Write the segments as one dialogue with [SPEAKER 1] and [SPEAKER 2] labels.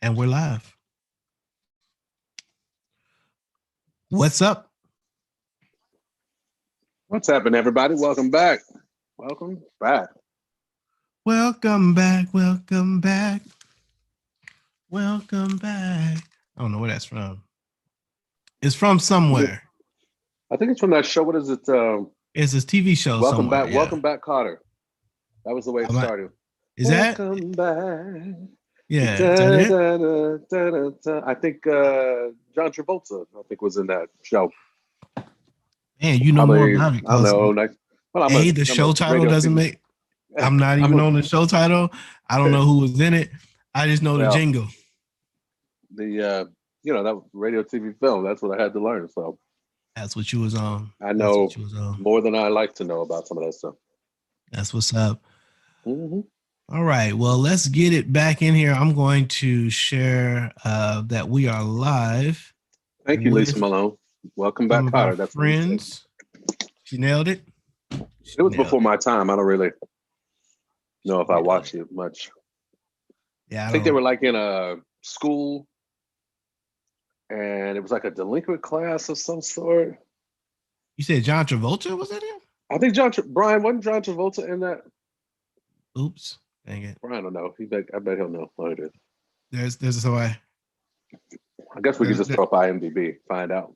[SPEAKER 1] And we're live. What's up?
[SPEAKER 2] What's happening, everybody? Welcome back. Welcome back.
[SPEAKER 1] Welcome back. Welcome back. Welcome back. I don't know where that's from. It's from somewhere.
[SPEAKER 2] I think it's from that show. What is it?
[SPEAKER 1] It's a TV show
[SPEAKER 2] Welcome
[SPEAKER 1] somewhere.
[SPEAKER 2] back.
[SPEAKER 1] Yeah.
[SPEAKER 2] Welcome back, Carter. That was the way it started.
[SPEAKER 1] Is that?
[SPEAKER 2] Welcome back.
[SPEAKER 1] Yeah. Is that
[SPEAKER 2] it? I think John Travolta, was in that show.
[SPEAKER 1] Man, you know more about it.
[SPEAKER 2] I don't know. Like, well,
[SPEAKER 1] the show title doesn't make. I'm not even on the show title. I don't know who was in it. I just know the jingle.
[SPEAKER 2] The that radio TV film. That's what I had to learn. So
[SPEAKER 1] that's what you was on.
[SPEAKER 2] I know more than I like to know about some of that stuff.
[SPEAKER 1] That's what's up.
[SPEAKER 2] Mm-hmm.
[SPEAKER 1] All right. Well, let's get it back in here. I'm going to share that we are live.
[SPEAKER 2] Thank you, Lisa Malone. Welcome back, Carter.
[SPEAKER 1] That's friends. She nailed it.
[SPEAKER 2] It was before my time. I don't really know if I watched it much.
[SPEAKER 1] Yeah,
[SPEAKER 2] I think they were like in a school, and it was like a delinquent class of some sort.
[SPEAKER 1] You said John Travolta was that him?
[SPEAKER 2] I think Brian wasn't John Travolta in that.
[SPEAKER 1] Oops, dang it!
[SPEAKER 2] Brian don't know. I bet he'll know what it
[SPEAKER 1] is. There's somebody.
[SPEAKER 2] I guess we could just throw up IMDb, find out.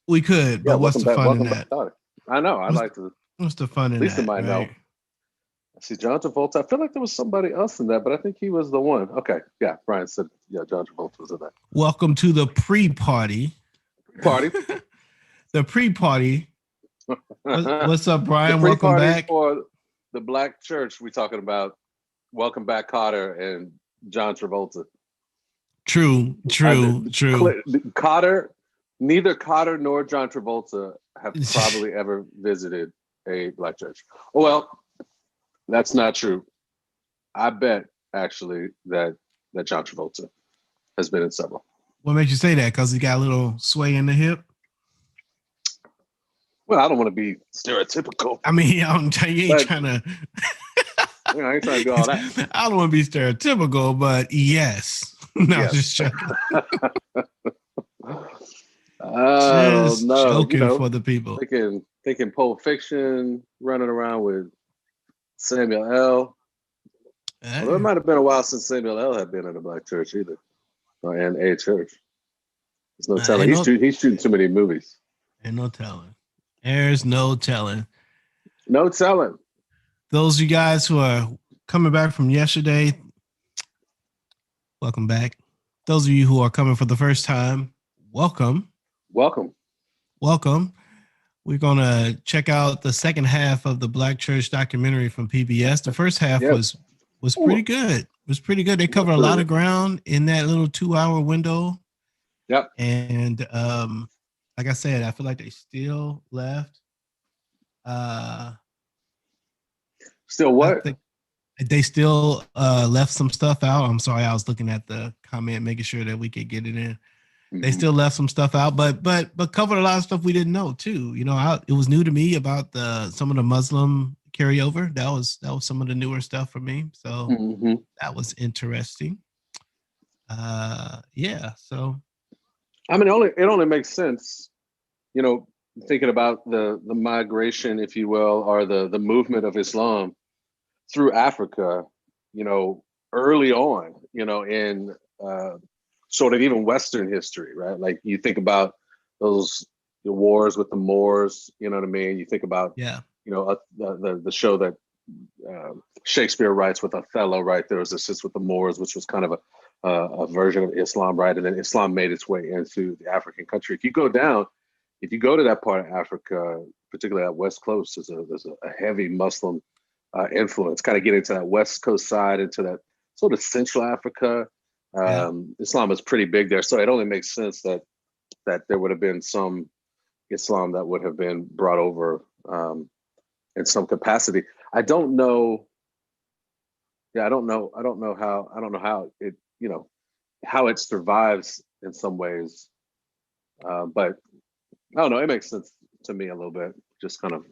[SPEAKER 1] We could, but what's the fun in that?
[SPEAKER 2] I know. I'd like to.
[SPEAKER 1] What's the fun in that?
[SPEAKER 2] Lisa might know. See, John Travolta. I feel like there was somebody else in that, but I think he was the one. Okay, yeah. Brian said, yeah, John Travolta was in that.
[SPEAKER 1] Welcome to the pre-party. The pre-party. What's up, Brian? Welcome back.
[SPEAKER 2] For the Black Church, we're talking about. Welcome back, Carter and John Travolta.
[SPEAKER 1] True.
[SPEAKER 2] Carter, neither Carter nor John Travolta have probably ever visited a Black church. Well, that's not true. I bet actually that John Travolta has been in several.
[SPEAKER 1] What makes you say that? Because he got a little sway in the hip?
[SPEAKER 2] Well, I don't want to be stereotypical.
[SPEAKER 1] I mean, you ain't trying to.
[SPEAKER 2] I ain't trying to do all that.
[SPEAKER 1] I don't want to be stereotypical, but yes. No, yes. Just joking. Just joking for the people.
[SPEAKER 2] Thinking Pulp Fiction, running around with Samuel L. Hey. Well, it might have been a while since Samuel L. had been in a Black church either, and a church. There's no telling. He's shooting too many movies.
[SPEAKER 1] Ain't no telling. There's no telling.
[SPEAKER 2] No telling.
[SPEAKER 1] Those of you guys who are coming back from yesterday, welcome back. Those of you who are coming for the first time, welcome.
[SPEAKER 2] Welcome.
[SPEAKER 1] We're going to check out the second half of the Black Church documentary from PBS. The first half was pretty good. It was pretty good. They covered a lot of ground in that little 2-hour window.
[SPEAKER 2] Yep.
[SPEAKER 1] And like I said, I feel like they still left.
[SPEAKER 2] Still what?
[SPEAKER 1] They still left some stuff out. I'm sorry, I was looking at the comment, making sure that we could get it in. Mm-hmm. They still left some stuff out, but covered a lot of stuff we didn't know too. You know, it was new to me about some of the Muslim carryover. That was some of the newer stuff for me. So that was interesting. Yeah. So,
[SPEAKER 2] I mean, it only makes sense, you know, thinking about the migration, if you will, or the movement of Islam through Africa, you know, early on, you know, in sort of even Western history, right? Like you think about the wars with the Moors, you know what I mean? You think about, you know, the show that Shakespeare writes with Othello, right? There was this with the Moors, which was kind of a version of Islam, right? And then Islam made its way into the African country. If you go to that part of Africa, particularly that West Coast, there's a heavy Muslim influence, kind of getting to that West Coast side, into that sort of Central Africa. Islam is pretty big there. So it only makes sense that there would have been some Islam that would have been brought over in some capacity. I don't know how it, you know, how it survives in some ways. But I don't know, it makes sense to me a little bit, just kind of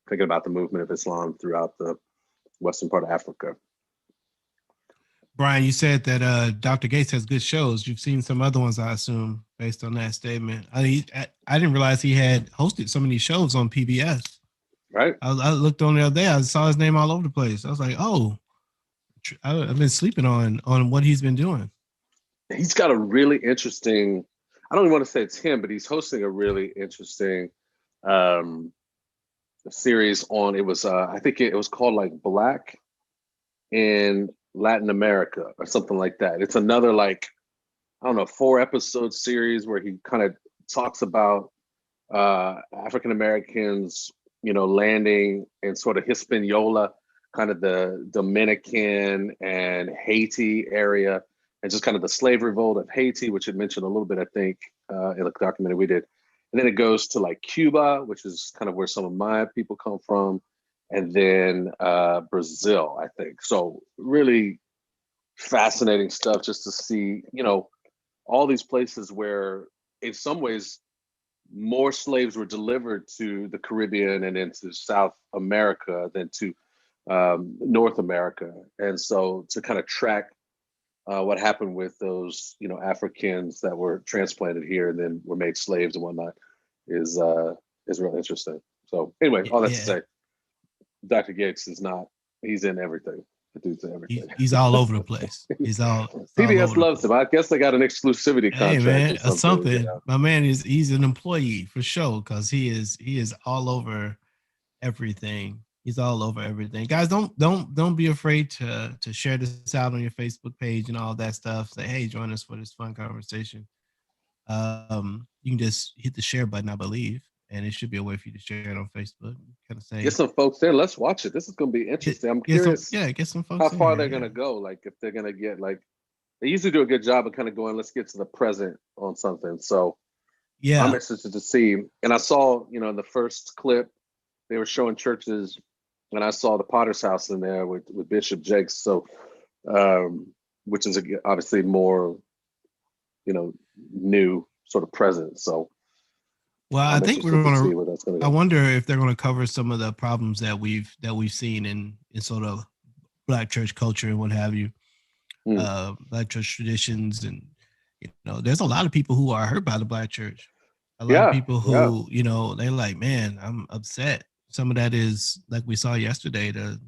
[SPEAKER 2] thinking about the movement of Islam throughout the western part of Africa.
[SPEAKER 1] Brian, you said that Dr. Gates has good shows. You've seen some other ones, I assume, based on that statement. I didn't realize he had hosted so many shows on PBS.
[SPEAKER 2] Right.
[SPEAKER 1] I looked on the other day. I saw his name all over the place. I was like, oh, I've been sleeping on what he's been doing.
[SPEAKER 2] He's got a really interesting. I don't even want to say it's him, but he's hosting a really interesting um, series on. It was I think it was called like Black in Latin America or something like that. It's another like I don't know 4 episode series where he kind of talks about African Americans, landing in sort of Hispaniola, kind of the Dominican and Haiti area, and just kind of the slave revolt of Haiti, which it mentioned a little bit, I think, in the documentary we did. And then it goes to like Cuba, which is kind of where some of my people come from, and then Brazil, I think. So really fascinating stuff just to see, all these places where in some ways more slaves were delivered to the Caribbean and into South America than to North America. And so to kind of track what happened with those, Africans that were transplanted here and then were made slaves and whatnot is really interesting. So anyway, all that to say, Dr. Gates he's in everything. The dude's in everything.
[SPEAKER 1] He's all over the place. He's all
[SPEAKER 2] PBS loves him. I guess they got an exclusivity contract.
[SPEAKER 1] Hey man,
[SPEAKER 2] or something.
[SPEAKER 1] My man he's an employee for sure because he is all over everything. He's all over everything. Guys, don't be afraid to share this out on your Facebook page and all that stuff. Say, hey, join us for this fun conversation. You can just hit the share button, I believe, and it should be a way for you to share it on Facebook. Kind of say,
[SPEAKER 2] get some folks there. Let's watch it. This is going to be interesting. I'm curious.
[SPEAKER 1] Get some folks.
[SPEAKER 2] How far they're going to go? Like if they're going to get like they usually do a good job of kind of going. Let's get to the present on something. So yeah, I'm interested to see. And I saw, in the first clip, they were showing churches, and I saw the Potter's House in there with Bishop Jakes. So, which is obviously more, new sort of present. So.
[SPEAKER 1] Well, I think we're going to. I wonder if they're going to cover some of the problems that we've seen in sort of Black church culture and what have you, Black church traditions, and there's a lot of people who are hurt by the Black church. A lot of people who they're like, man, I'm upset. Some of that is like we saw yesterday, the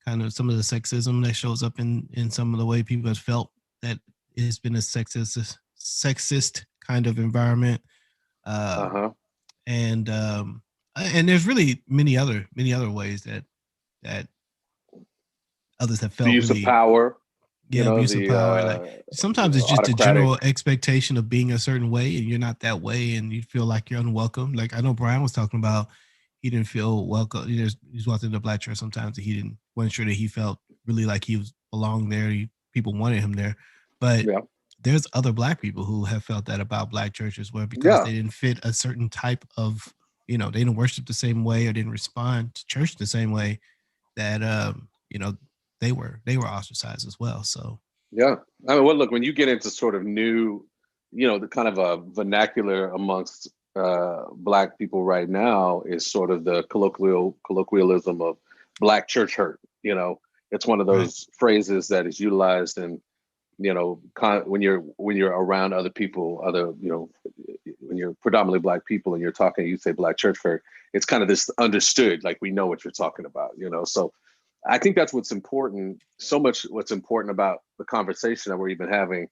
[SPEAKER 1] kind of some of the sexism that shows up in some of the way people have felt that it's been a sexist kind of environment. And there's really many other ways that others have felt
[SPEAKER 2] abuse
[SPEAKER 1] really,
[SPEAKER 2] of power.
[SPEAKER 1] Abuse of power. Like sometimes it's just a general expectation of being a certain way, and you're not that way, and you feel like you're unwelcome. Like I know Brian was talking about, he didn't feel welcome. He's walked into the Black church sometimes, and wasn't sure that he felt really like he belonged there. People wanted him there, but. Yeah. There's other Black people who have felt that about Black churches where because they didn't fit a certain type of, they didn't worship the same way or didn't respond to church the same way that, they were ostracized as well. So,
[SPEAKER 2] yeah. I mean, well, look, when you get into sort of new, the kind of a vernacular amongst Black people right now is sort of the colloquialism of Black church hurt. It's one of those phrases that is utilized in, when you're around other people, when you're predominantly Black people and you're talking, you say Black church hurt, it's kind of this understood, like we know what you're talking about, So I think that's what's important, so much what's important about the conversation that we're even having.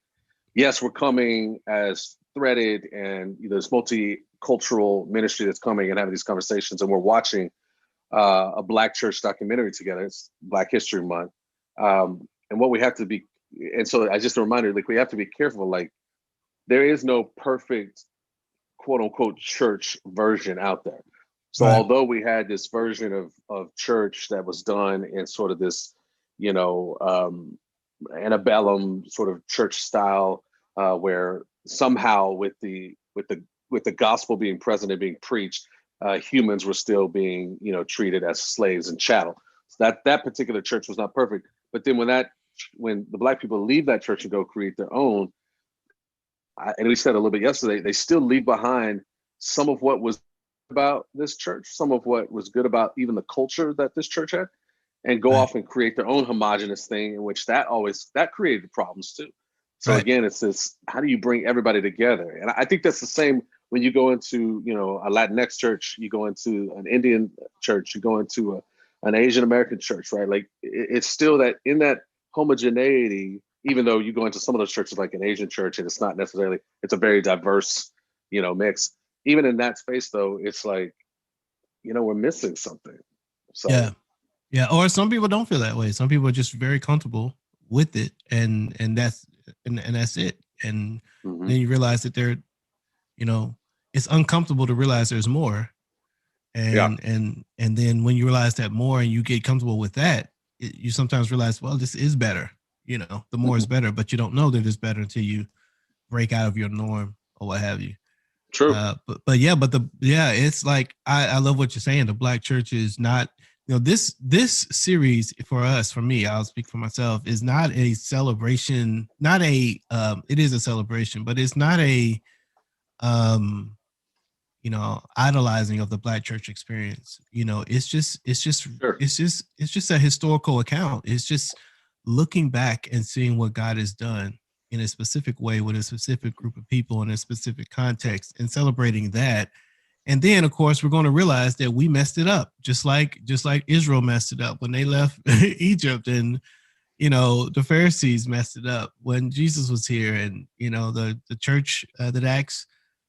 [SPEAKER 2] Yes, we're coming as threaded and this multicultural ministry that's coming and having these conversations, and we're watching a Black church documentary together. It's Black History Month. And what we have to be, and so I just a reminder, like we have to be careful, like there is no perfect quote unquote church version out there. So although we had this version of church that was done in sort of this, antebellum sort of church style, where somehow with the gospel being present and being preached, humans were still being, treated as slaves and chattel. So that particular church was not perfect. But then when the Black people leave that church and go create their own, and we said a little bit yesterday, they still leave behind some of what was about this church, some of what was good about even the culture that this church had, and go
[SPEAKER 1] Right.
[SPEAKER 2] off and create their own homogenous thing, in which that created problems too. So
[SPEAKER 1] Right.
[SPEAKER 2] again, it's this: how do you bring everybody together? And I think that's the same when you go into, a Latinx church, you go into an Indian church, you go into an Asian American church, right? Like it's still that in that homogeneity. Even though you go into some of those churches, like an Asian church, and it's not necessarily, it's a very diverse, mix. Even in that space, though, it's like, we're missing something. So
[SPEAKER 1] Yeah. Yeah. Or some people don't feel that way. Some people are just very comfortable with it, and that's it. And
[SPEAKER 2] mhm.
[SPEAKER 1] then you realize that you know, it's uncomfortable to realize there's more.
[SPEAKER 2] Yeah,
[SPEAKER 1] And then when you realize that more and you get comfortable with that, you sometimes realize, well, this is better. The more is
[SPEAKER 2] mhm.
[SPEAKER 1] better, but you don't know that it's better until you break out of your norm or what have you.
[SPEAKER 2] True.
[SPEAKER 1] But it's like I love what you're saying. The Black church is not, this series for me, I'll speak for myself, is not a celebration, not a it is a celebration, but it's not a um idolizing of the Black church experience.
[SPEAKER 2] Sure.
[SPEAKER 1] It's just a historical account. It's just looking back and seeing what God has done in a specific way with a specific group of people in a specific context and celebrating that. And then of course we're going to realize that we messed it up, just like Israel messed it up when they left Egypt, and the Pharisees messed it up when Jesus was here, and the church that Acts,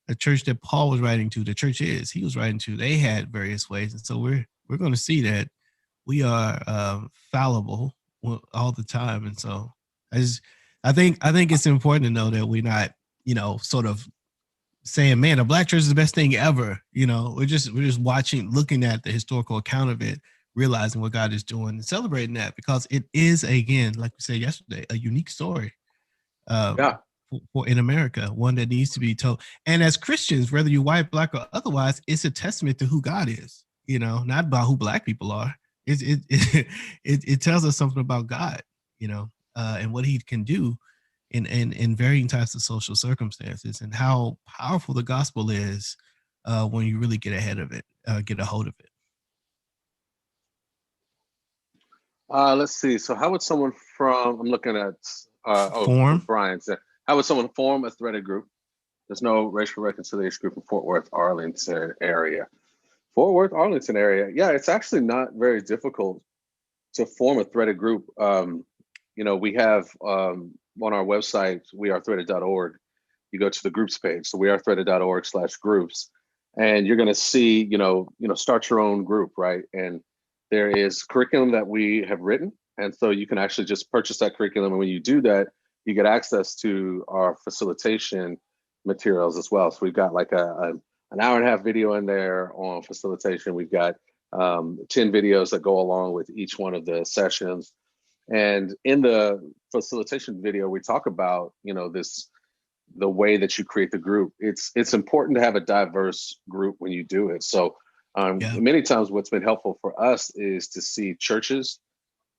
[SPEAKER 1] the church that Paul was writing to, the church he was writing to, they had various ways, and so we're going to see that we are fallible all the time, and so I think it's important to know that we're not sort of saying, man, the Black church is the best thing ever. We're just watching, looking at the historical account of it, realizing what God is doing and celebrating that, because it is, again, like we said yesterday, a unique story
[SPEAKER 2] Yeah.
[SPEAKER 1] for in America, one that needs to be told. And as Christians, whether you're white, Black, or otherwise, it's a testament to who God is, not about who Black people are. It tells us something about God, and what he can do in varying types of social circumstances, and how powerful the gospel is when you really get ahead of it, get a hold of it.
[SPEAKER 2] Let's see. So how would someone from, I'm looking at, from
[SPEAKER 1] Form.
[SPEAKER 2] Brian's, how would someone form a threaded group? There's no racial reconciliation group in Fort Worth, Arlington area. Fort Worth, Arlington area. Yeah, it's actually not very difficult to form a threaded group. We have on our website, wearethreaded.org, you go to the groups page. So wearethreaded.org/groups. And you're going to see, start your own group, right? And there is curriculum that we have written. And so you can actually just purchase that curriculum. And when you do that, you get access to our facilitation materials as well. So we've got like an hour and a half video in there on facilitation. We've got 10 videos that go along with each one of the sessions. And in the facilitation video, we talk about, the way that you create the group. It's important to have a diverse group when you do it. So
[SPEAKER 1] Yeah.
[SPEAKER 2] many times what's been helpful for us is to see churches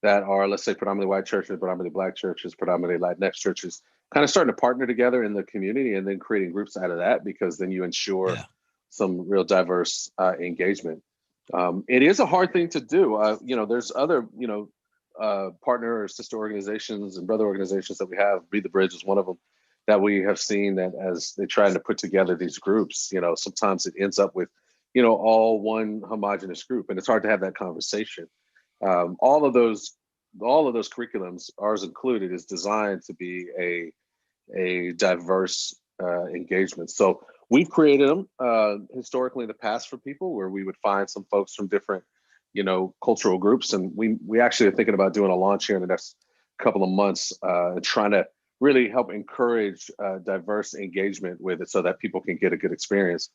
[SPEAKER 2] that are, let's say, predominantly white churches, predominantly Black churches, predominantly Latinx churches, kind of starting to partner together in the community and then creating groups out of that, because then you ensure
[SPEAKER 1] Yeah.
[SPEAKER 2] some real diverse engagement. It is a hard thing to do. There's other, partner or sister organizations and brother organizations that we have. Be the Bridge is one of them that we have seen that as they're trying to put together these groups, sometimes it ends up with, all one homogenous group, and it's hard to have that conversation. All of those curriculums, ours included, is designed to be a diverse engagement. So we've created them historically in the past for people, where we would find some folks from different, cultural groups, and we actually are thinking about doing a launch here in the next couple of months, trying to really help encourage diverse engagement with it so that people can get a good experience.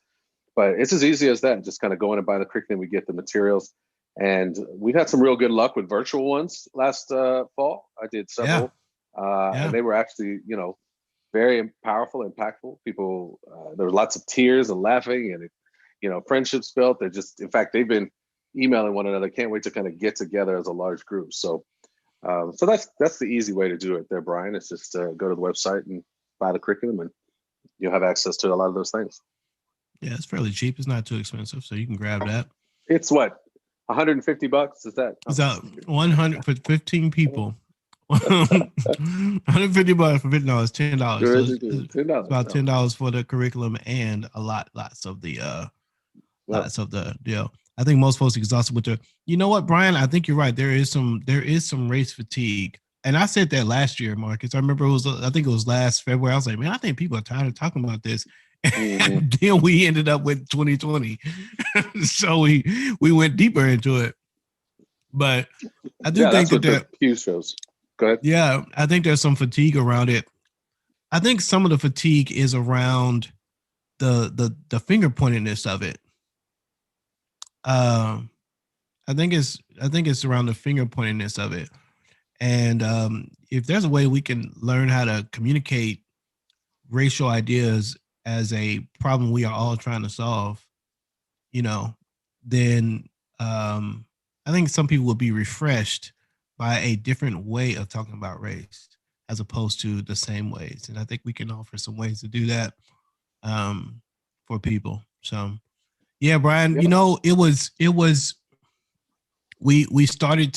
[SPEAKER 2] But it's as easy as that, just kind of going and buying the curriculum, we get the materials. And we've had some real good luck with virtual ones last fall. I did
[SPEAKER 1] Yeah.
[SPEAKER 2] several,
[SPEAKER 1] Yeah.
[SPEAKER 2] and they were actually, very powerful, impactful. People, there was lots of tears and laughing, and friendships built. They're just, in fact, they've been emailing one another. Can't wait to kind of get together as a large group. So that's the easy way to do it there, Brian. It's just go to the website and buy the curriculum, and you'll have access to a lot of those things.
[SPEAKER 1] Yeah. It's fairly cheap. It's not too expensive, so you can grab that.
[SPEAKER 2] It's what, $150. Is that?
[SPEAKER 1] It's 100 for 15 people. $150 for $50, $10. So it's
[SPEAKER 2] $10.
[SPEAKER 1] about $10 for the curriculum and lots of the deal. I think most folks exhausted with the. You know what, Brian? I think you're right. There is some race fatigue, and I said that last year, Marcus. I remember I think it was last February. I was like, man, I think people are tired of talking about this. And then we ended up with 2020, so we went deeper into it. But I do think that
[SPEAKER 2] Pew shows. Go ahead.
[SPEAKER 1] Yeah, I think there's some fatigue around it. I think some of the fatigue is around the finger pointedness of it. I think it's around the finger pointedness of it, and if there's a way we can learn how to communicate racial ideas as a problem we are all trying to solve, then I think some people will be refreshed by a different way of talking about race as opposed to the same ways. And I think we can offer some ways to do that for people. So yeah, Brian, it was we started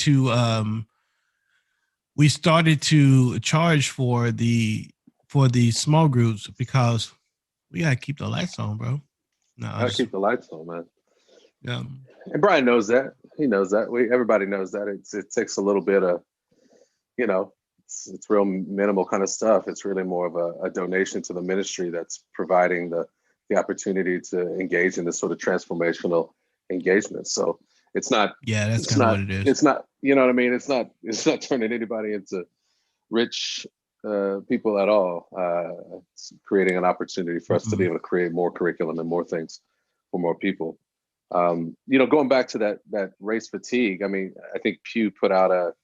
[SPEAKER 1] to charge for the small groups because we gotta keep the lights on, bro.
[SPEAKER 2] Gotta keep the lights on, man.
[SPEAKER 1] Yeah.
[SPEAKER 2] And Brian knows that. He knows that. Everybody knows that. It takes a little bit of, it's real minimal kind of stuff. It's really more of a donation to the ministry that's providing the opportunity to engage in this sort of transformational engagement. So it's not.
[SPEAKER 1] Yeah, that's kind of what it is.
[SPEAKER 2] It's not. You know what I mean? It's not turning anybody into rich people at all. It's creating an opportunity for us to be able to create more curriculum and more things for more people. Going back to that race fatigue, I mean, I think Pew put out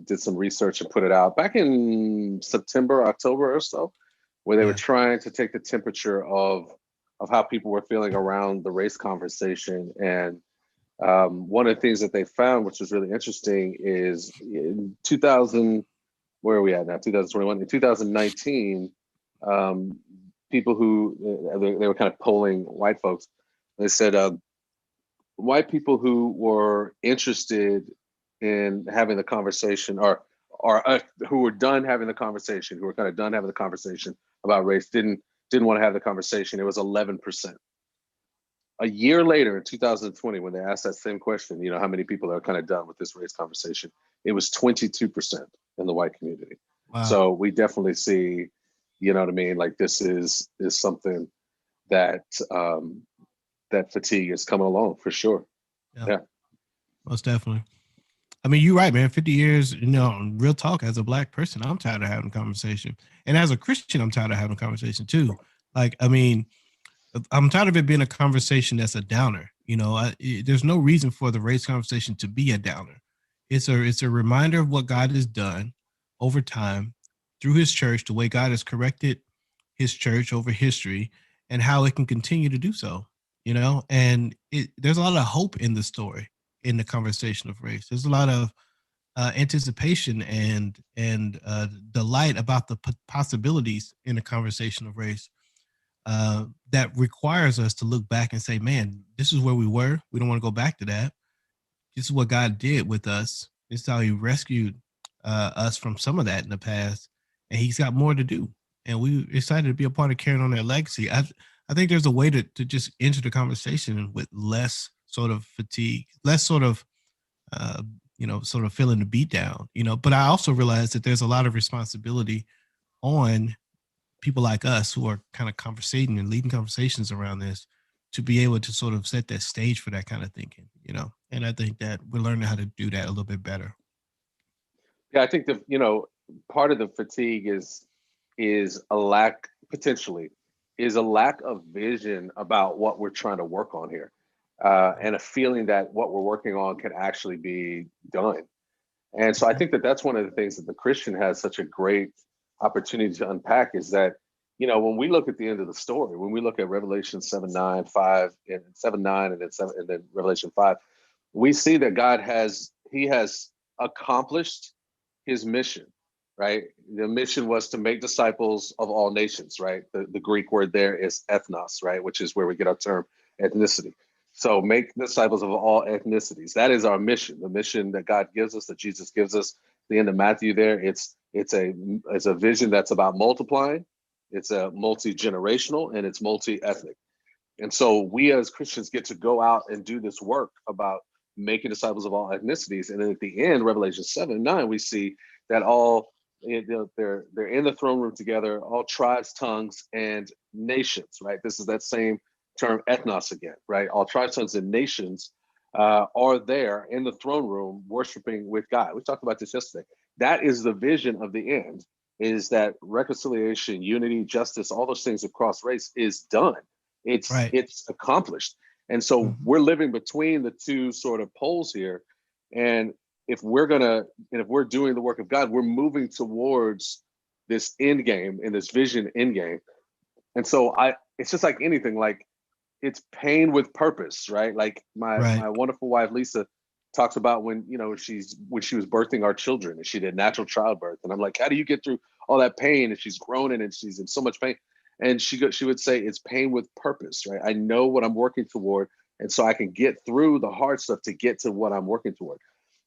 [SPEAKER 2] did some research and put it out back in September, October or so, where they were trying to take the temperature of how people were feeling around the race conversation. And one of the things that they found, which was really interesting, is in 2000, where are we at now? 2021, in 2019, people who they were kind of polling white folks. They said white people who were interested in having the conversation, or who were done having the conversation, who were kind of done having the conversation about race, didn't want to have the conversation. It was 11%. A year later, in 2020, when they asked that same question, how many people are kind of done with this race conversation, it was 22% in the white community. Wow. So we definitely see, you know what I mean? Like this is something that that fatigue is coming along for sure. Yeah.
[SPEAKER 1] Most definitely. I mean, you're right, man. 50 years, real talk, as a Black person, I'm tired of having a conversation. And as a Christian, I'm tired of having a conversation too. Like, I mean, I'm tired of it being a conversation that's a downer. There's no reason for the race conversation to be a downer. It's a reminder of what God has done over time through his church, the way God has corrected his church over history, and how it can continue to do so. And there's a lot of hope in the story, in the conversation of race. There's a lot of anticipation and delight about the possibilities in the conversation of race that requires us to look back and say, man, this is where we were. We don't want to go back to that. This is what God did with us. This is how he rescued us from some of that in the past. And he's got more to do. And we're excited to be a part of carrying on that legacy. I think there's a way to just enter the conversation with less sort of fatigue, less sort of, sort of feeling the beat down, but I also realize that there's a lot of responsibility on people like us who are kind of conversating and leading conversations around this to be able to sort of set that stage for that kind of thinking, and I think that we're learning how to do that a little bit better.
[SPEAKER 2] Yeah, I think part of the fatigue is a lack of vision about what we're trying to work on here, and a feeling that what we're working on can actually be done. And so I think that's one of the things that the Christian has such a great opportunity to unpack, is that, when we look at the end of the story, when we look at Revelation 7:9, 5, and 7:9, and then 7, and then Revelation 5, we see that God has accomplished his mission, right? The mission was to make disciples of all nations, right? The Greek word there is ethnos, right? Which is where we get our term ethnicity. So make disciples of all ethnicities. That is our mission, the mission that God gives us, that Jesus gives us. At the end of Matthew there, it's a vision that's about multiplying. It's a multi-generational and it's multi-ethnic. And so we as Christians get to go out and do this work about making disciples of all ethnicities. And then at the end, Revelation 7:9, we see that they're in the throne room together, all tribes, tongues, and nations, right? This is that same term ethnos again, right? All tribes, tongues, and nations are there in the throne room worshiping with God. We talked about this yesterday. That is the vision of the end, is that reconciliation, unity, justice, all those things across race is done. It's accomplished. And so we're living between the two sort of poles here. And if we're doing the work of God, we're moving towards this end game and this vision end game. And so it's just like anything, like it's pain with purpose, right? Like my wonderful wife, Lisa, talks about when she was birthing our children and she did natural childbirth. And I'm like, how do you get through all that pain? And she's groaning and she's in so much pain. And she would say, it's pain with purpose, right? I know what I'm working toward. And so I can get through the hard stuff to get to what I'm working toward.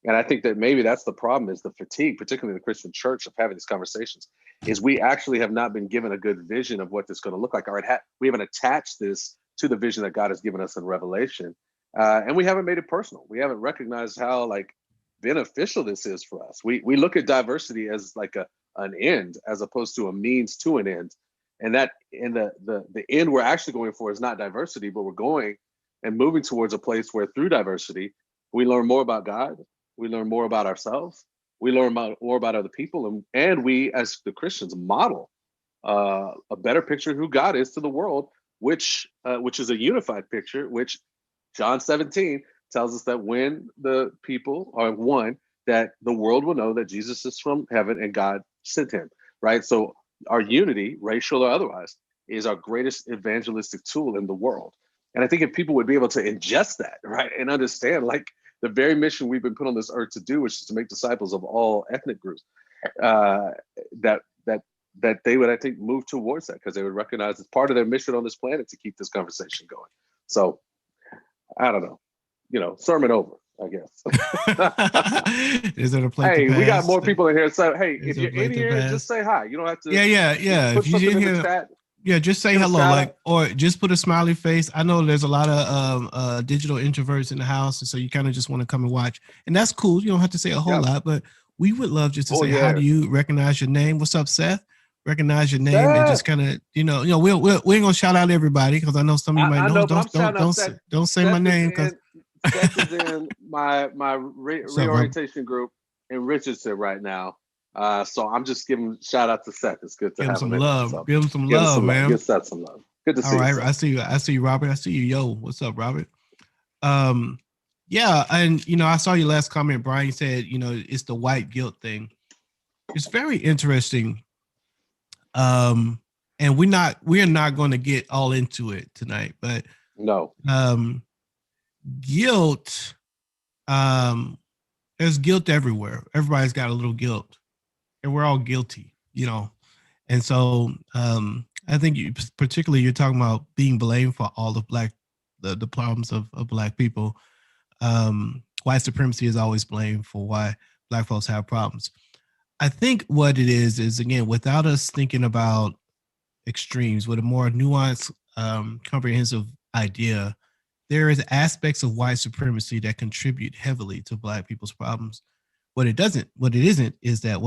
[SPEAKER 2] And I think that maybe that's the problem, is the fatigue, particularly in the Christian church, of having these conversations, is we actually have not been given a good vision of what this is going to look like. We haven't attached this to the vision that God has given us in Revelation. And we haven't made it personal. We haven't recognized how beneficial this is for us. We look at diversity as like an end as opposed to a means to an end. And that in the end we're actually going for is not diversity, but we're going and moving towards a place where through diversity, we learn more about God, we learn more about ourselves, we learn more about other people, and we as the Christians model a better picture of who God is to the world, which is a unified picture, which John 17 tells us that when the people are one, that the world will know that Jesus is from heaven and God sent him, right? So our unity, racial or otherwise, is our greatest evangelistic tool in the world. And I think if people would be able to ingest that, right, and understand the very mission we've been put on this earth to do, which is to make disciples of all ethnic groups, that they would, I think, move towards that, because they would recognize it's part of their mission on this planet to keep this conversation going. So I don't know, sermon over, I guess.
[SPEAKER 1] Is it a place?
[SPEAKER 2] Hey, we got more people in here. So hey, if you're in here, just say hi. You don't have to.
[SPEAKER 1] Yeah.
[SPEAKER 2] Put
[SPEAKER 1] if you're
[SPEAKER 2] something
[SPEAKER 1] in
[SPEAKER 2] in
[SPEAKER 1] here,
[SPEAKER 2] the chat.
[SPEAKER 1] yeah, just say hello, or just put a smiley face. I know there's a lot of digital introverts in the house, and so you kind of just want to come and watch, and that's cool. You don't have to say a whole lot, but we would love just to say, how do you recognize your name? What's up, Seth? Recognize your name, and just kind of, we ain't gonna shout out everybody, because I know some of you might know. Don't say my name, because
[SPEAKER 2] Seth is in my reorientation group in Richardson right now. So I'm just giving shout out to Seth. It's good to have him in.
[SPEAKER 1] Give him some love, man.
[SPEAKER 2] Give Seth some love. Good to see you. All right,
[SPEAKER 1] I see you, Robert. I see you. Yo, what's up, Robert? Yeah, and I saw your last comment. Brian said, it's the white guilt thing. It's very interesting. And we're not going to get all into it tonight, but
[SPEAKER 2] no.
[SPEAKER 1] Guilt. There's guilt everywhere. Everybody's got a little guilt, and we're all guilty, And so I think particularly you're talking about being blamed for all of the problems of Black people. White supremacy is always blamed for why Black folks have problems. I think what it is again, without us thinking about extremes, with a more nuanced, comprehensive idea, there is aspects of white supremacy that contribute heavily to Black people's problems. What it isn't is that,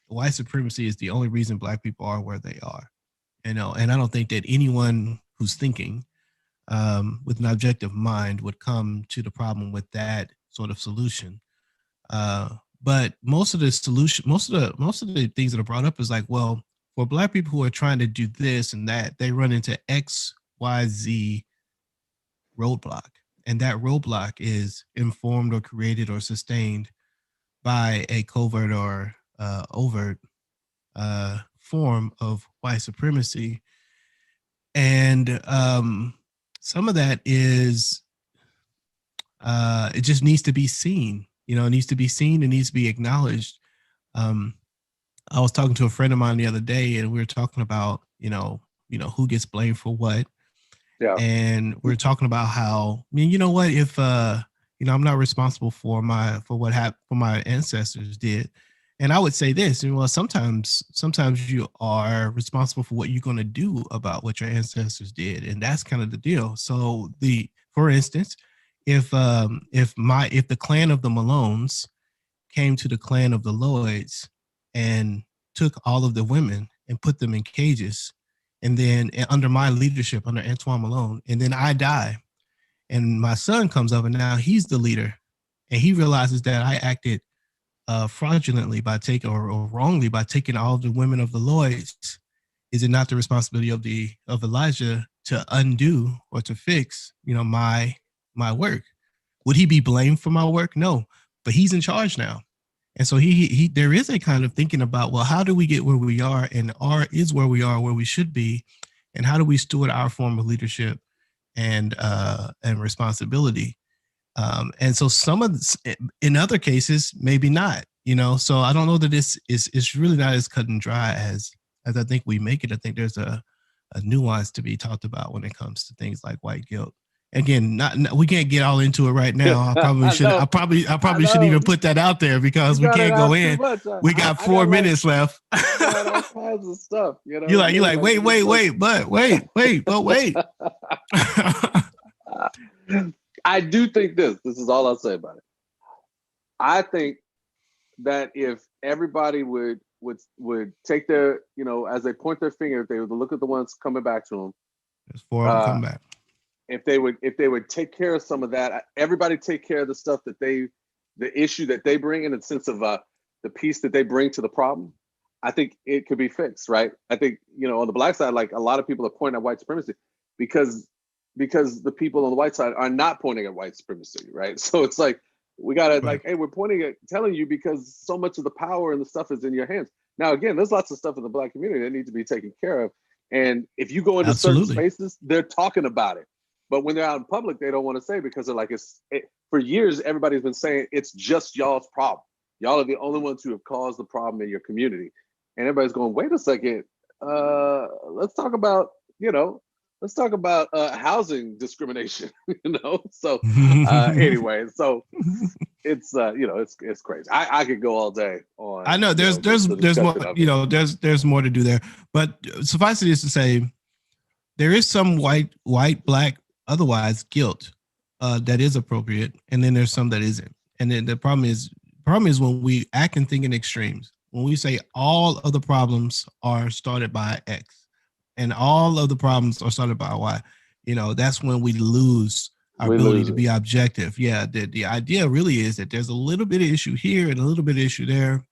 [SPEAKER 1] white supremacy is the only reason Black people are where they are, and I don't think that anyone who's thinking with an objective mind would come to the problem with that sort of solution. But most of the things that are brought up is for Black people who are trying to do this and that, they run into X, Y, Z roadblock, and that roadblock is informed or created or sustained by a covert or overt form of white supremacy. And some of that is it just needs to be seen. It needs to be seen. It needs to be acknowledged. I was talking to a friend of mine the other day, and we were talking about who gets blamed for what.
[SPEAKER 2] Yeah.
[SPEAKER 1] And we're talking about how, I mean, you know what, if I'm not responsible for what my ancestors did. And I would say this, well, sometimes you are responsible for what you're going to do about what your ancestors did. And that's kind of the deal. So for instance, if the clan of the Malones came to the clan of the Lloyds and took all of the women and put them in cages, and then under my leadership, under Antwuan Malone, and then I die, and my son comes up, and now he's the leader, and he realizes that I acted fraudulently by taking or wrongly by taking all of the women of the Lloyds. Is it not the responsibility of Elijah to undo or to fix, my work? Would he be blamed for my work? No, but he's in charge now. And so he there is a kind of thinking about, well, how do we get where we are, and is where we are where we should be, and how do we steward our form of leadership and responsibility? And so in other cases, maybe not, so I don't know that it's really not as cut and dry as I think we make it. I think there's a nuance to be talked about when it comes to things like white guilt. Again, we can't get all into it right now. I probably should. I probably shouldn't even put that out there because we can't go in. We got 4 minutes left.
[SPEAKER 2] Got all kinds of stuff.
[SPEAKER 1] You're like, wait, but wait.
[SPEAKER 2] I do think this is all I'll say about it. I think that if everybody would take their, as they point their finger, if they would look at the ones coming back to them.
[SPEAKER 1] There's 4 of them come back.
[SPEAKER 2] If they would take care of some of that, everybody take care of the stuff the issue that they bring in the sense of the piece that they bring to the problem, I think it could be fixed, right? I think, on the black side, like a lot of people are pointing at white supremacy because the people on the white side are not pointing at white supremacy, right? So it's like, we got to like, hey, we're telling you because so much of the power and the stuff is in your hands. Now, again, there's lots of stuff in the black community that needs to be taken care of. And if you go into certain spaces, they're talking about it. But when they're out in public, they don't want to say because they're like, for years, everybody's been saying it's just y'all's problem. Y'all are the only ones who have caused the problem in your community. And everybody's going, wait a second, let's talk about, housing discrimination, So anyway, so it's it's crazy. I could go all day on.
[SPEAKER 1] I know there's more, there's more to do there, but suffice it is to say, there is some white, black, otherwise guilt that is appropriate, and then there's some that isn't. And then the problem is when we act and think in extremes. When we say all of the problems are started by X, and all of the problems are started by Y, that's when we lose our ability to be objective. Yeah, the idea really is that there's a little bit of issue here and a little bit of issue there.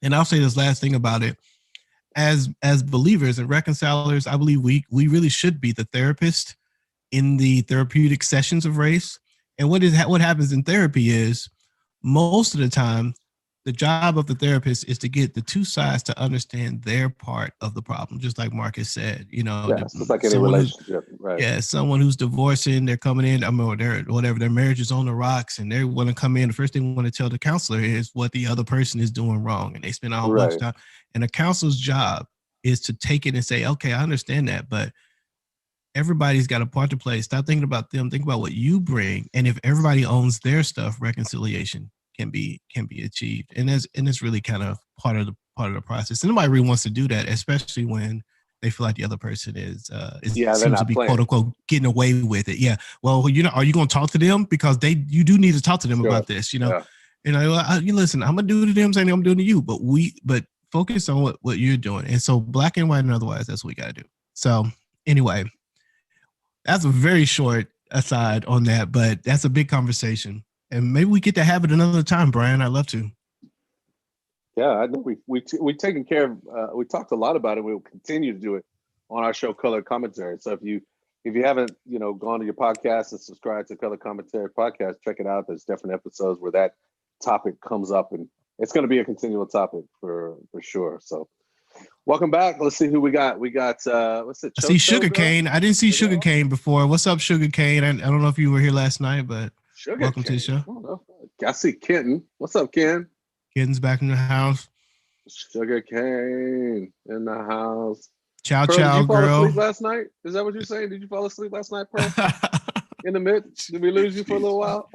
[SPEAKER 1] And I'll say this last thing about it. As believers and reconcilers, I believe we really should be the therapist in the therapeutic sessions of race. And what happens in therapy is most of the time, the job of the therapist is to get the two sides to understand their part of the problem, just like Markus said.
[SPEAKER 2] It's like any relationship, right?
[SPEAKER 1] Yeah, someone who's divorcing, they're coming in, or their marriage is on the rocks, and they want to come in. The first thing we want to tell the counselor is what the other person is doing wrong, and they spend a whole bunch of time. And a counselor's job is to take it and say, okay, I understand that, but everybody's got a part to play. Stop thinking about them. Think about what you bring. And if everybody owns their stuff, reconciliation can be achieved. And it's really kind of part of the process. And nobody really wants to do that, especially when they feel like the other person seems to be quote unquote getting away with it. Yeah. Well, are you going to talk to them? Because you do need to talk to them about this, Yeah. You listen, I'm going to do to them saying I'm doing to you, but focus on what you're doing. And so black and white and otherwise, that's what we got to do. So anyway, that's a very short aside on that, but that's a big conversation. And maybe we get to have it another time, Brian. I'd love to.
[SPEAKER 2] Yeah, I think we've taken care of. We talked a lot about it. We'll continue to do it on our show, Color Commentary. So if you haven't, gone to your podcast and subscribed to Color Commentary podcast, check it out. There's different episodes where that topic comes up, and it's going to be a continual topic for sure. So welcome back. Let's see who we got. We got what's it?
[SPEAKER 1] I see Sugar Cane. I didn't see Sugar Cane before. What's up, Sugar Cane? I don't know if you were here last night, but welcome to the show.
[SPEAKER 2] I see Kenton. What's up, Ken?
[SPEAKER 1] Kenton's back in the house.
[SPEAKER 2] Sugar Cane in the house.
[SPEAKER 1] Ciao
[SPEAKER 2] Pearl, did you
[SPEAKER 1] ciao,
[SPEAKER 2] fall
[SPEAKER 1] girl.
[SPEAKER 2] asleep last night? Is that what you're saying? Did you fall asleep last night, Pearl? In the mid, did we lose you for a little while?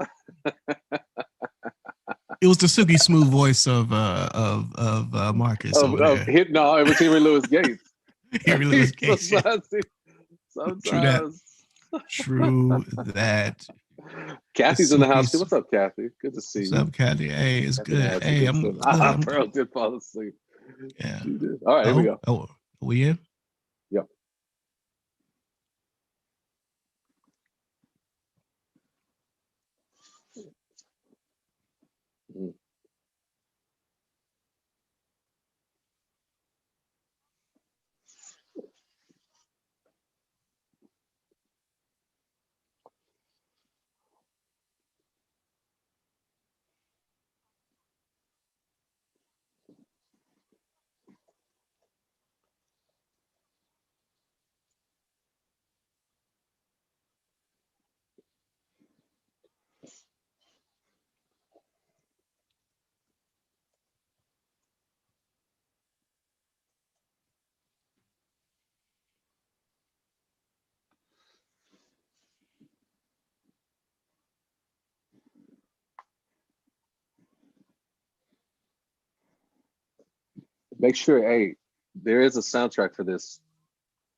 [SPEAKER 1] It was the silky smooth voice of Markus over
[SPEAKER 2] Of
[SPEAKER 1] there.
[SPEAKER 2] hit no, it was Henry Louis Gates.
[SPEAKER 1] He really was Gates. True that.
[SPEAKER 2] Sometimes.
[SPEAKER 1] True that. The
[SPEAKER 2] Kathy's in the
[SPEAKER 1] silky.
[SPEAKER 2] house too. What's up, Kathy? Good to see
[SPEAKER 1] What's
[SPEAKER 2] you.
[SPEAKER 1] up, Caddy? Hey, it's
[SPEAKER 2] Kathy
[SPEAKER 1] good.
[SPEAKER 2] had some
[SPEAKER 1] Hey,
[SPEAKER 2] good
[SPEAKER 1] I'm
[SPEAKER 2] stuff.
[SPEAKER 1] good. I'm
[SPEAKER 2] Pearl
[SPEAKER 1] good.
[SPEAKER 2] did fall asleep.
[SPEAKER 1] Yeah.
[SPEAKER 2] She did. All right, here we
[SPEAKER 1] Oh,
[SPEAKER 2] go.
[SPEAKER 1] are we in?
[SPEAKER 2] Yep. Mhm. Make sure, hey, there is a soundtrack for this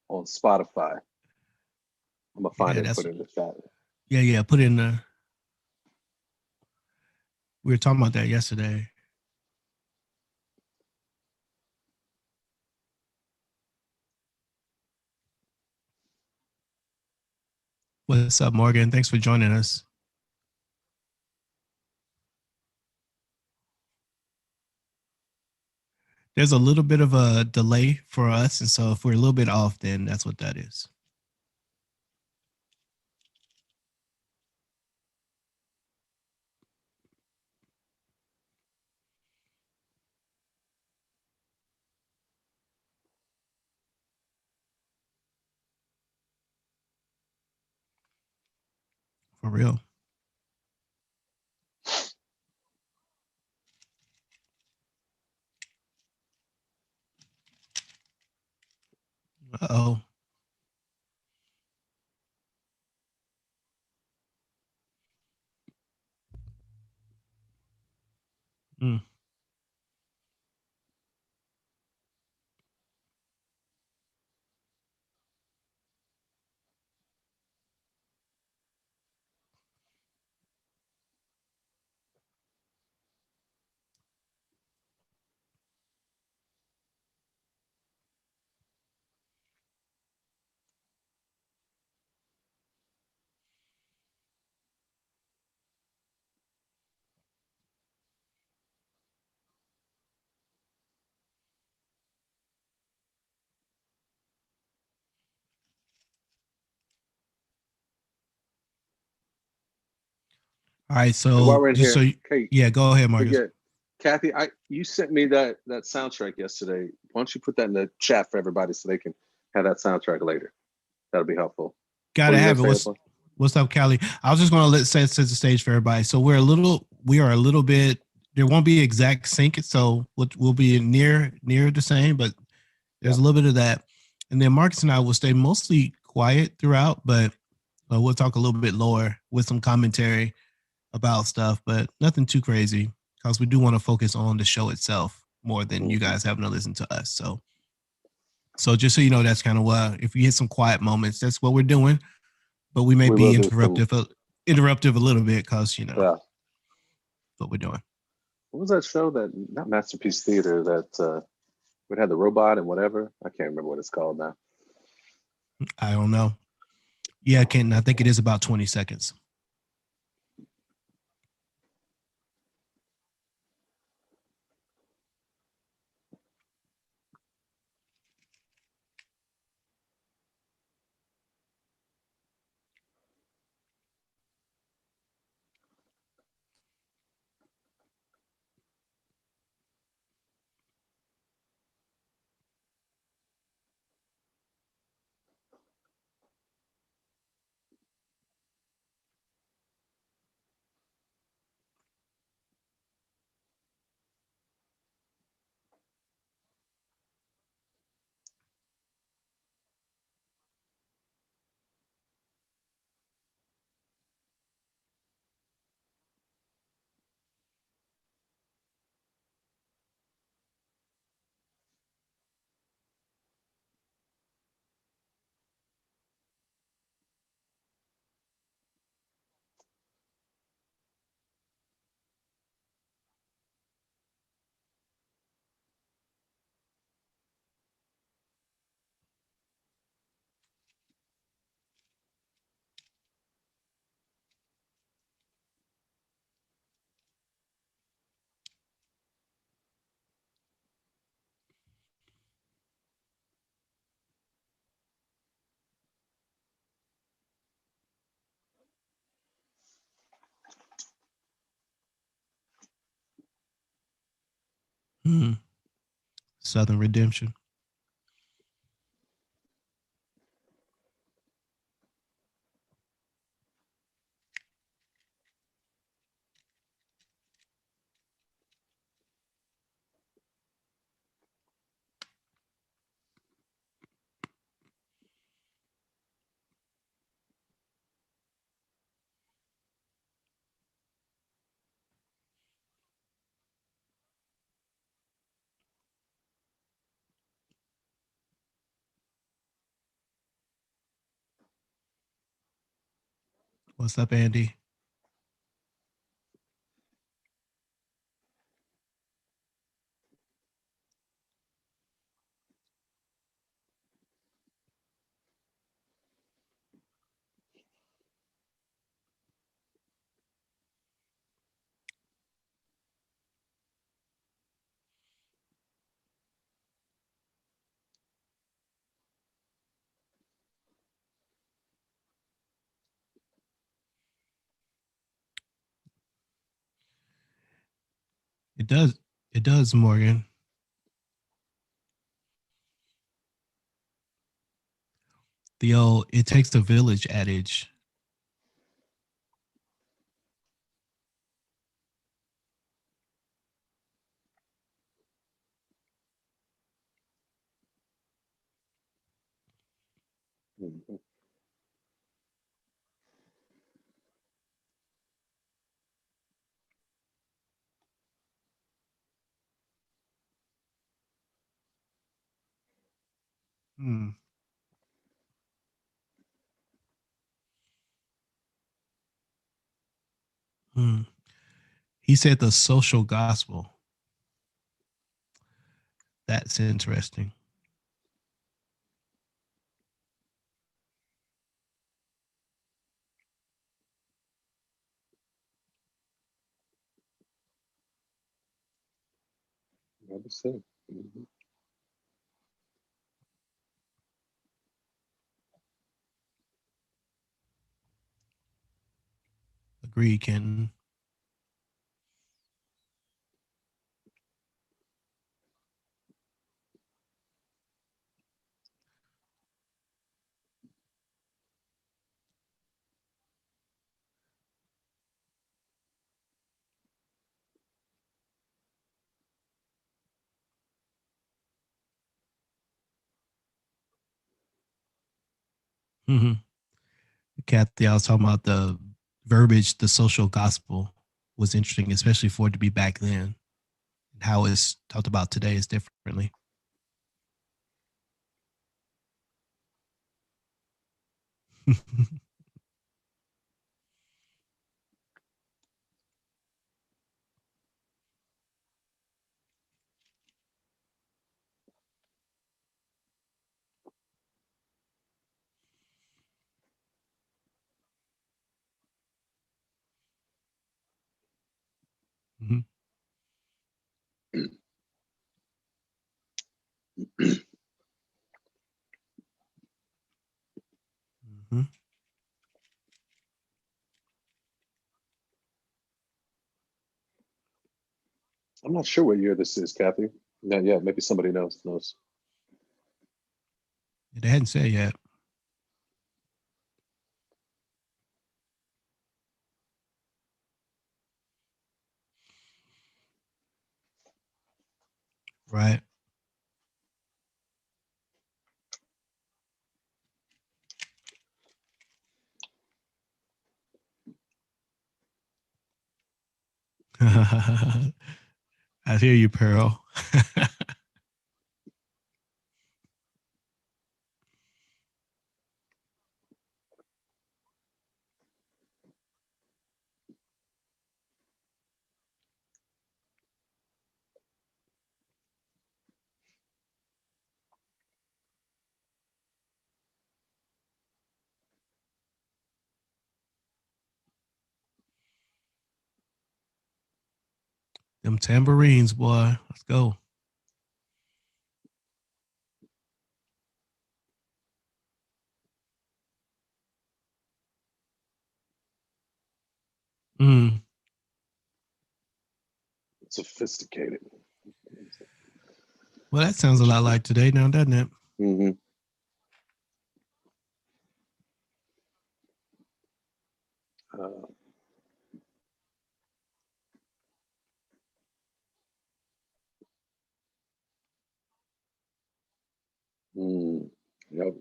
[SPEAKER 2] on Spotify. I'm gonna find
[SPEAKER 1] Yeah,
[SPEAKER 2] it and
[SPEAKER 1] that's
[SPEAKER 2] put it in the chat.
[SPEAKER 1] yeah. Put it in the. We were talking about that yesterday. What's up, Morgan? Thanks for joining us. There's a little bit of a delay for us, and so if we're a little bit off, then that's what that is. For real. Uh-oh. Mm. All right.
[SPEAKER 2] And while
[SPEAKER 1] So
[SPEAKER 2] we're in
[SPEAKER 1] just so
[SPEAKER 2] here, Kate,
[SPEAKER 1] yeah, go ahead, Marcus.
[SPEAKER 2] forget Kathy. You sent me that soundtrack yesterday. Why don't you put that in the chat for everybody so they can have that soundtrack later? That'll be helpful.
[SPEAKER 1] Gotta
[SPEAKER 2] What are you gonna
[SPEAKER 1] have it.
[SPEAKER 2] say, Antwuan?
[SPEAKER 1] What's up, Callie? I was just gonna set the stage for everybody. So we are a little bit. There won't be exact sync, so we'll be near the same, but there's
[SPEAKER 2] Yeah.
[SPEAKER 1] a little bit of that. And then Marcus and I will stay mostly quiet throughout, but we'll talk a little bit lower with some commentary about stuff, but nothing too crazy because we do want to focus on the show itself more than you guys having to listen to us. So just so you know, that's kind of why if you hit some quiet moments, that's what we're doing. But we may
[SPEAKER 2] We
[SPEAKER 1] be
[SPEAKER 2] will do some.
[SPEAKER 1] interruptive a little bit because
[SPEAKER 2] Yeah.
[SPEAKER 1] what we're doing.
[SPEAKER 2] What was that show that not Masterpiece Theater that would have the robot and whatever? I can't remember what it's called now.
[SPEAKER 1] I don't know. Yeah, Ken, I think it is about 20 seconds. Mm. Southern Redemption. What's up, Andy? It does. It does, Morgan. The old "it takes a village" adage.
[SPEAKER 2] Mhm.
[SPEAKER 1] Hmm. Hmm. He said the social gospel. That's interesting.
[SPEAKER 2] Understood. Mhm.
[SPEAKER 1] Agreed, Kenton. Mm-hmm. Kathy, I was talking about the verbiage, the social gospel was interesting, especially for it to be back then. How it's talked about today is differently. Mhm. Mhm.
[SPEAKER 2] I'm not sure what year this is, Kathy. Yeah, yeah, maybe somebody knows.
[SPEAKER 1] They hadn't said yet, right? I hear you, Pearl. Them tambourines, boy. Let's go. Mm.
[SPEAKER 2] Sophisticated.
[SPEAKER 1] Well, that sounds a lot like today now, doesn't it?
[SPEAKER 2] Mm-hmm. Uh, yep.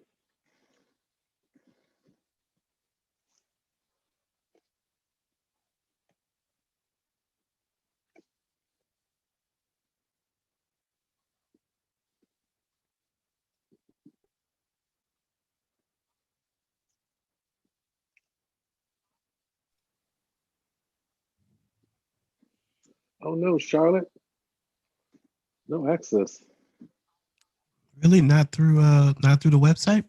[SPEAKER 2] Oh no, Charlotte, no access.
[SPEAKER 1] Really, not through the website.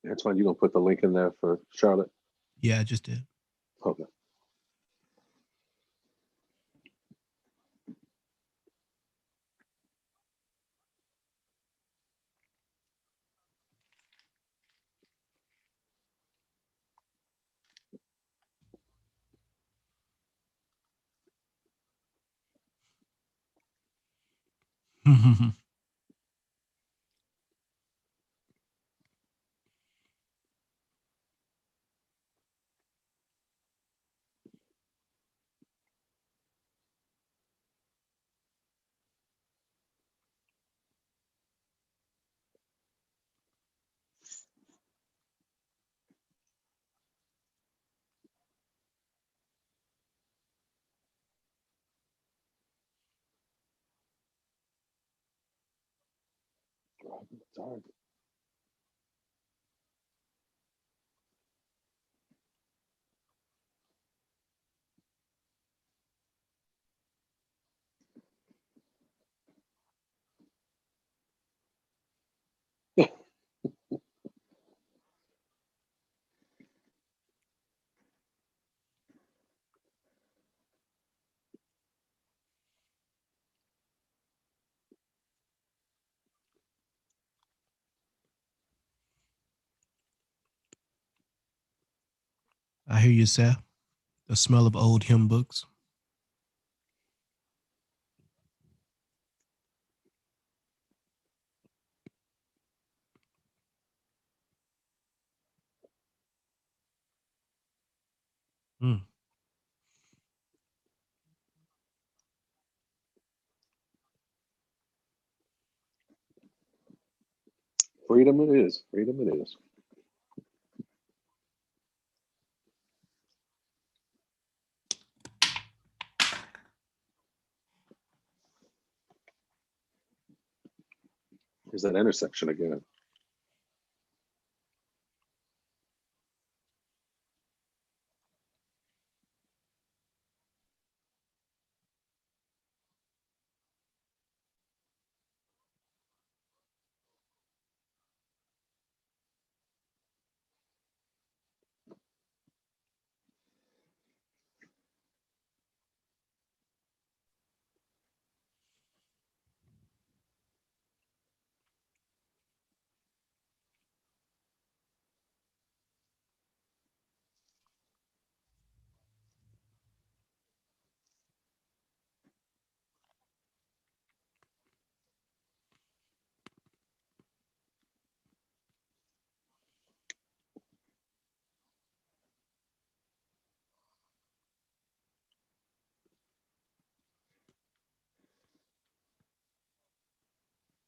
[SPEAKER 2] Antwuan, you gonna put the link in there for Charlotte?
[SPEAKER 1] Yeah, I just did.
[SPEAKER 2] Okay. Sorry.
[SPEAKER 1] I hear you, Seth. The smell of old hymn books. Mm.
[SPEAKER 2] Freedom it is. Freedom it is. There's that intersection again.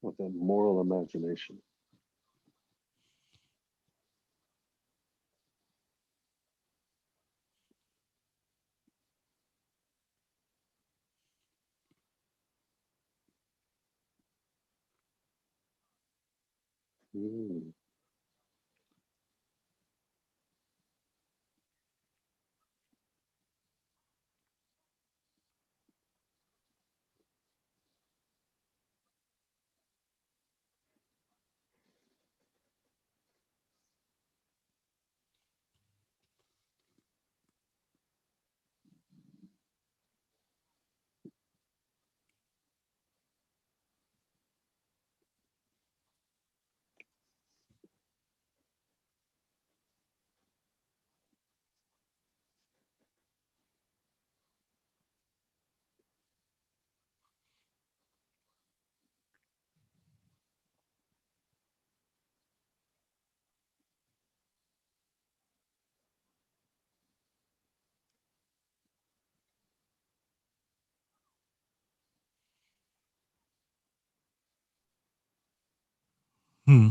[SPEAKER 2] With that moral imagination. Mm.
[SPEAKER 1] Hmm.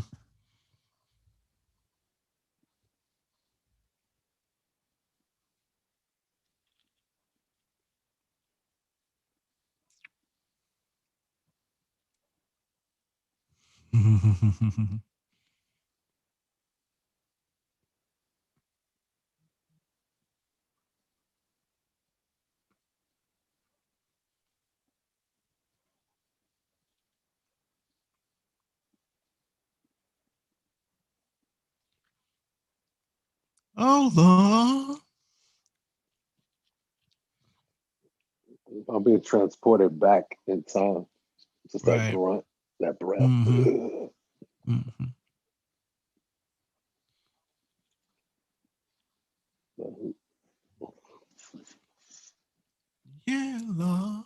[SPEAKER 1] Oh Lord.
[SPEAKER 2] I'm being transported back in time. Just that
[SPEAKER 1] Right.
[SPEAKER 2] grunt, that breath.
[SPEAKER 1] Mm-hmm. Mm-hmm. Yeah, Lord.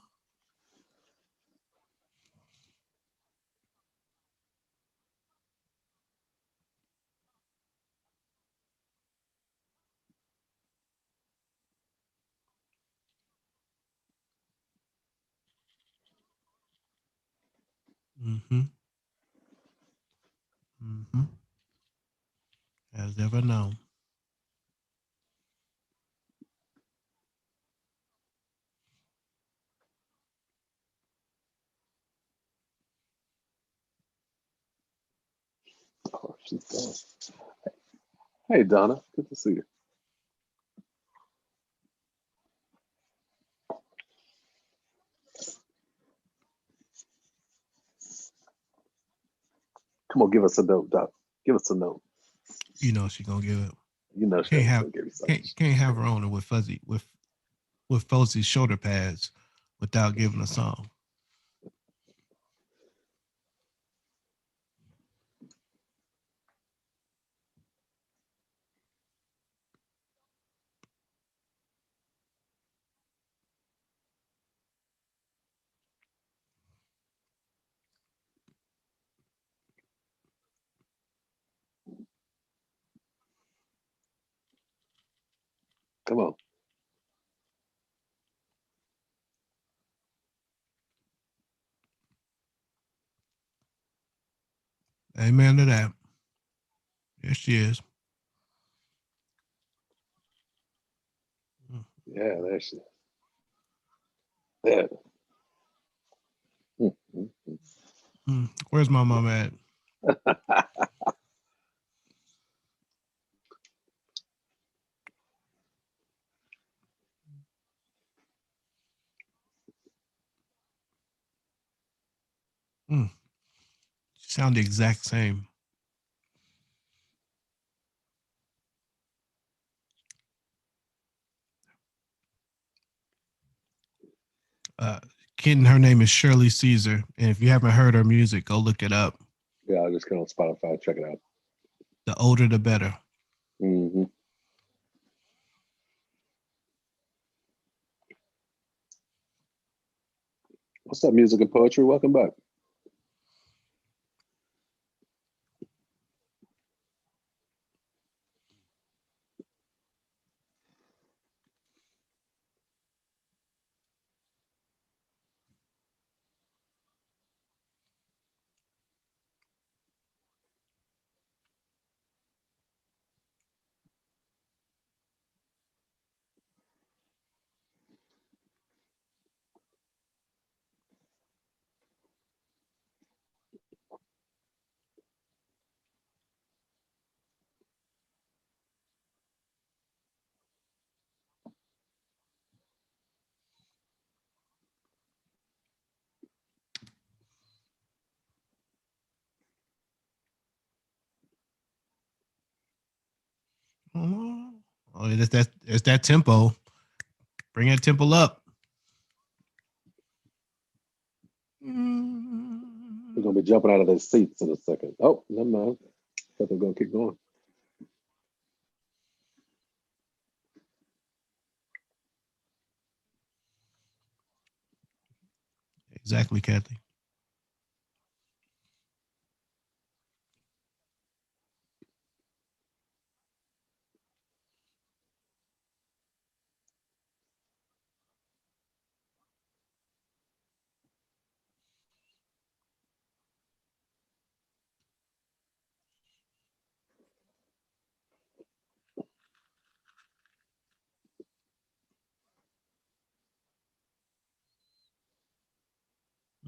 [SPEAKER 1] Mm-hmm. Mm-hmm. Has ever known.
[SPEAKER 2] Oh, she's gone. Hey, Donna, good to see you. Come on, give us a note, Doc. Give us a note.
[SPEAKER 1] You know she gonna give it.
[SPEAKER 2] You know
[SPEAKER 1] Can't
[SPEAKER 2] she's
[SPEAKER 1] have
[SPEAKER 2] gonna give you something.
[SPEAKER 1] can't have her on with fuzzy with fuzzy shoulder pads without giving a song.
[SPEAKER 2] Come on.
[SPEAKER 1] Amen to that. Yes, she is.
[SPEAKER 2] Yeah, there she is. There. Mm.
[SPEAKER 1] Where's my mom at? Mm, she sound the exact same. Uh, Kid, her name is Shirley Caesar, and if you haven't heard her music, go look it up.
[SPEAKER 2] Yeah, I'll just get on Spotify, check it out.
[SPEAKER 1] The older, the better.
[SPEAKER 2] Mm-hmm. What's up, music and poetry? Welcome back.
[SPEAKER 1] Oh, it's that tempo. Bring that tempo up.
[SPEAKER 2] We're gonna be jumping out of their seats in a second. Oh, never mind. Thought they're gonna keep going.
[SPEAKER 1] Exactly, Kathy.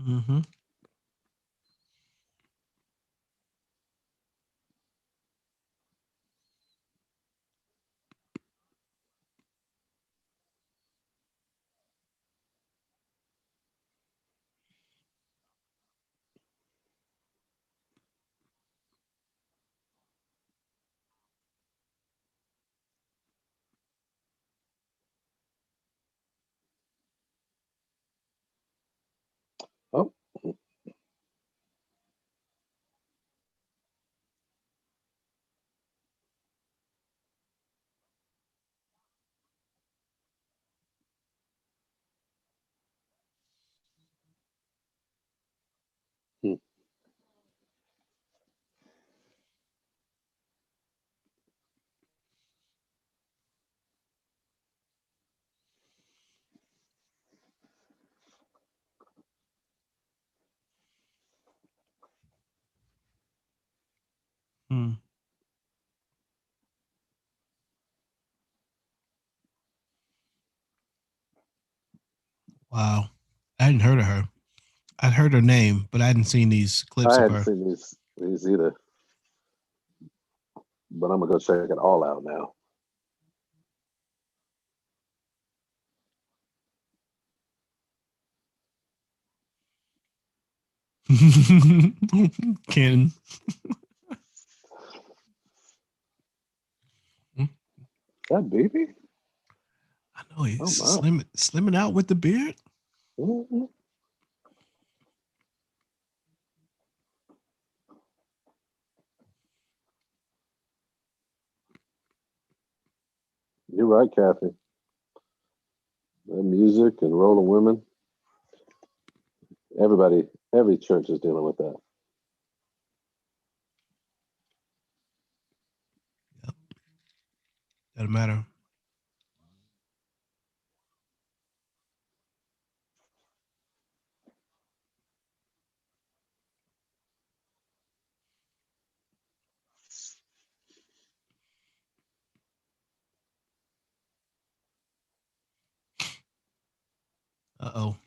[SPEAKER 1] Mm-hmm.
[SPEAKER 2] Oh, hmm.
[SPEAKER 1] Mm. Wow. I hadn't heard of her. I'd heard her name, but I hadn't seen these
[SPEAKER 2] I
[SPEAKER 1] clips of
[SPEAKER 2] hadn't
[SPEAKER 1] her.
[SPEAKER 2] seen these either, but I'm gonna go check it all out now.
[SPEAKER 1] Ken.
[SPEAKER 2] That baby?
[SPEAKER 1] I know he's
[SPEAKER 2] Oh my.
[SPEAKER 1] slimming out with the beard.
[SPEAKER 2] Mhm. You're right, Kathy. That music and rolling women. Everybody, every church is dealing with that.
[SPEAKER 1] Yep. Doesn't matter. Uh-oh.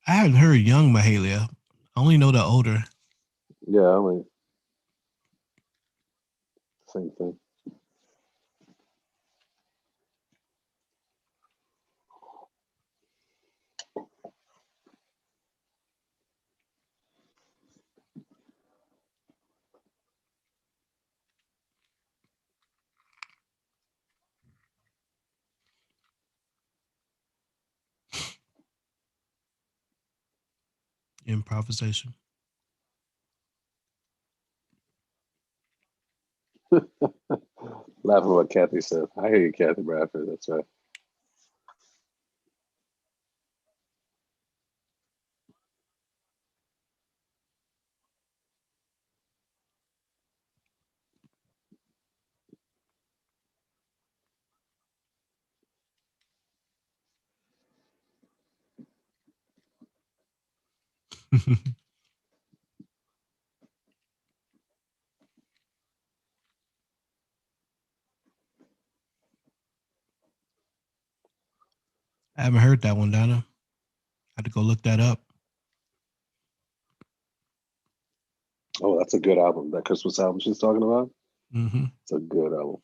[SPEAKER 1] I haven't heard young Mahalia. I only know the older.
[SPEAKER 2] Yeah, I mean, same thing.
[SPEAKER 1] Improvisation.
[SPEAKER 2] Laughing at what Kathy said. I hear you, Kathy Bradford. That's right.
[SPEAKER 1] I haven't heard that one, Donna. I had to go look that up.
[SPEAKER 2] Oh, that's a good album. That Christmas album she's talking about.
[SPEAKER 1] Mm-hmm.
[SPEAKER 2] It's a good album.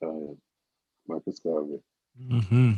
[SPEAKER 2] Yeah. Marcus Garvey.
[SPEAKER 1] Mm-hmm.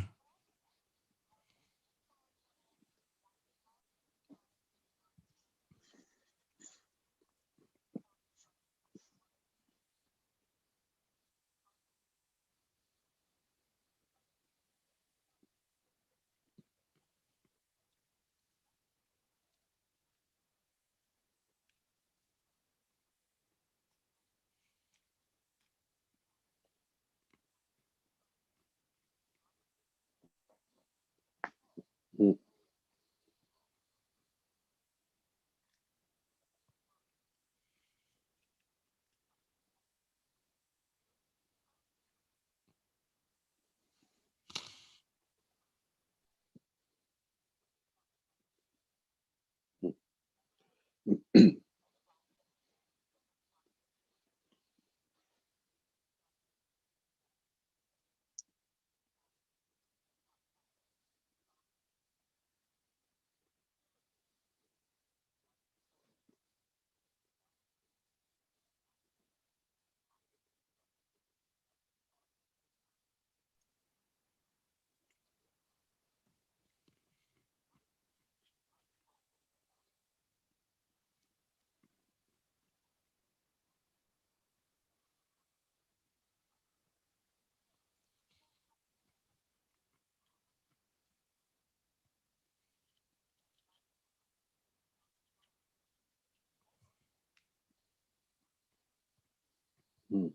[SPEAKER 2] Mm.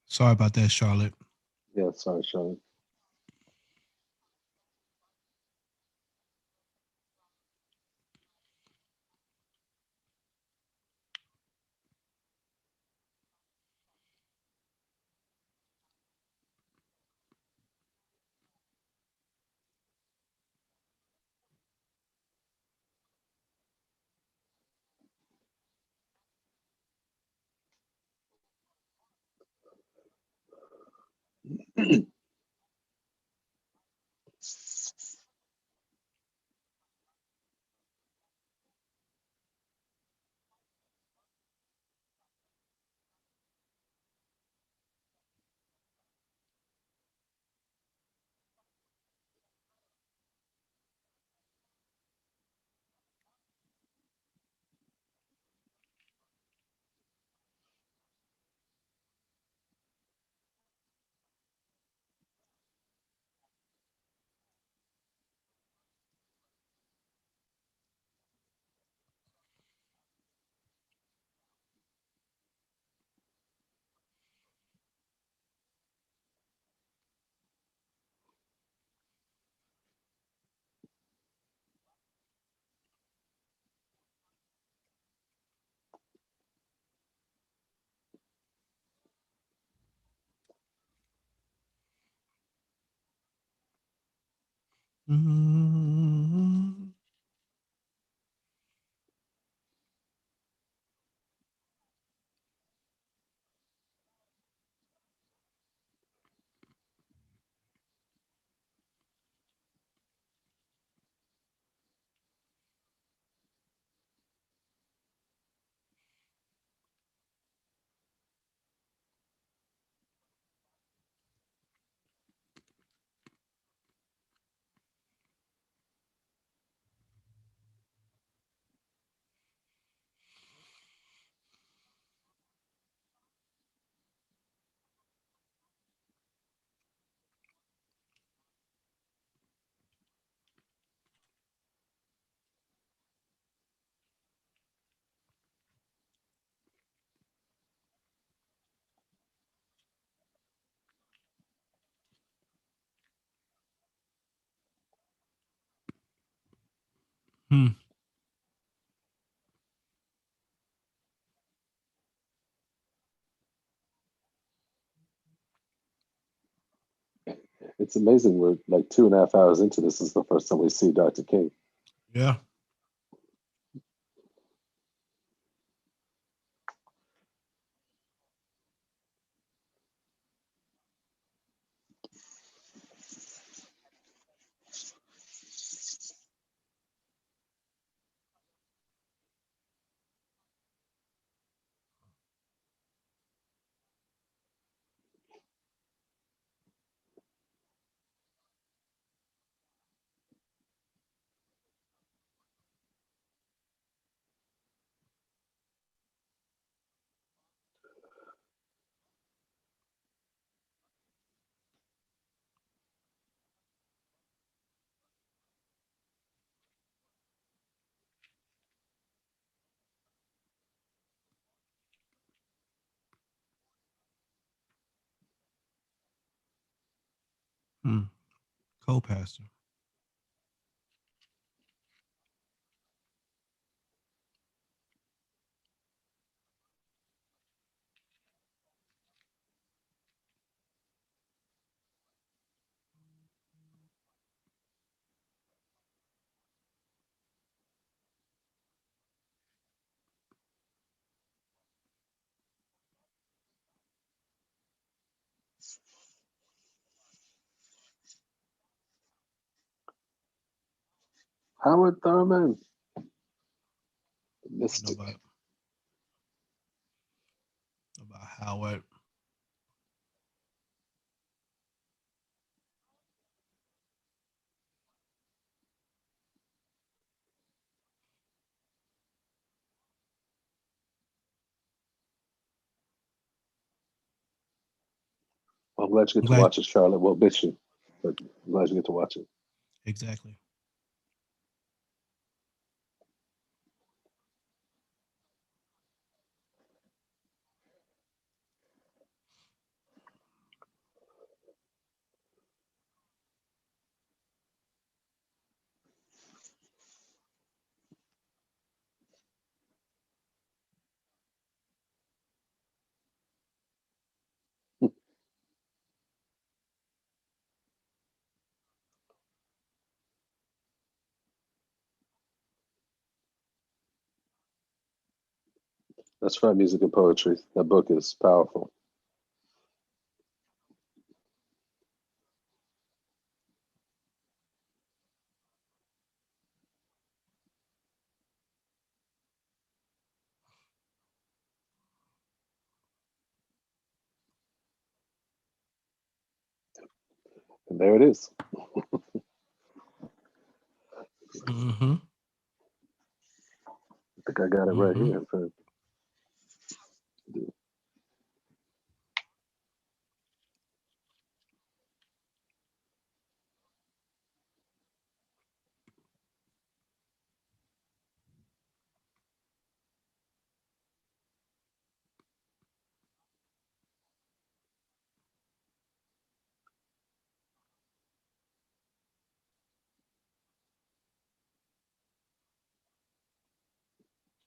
[SPEAKER 1] Sorry about that, Charlotte.
[SPEAKER 2] Yeah, sorry, Sean.
[SPEAKER 1] Mhm. Hmm.
[SPEAKER 2] It's amazing. We're like 2.5 hours into this. This is the first time we see Dr. King.
[SPEAKER 1] Yeah. Hmm. Co-pastor.
[SPEAKER 2] Howard Thurman. Mystic.
[SPEAKER 1] About Howard.
[SPEAKER 2] I'm glad you get to watch it, Charlotte. Well, bitch you, but I'm glad you get to watch it.
[SPEAKER 1] Exactly.
[SPEAKER 2] That's right, music and poetry. That book is powerful. And there it is.
[SPEAKER 1] Mm-hmm.
[SPEAKER 2] I think I got it right here.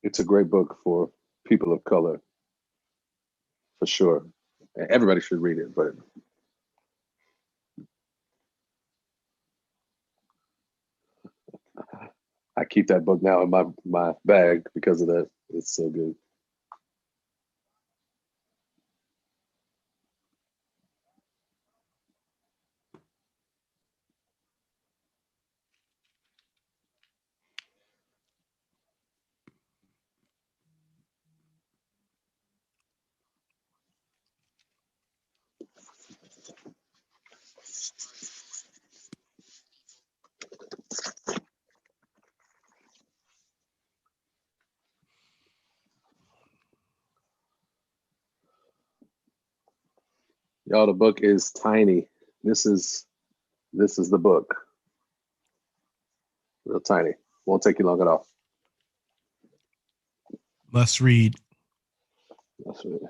[SPEAKER 2] It's a great book for people of color, for sure. Everybody should read it, but I keep that book now in my bag because of that. It's so good. Y'all, the book is tiny. This is the book. Real tiny. Won't take you long at all.
[SPEAKER 1] Must read.
[SPEAKER 2] That's it.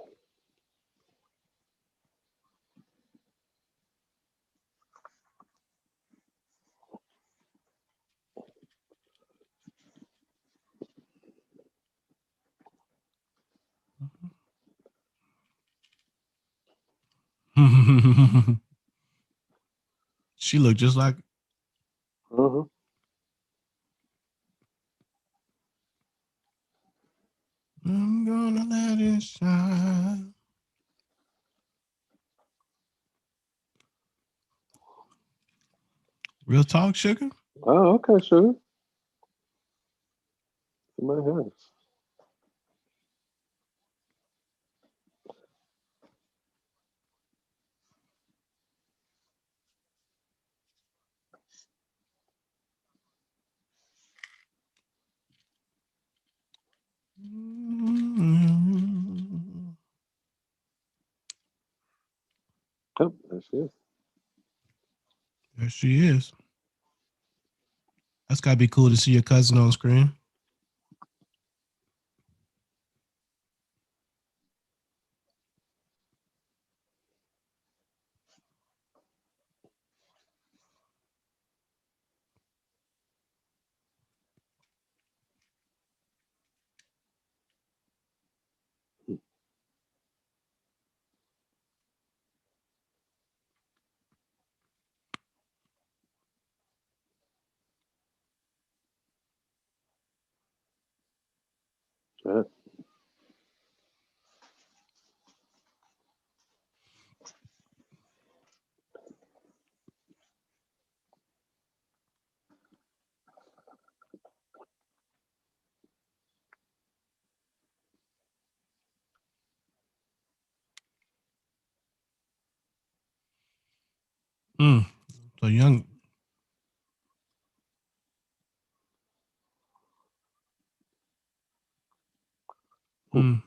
[SPEAKER 1] She looked just like.
[SPEAKER 2] Uh-huh.
[SPEAKER 1] I'm gonna let it shine. Real talk, sugar.
[SPEAKER 2] Oh, okay, sugar. In my hands. Yep, there she is.
[SPEAKER 1] There she is. That's gotta be cool to see your cousin on screen.
[SPEAKER 2] Yeah.
[SPEAKER 1] So young. Mm.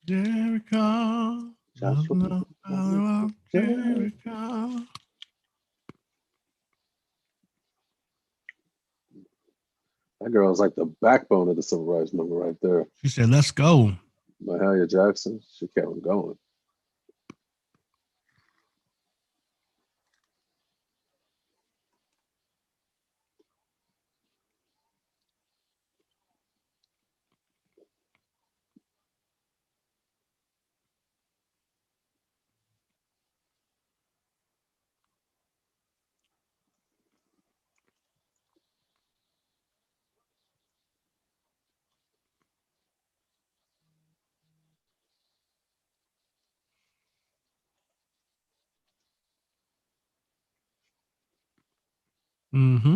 [SPEAKER 1] Jericho. Jericho.
[SPEAKER 2] That girl is like the backbone of the civil rights movement right there.
[SPEAKER 1] She said, "Let's go."
[SPEAKER 2] Mahalia Jackson, she kept him going.
[SPEAKER 1] Mm-hmm.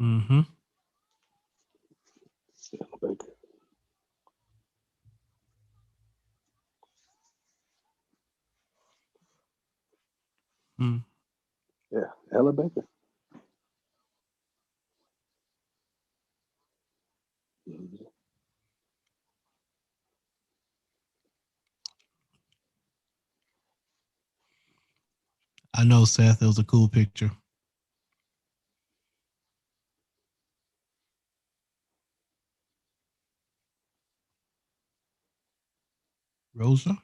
[SPEAKER 1] Mm-hmm. Mm.
[SPEAKER 2] Yeah, Ella Baker.
[SPEAKER 1] I know, Seth. It was a cool picture. Rosa.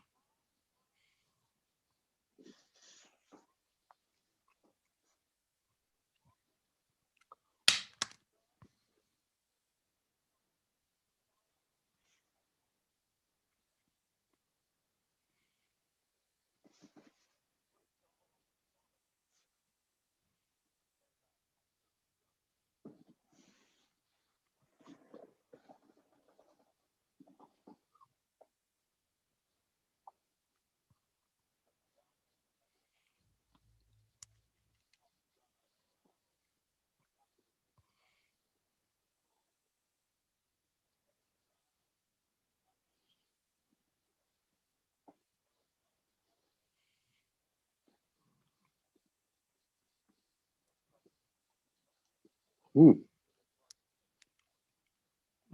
[SPEAKER 2] I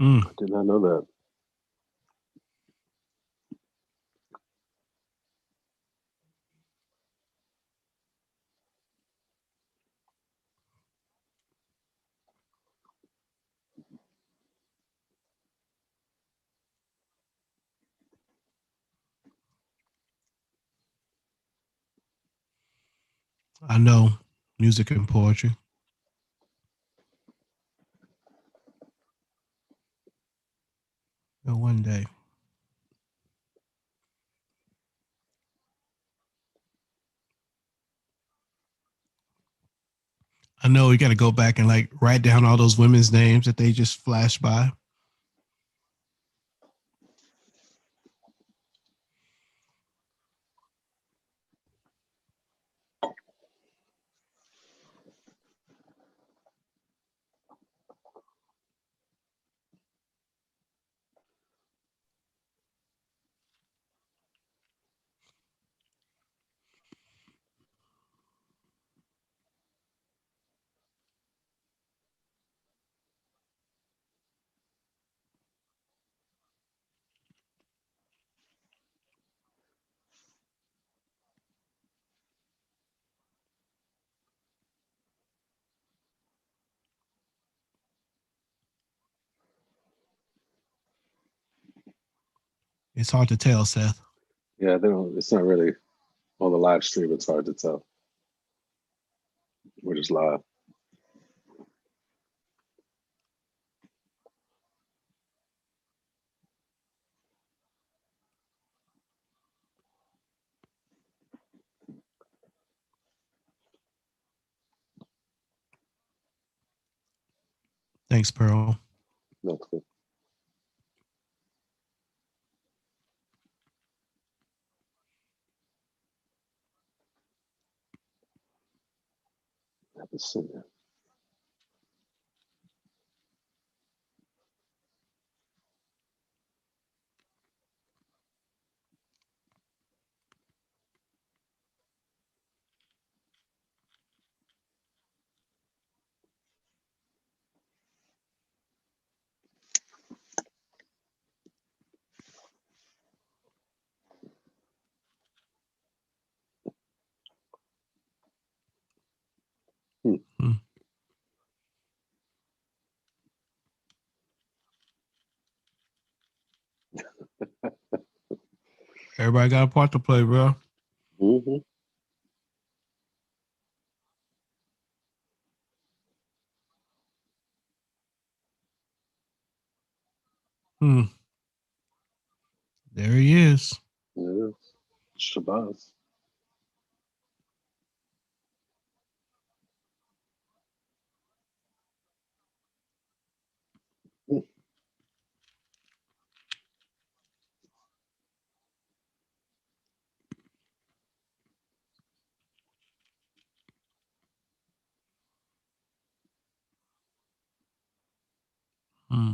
[SPEAKER 1] Mm.
[SPEAKER 2] did not know that.
[SPEAKER 1] I know music and poetry. One day. I know we got to go back and like write down all those women's names that they just flashed by. It's hard to tell, Seth.
[SPEAKER 2] Yeah, they don't. It's not really On the live stream, it's hard to tell. We're just live.
[SPEAKER 1] Thanks, Pearl.
[SPEAKER 2] That's good. Have to see that.
[SPEAKER 1] Hmm. Everybody got a part to play, bro.
[SPEAKER 2] Mm-hmm.
[SPEAKER 1] Hmm. There he is.
[SPEAKER 2] It is. Shabazz.
[SPEAKER 1] Hmm.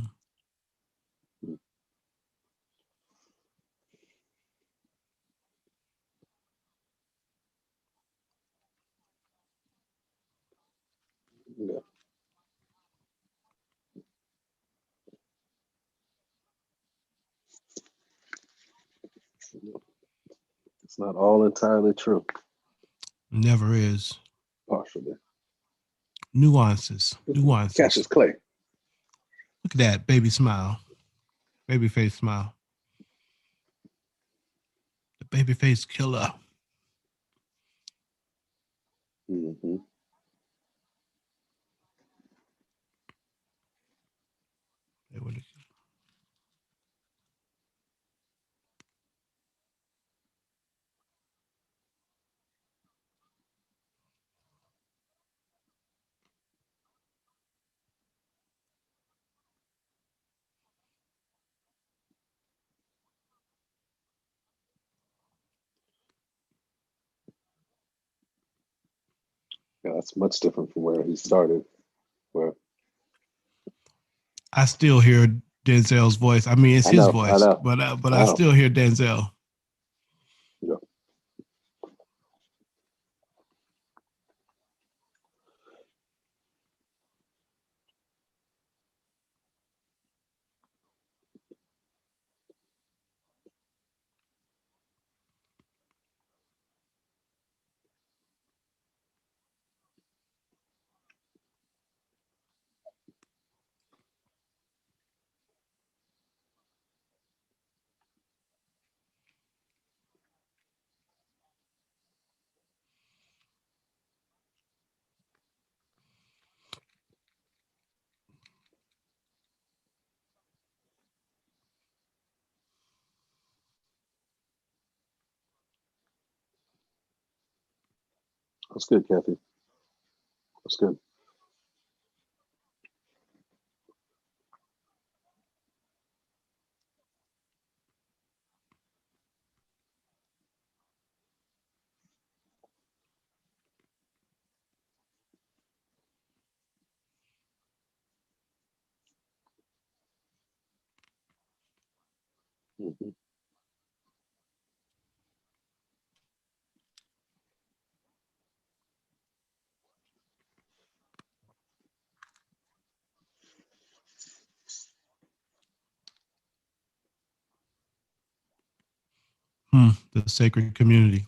[SPEAKER 2] Yeah. It's not all entirely true.
[SPEAKER 1] Never is.
[SPEAKER 2] Partially.
[SPEAKER 1] Nuances.
[SPEAKER 2] Cassius Clay.
[SPEAKER 1] Look at that baby smile. Baby face smile. The baby face killer.
[SPEAKER 2] Mm-hmm. Yeah, that's much different from where he started. Where
[SPEAKER 1] I still hear Denzel's voice. I mean, it's his voice, but I still hear Denzel.
[SPEAKER 2] Yeah. That's good, Kathy. That's good. Mm-hmm.
[SPEAKER 1] The sacred community.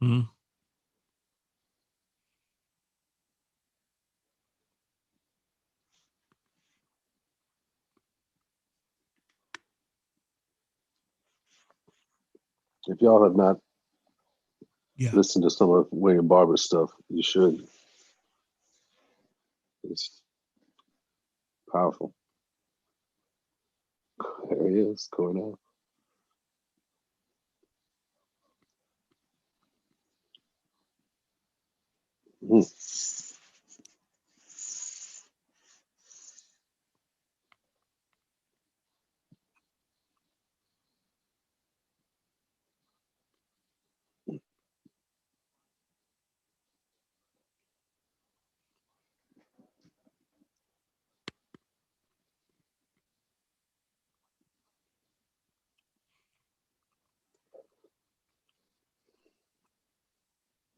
[SPEAKER 1] Mm.
[SPEAKER 2] If y'all have not
[SPEAKER 1] Yeah.
[SPEAKER 2] listened to some of William Barber's stuff, you should. It's powerful. There he is, going on. Mm.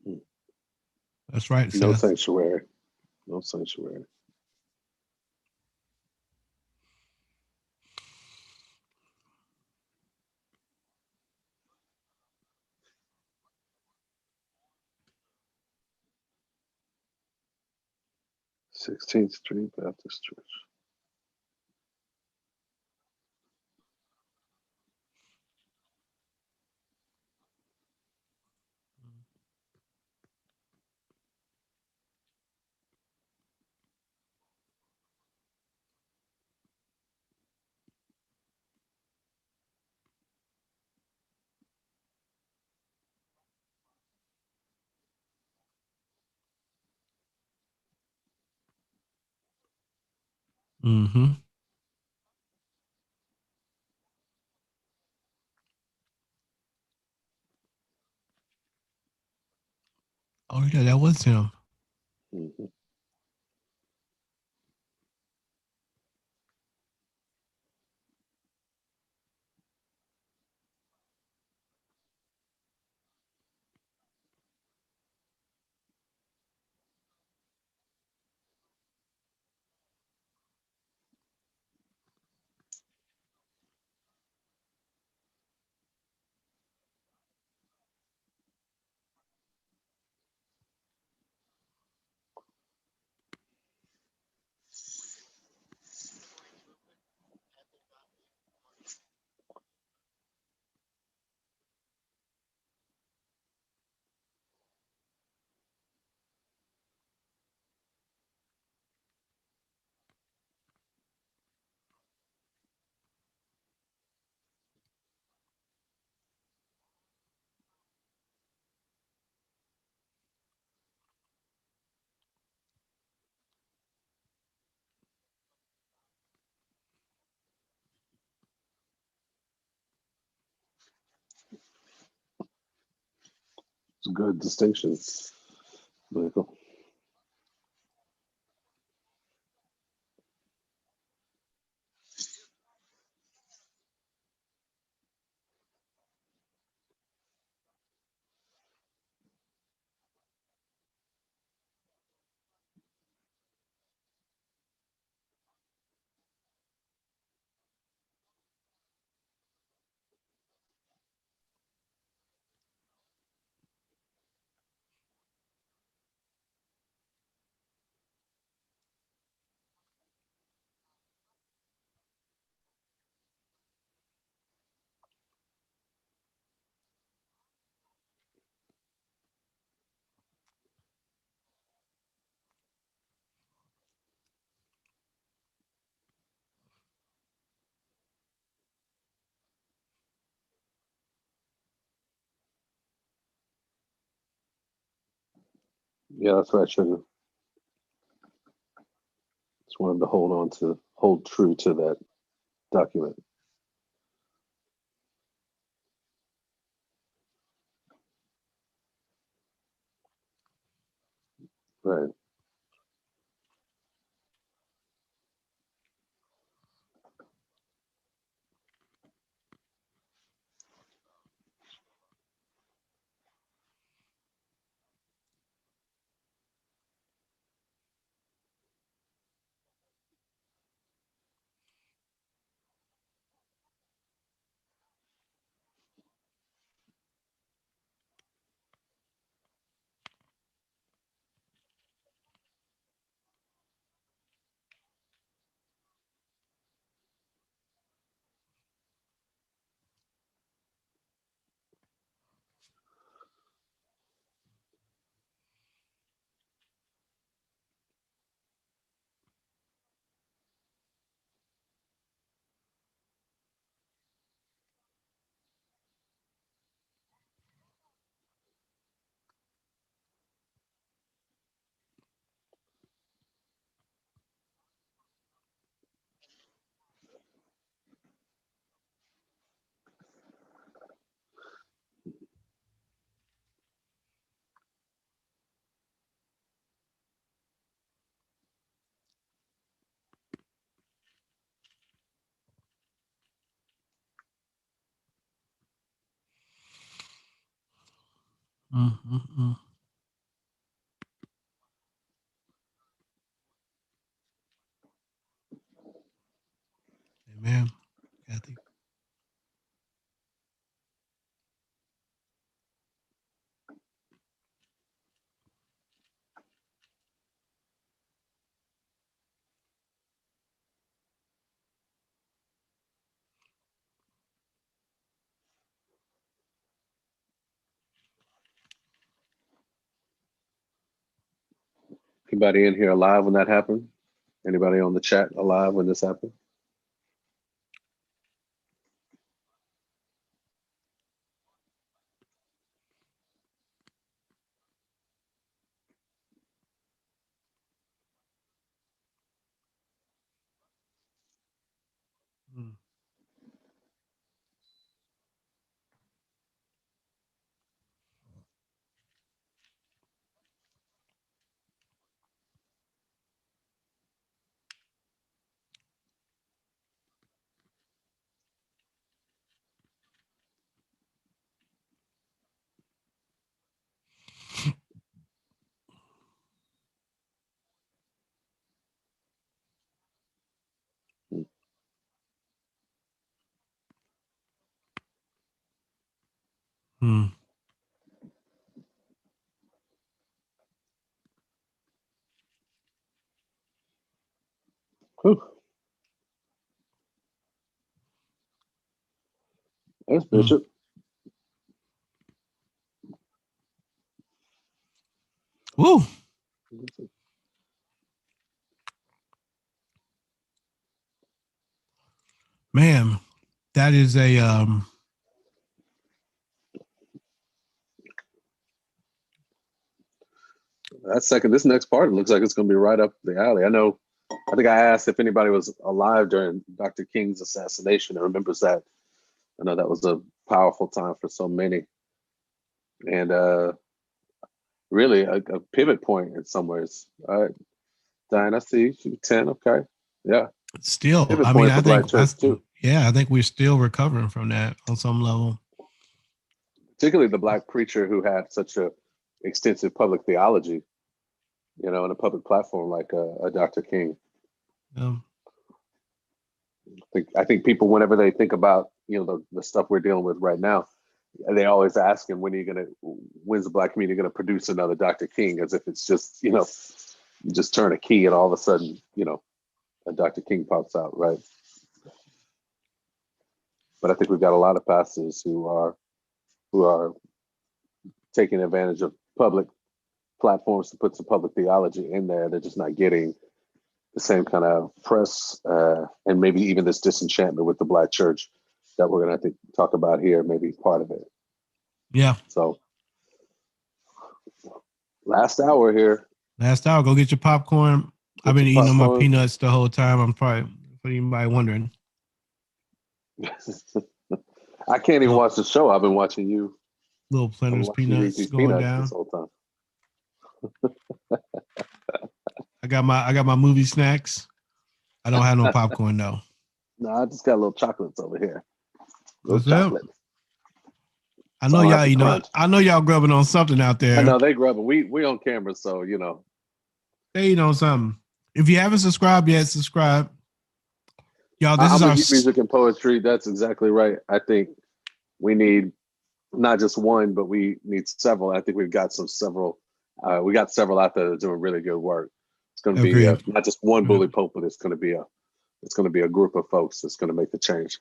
[SPEAKER 2] Mm.
[SPEAKER 1] That's right,
[SPEAKER 2] No
[SPEAKER 1] Seth.
[SPEAKER 2] sanctuary. No sanctuary. Sixteenth Street Baptist Church.
[SPEAKER 1] Mm-hmm. Oh yeah, that was him.
[SPEAKER 2] Mm-hmm. It's a good distinction, Michael. Yeah, that's what I should have. Just wanted to hold true to that document. Right.
[SPEAKER 1] Mm-hmm. Amen. Kathy.
[SPEAKER 2] Anybody in here alive when that happened? Anybody on the chat alive when this happened?
[SPEAKER 1] Mm. Mm.
[SPEAKER 2] Whew. That's
[SPEAKER 1] Mm.
[SPEAKER 2] Bishop.
[SPEAKER 1] Woo. Man, that is a
[SPEAKER 2] That second, this next part looks like it's going to be right up the alley. I think I asked if anybody was alive during Dr. King's assassination and remembers that. I know that was a powerful time for so many. And really a pivot point in some ways. All right, Diane, I see you 10. Okay. Yeah.
[SPEAKER 1] still,
[SPEAKER 2] Pivot
[SPEAKER 1] I mean,
[SPEAKER 2] point for Black Church too.
[SPEAKER 1] I think we're still recovering from that on some level.
[SPEAKER 2] Particularly the Black preacher who had such a extensive public theology, you know, and a public platform like a Dr. King.
[SPEAKER 1] Um,
[SPEAKER 2] I think people, whenever they think about, you know, the stuff we're dealing with right now, they always ask him, when's the Black community going to produce another Dr. King? As if it's just, you know, you just turn a key and all of a sudden, you know, a Dr. King pops out, right? But I think we've got a lot of pastors who are taking advantage of public platforms to put some public theology in there. They're just not getting the same kind of press and maybe even this disenchantment with the Black church that we're going to have to talk about here, maybe part of it.
[SPEAKER 1] yeah.
[SPEAKER 2] So last hour here.
[SPEAKER 1] Last hour, go get your popcorn. I've been eating on my peanuts the whole time. I'm probably, for anybody wondering.
[SPEAKER 2] I can't even watch the show. I've been watching you.
[SPEAKER 1] Little Planters peanuts going down
[SPEAKER 2] this whole time.
[SPEAKER 1] I got my movie snacks. I don't have no popcorn though.
[SPEAKER 2] No, I just got little chocolates over here.
[SPEAKER 1] What's chocolate. I know y'all, you know, I know y'all grubbing on something out there.
[SPEAKER 2] I know they grubbing. We on camera, so you know.
[SPEAKER 1] They eat on something. If you haven't subscribed yet, subscribe. Y'all, this is our
[SPEAKER 2] music and poetry. That's exactly right. I think we need not just one, but we need several. I think we've got several. We got several out there that are doing really good work. It's going to be not just one bully pulpit. It's going to be a group of folks that's going to make the change.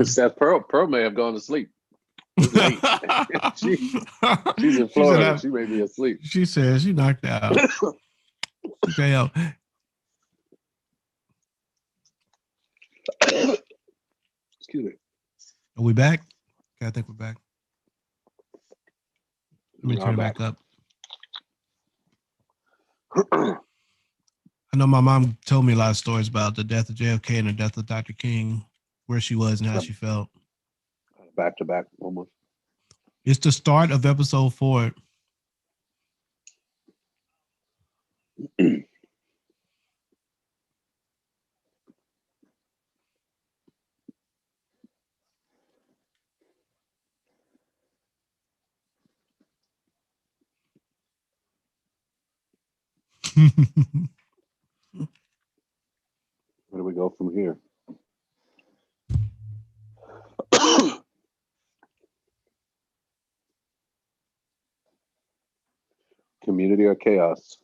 [SPEAKER 2] Seth Pearl may have gone to sleep. It's late. She's in Florida. She may be asleep.
[SPEAKER 1] She says she knocked out. Okay, yo.
[SPEAKER 2] Excuse me.
[SPEAKER 1] Are we back? Okay, I think we're back. Let me turn it back up. I know my mom told me a lot of stories about the death of JFK and the death of Dr. King, where she was and how she felt.
[SPEAKER 2] Back to back, almost.
[SPEAKER 1] It's the start of episode 4.
[SPEAKER 2] Where do we go from here? Community or chaos?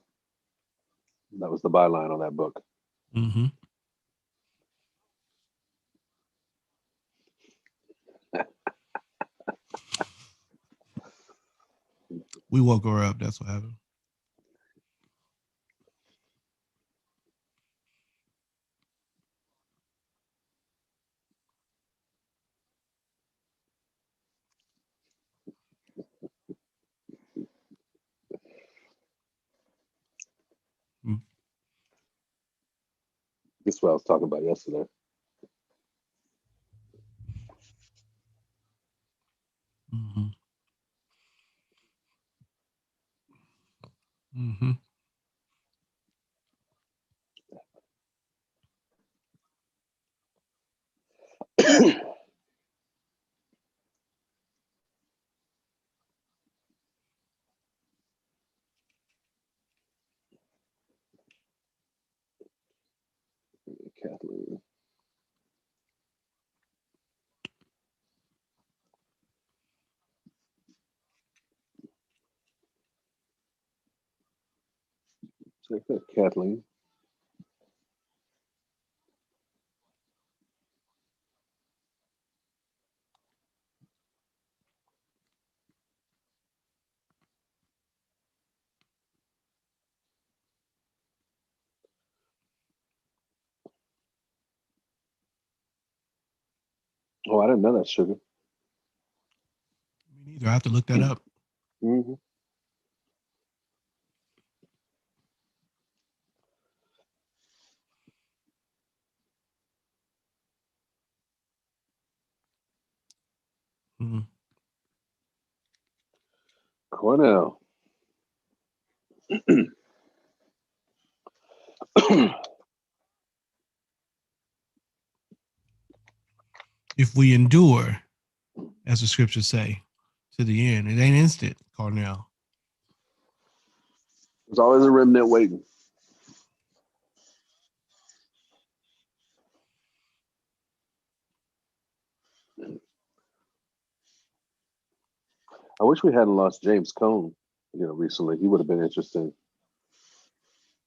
[SPEAKER 2] That was the byline on that book.
[SPEAKER 1] Mm-hmm. We woke her up. That's what happened. Mm.
[SPEAKER 2] This is what I was talking about yesterday.
[SPEAKER 1] Mm-hmm. Mm-hmm.
[SPEAKER 2] Kathleen. Kathleen. Oh, I didn't know that, Sugar.
[SPEAKER 1] Me neither. I have to look that up.
[SPEAKER 2] Mm-hmm.
[SPEAKER 1] Mm-hmm.
[SPEAKER 2] Cornell.
[SPEAKER 1] If we endure, as the scriptures say, to the end, it ain't instant, Cornell.
[SPEAKER 2] There's always a remnant waiting. I wish we hadn't lost James Cone, recently. He would have been interesting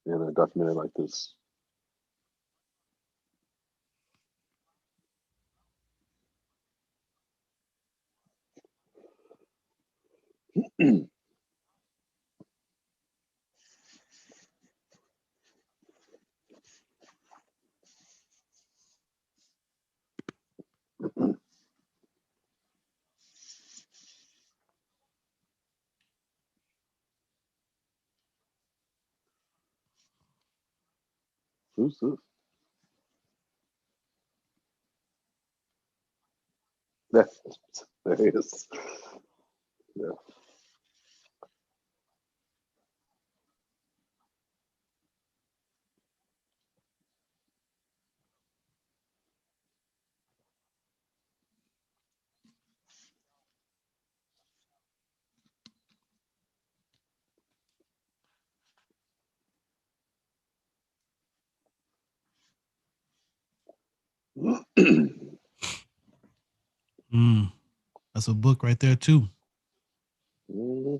[SPEAKER 2] in a documentary like this. Who's this? There he is. Yeah.
[SPEAKER 1] Mm. That's a book right there too.
[SPEAKER 2] Mm-hmm.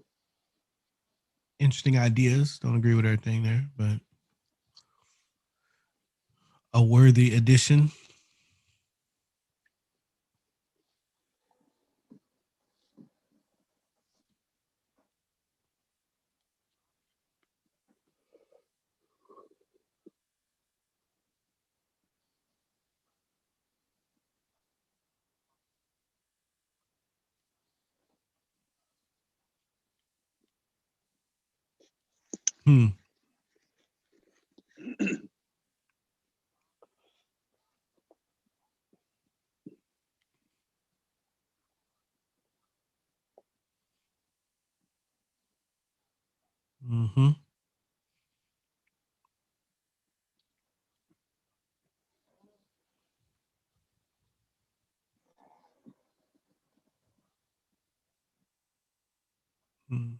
[SPEAKER 1] Interesting ideas. Don't agree with everything there, but a worthy addition. Hmm. Mm-hmm. Mm.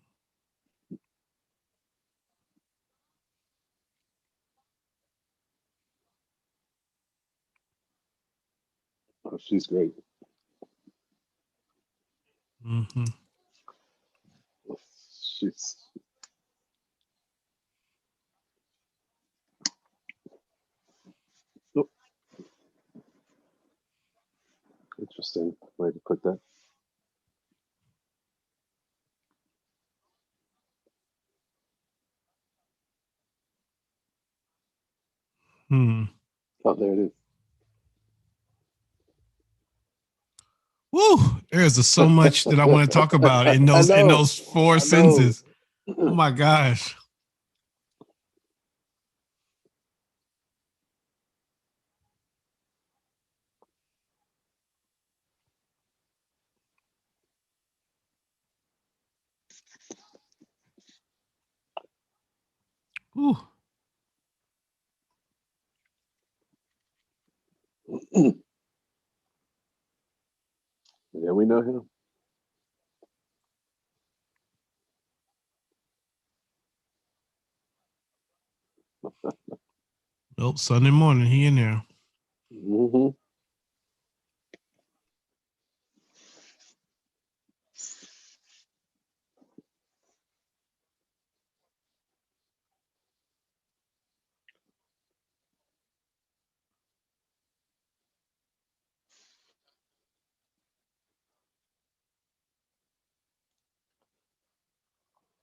[SPEAKER 2] she's great.
[SPEAKER 1] Mm-hmm.
[SPEAKER 2] She's oh, interesting way to put that.
[SPEAKER 1] Hmm.
[SPEAKER 2] Oh, there it is.
[SPEAKER 1] Woo! There's so much that I want to talk about in
[SPEAKER 2] I
[SPEAKER 1] those
[SPEAKER 2] know.
[SPEAKER 1] four
[SPEAKER 2] I know.
[SPEAKER 1] sentences. Oh my gosh. Woo.
[SPEAKER 2] Yeah, we know him.
[SPEAKER 1] Nope. Sunday morning, he in there.
[SPEAKER 2] Hmm.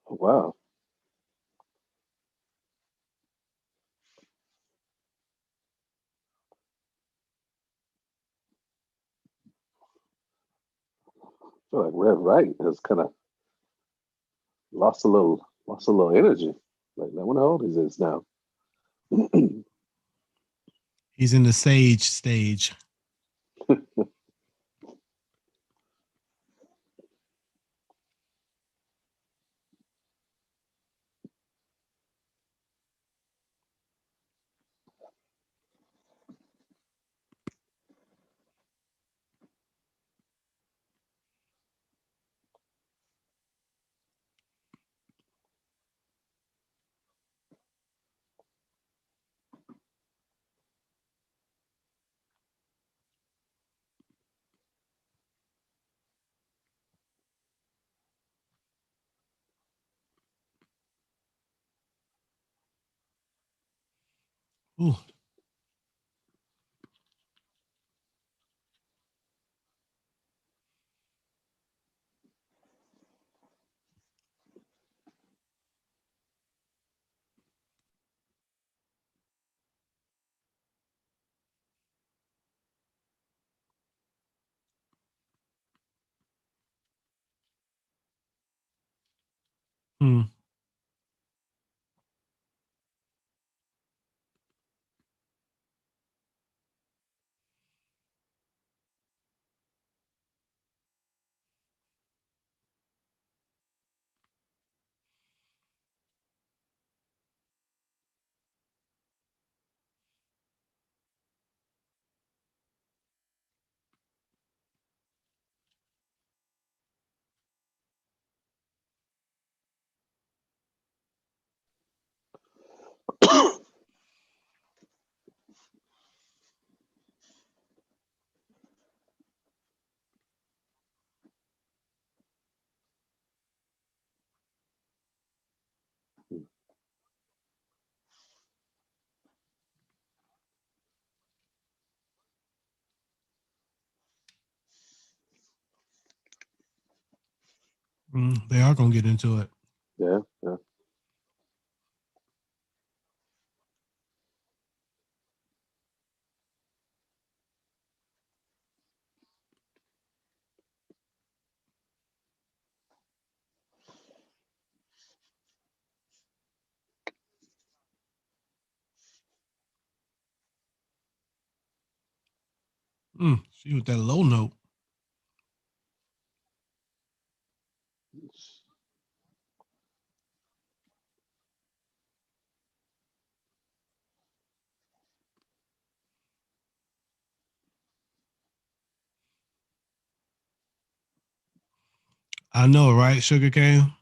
[SPEAKER 2] Oh, wow. I feel like Rev Wright has kind of lost a little energy. Like, I wonder how old he is now.
[SPEAKER 1] He's in the sage stage. Ooh. Hmm. They are gonna get into it.
[SPEAKER 2] Yeah, yeah.
[SPEAKER 1] She with that low note. I know, right? Sugar cane.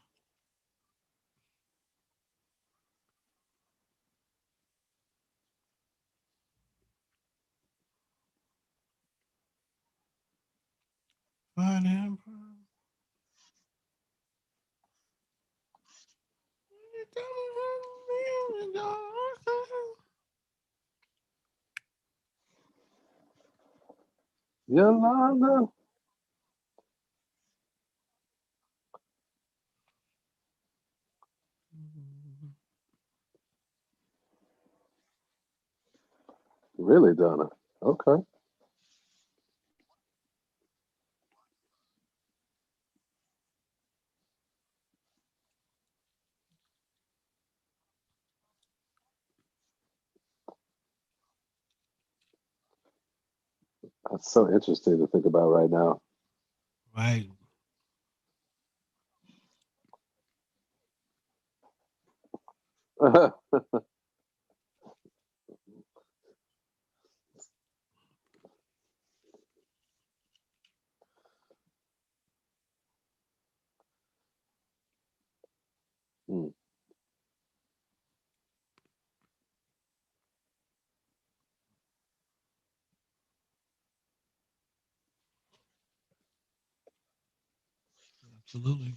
[SPEAKER 2] Yolanda. Really, Donna? Okay. That's so interesting to think about right now.
[SPEAKER 1] Right.
[SPEAKER 2] Hmm.
[SPEAKER 1] Absolutely.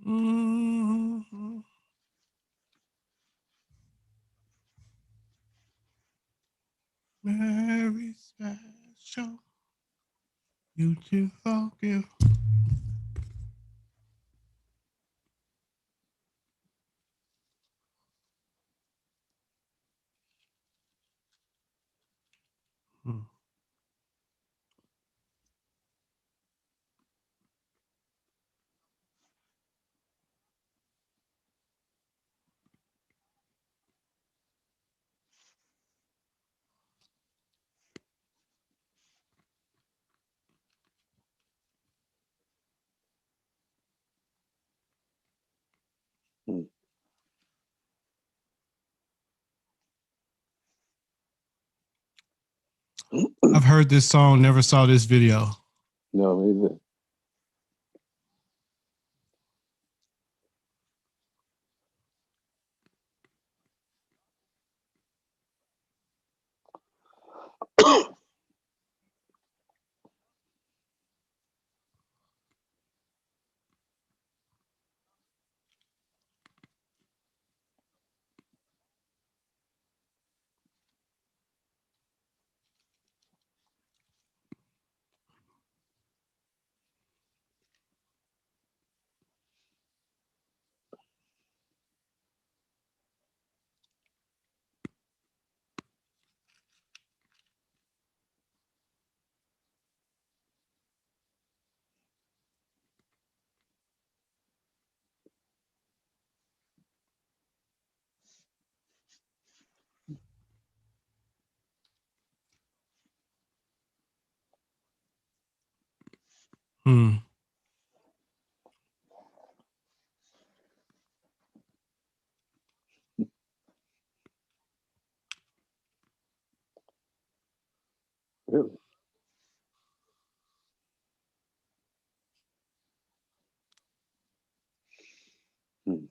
[SPEAKER 1] Mhm. Very special. Beautiful gift. Hmm.
[SPEAKER 2] Hmm.
[SPEAKER 1] I've heard this song, never saw this video.
[SPEAKER 2] No, me either.
[SPEAKER 1] Hmm.
[SPEAKER 2] Really? Hmm.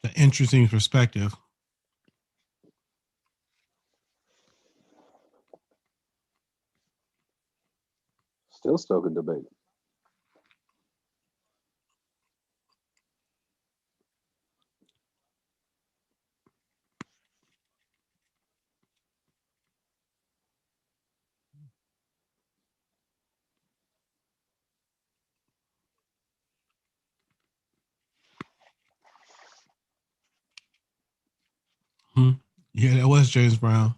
[SPEAKER 1] An interesting perspective.
[SPEAKER 2] Still stoking debate.
[SPEAKER 1] Yeah, that was James Brown.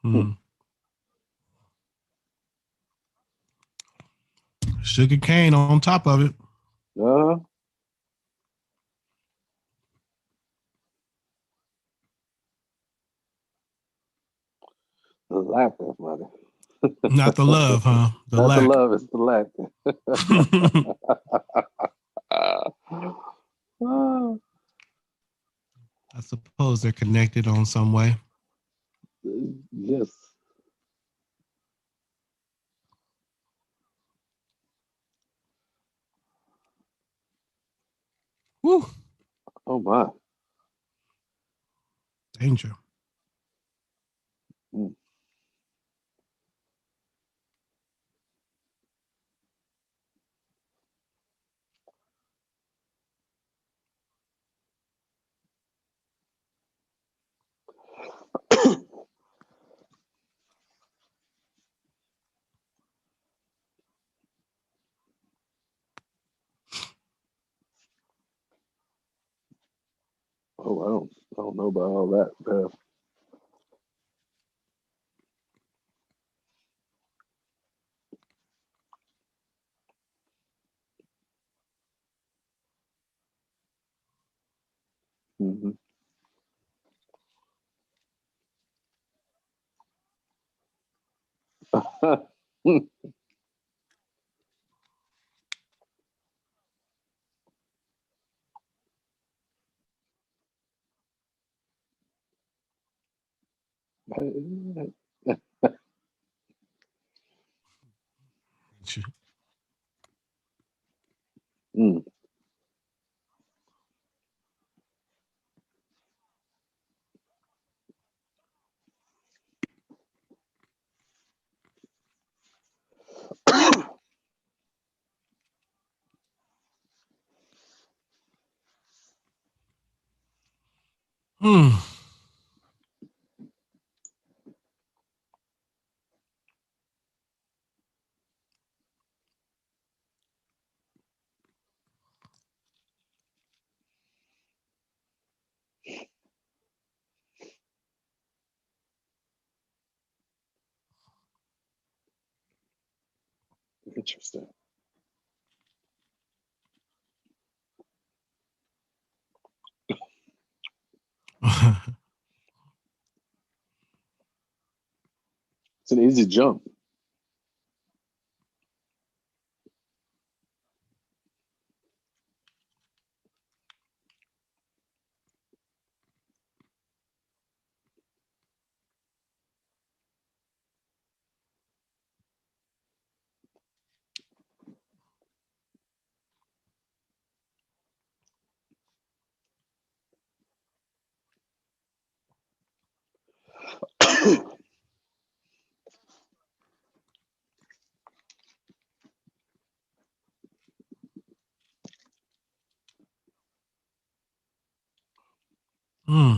[SPEAKER 2] Mm.
[SPEAKER 1] Sugar cane on top of it.
[SPEAKER 2] Uh-huh. The lack of money.
[SPEAKER 1] Not the love, huh? The
[SPEAKER 2] Not
[SPEAKER 1] lack.
[SPEAKER 2] the love, it's the lack.
[SPEAKER 1] I suppose they're connected on some way.
[SPEAKER 2] Yes.
[SPEAKER 1] Woo.
[SPEAKER 2] Oh my.
[SPEAKER 1] Danger.
[SPEAKER 2] Mm. Oh, I don't know about all that, Bev. Mm-hmm. Mm.
[SPEAKER 1] Hmm.
[SPEAKER 2] Interesting. It's an easy jump.
[SPEAKER 1] Hmm.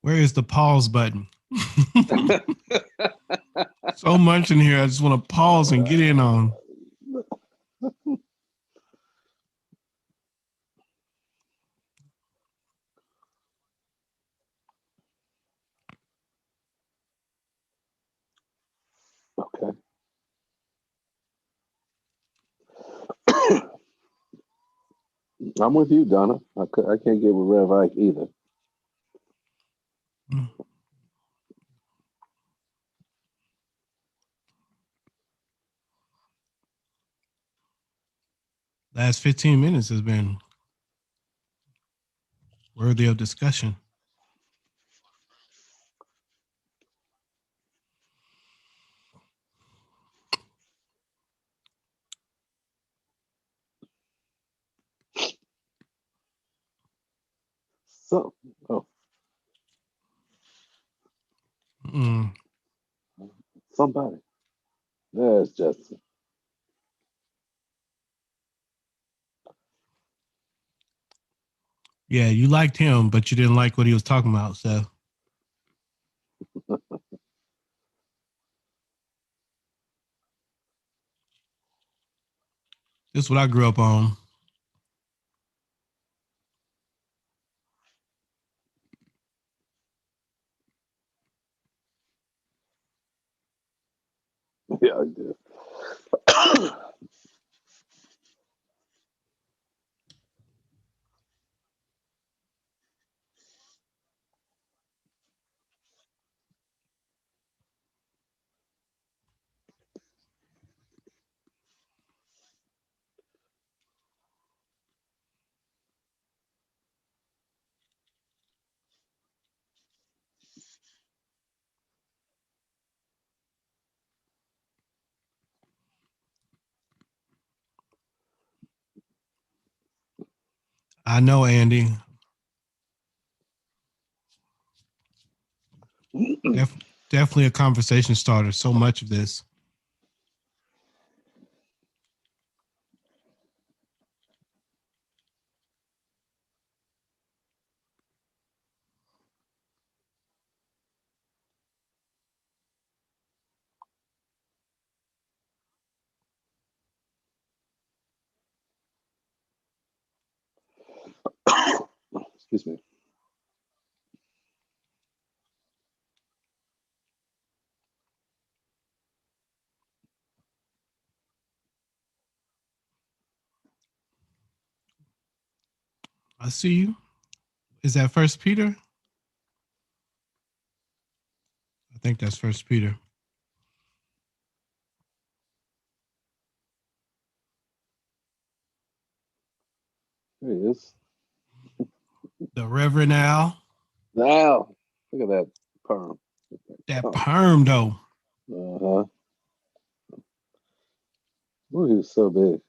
[SPEAKER 1] Where is the pause button? So much in here. I just want to pause and get in on.
[SPEAKER 2] Okay. I'm with you, Donna. I can't get with Rev Ike either.
[SPEAKER 1] Last 15 minutes has been worthy of discussion.
[SPEAKER 2] So, somebody. There's Justin.
[SPEAKER 1] Yeah, you liked him, but you didn't like what he was talking about. So this is what I grew up on.
[SPEAKER 2] Yeah, I did.
[SPEAKER 1] I know, Andy. Definitely a conversation starter. So much of this.
[SPEAKER 2] Excuse me.
[SPEAKER 1] I see you. Is that First Peter? I think that's First Peter.
[SPEAKER 2] There he is.
[SPEAKER 1] The Reverend Al.
[SPEAKER 2] Now, look at that perm.
[SPEAKER 1] That perm though.
[SPEAKER 2] Uh-huh. Oh, he was so big.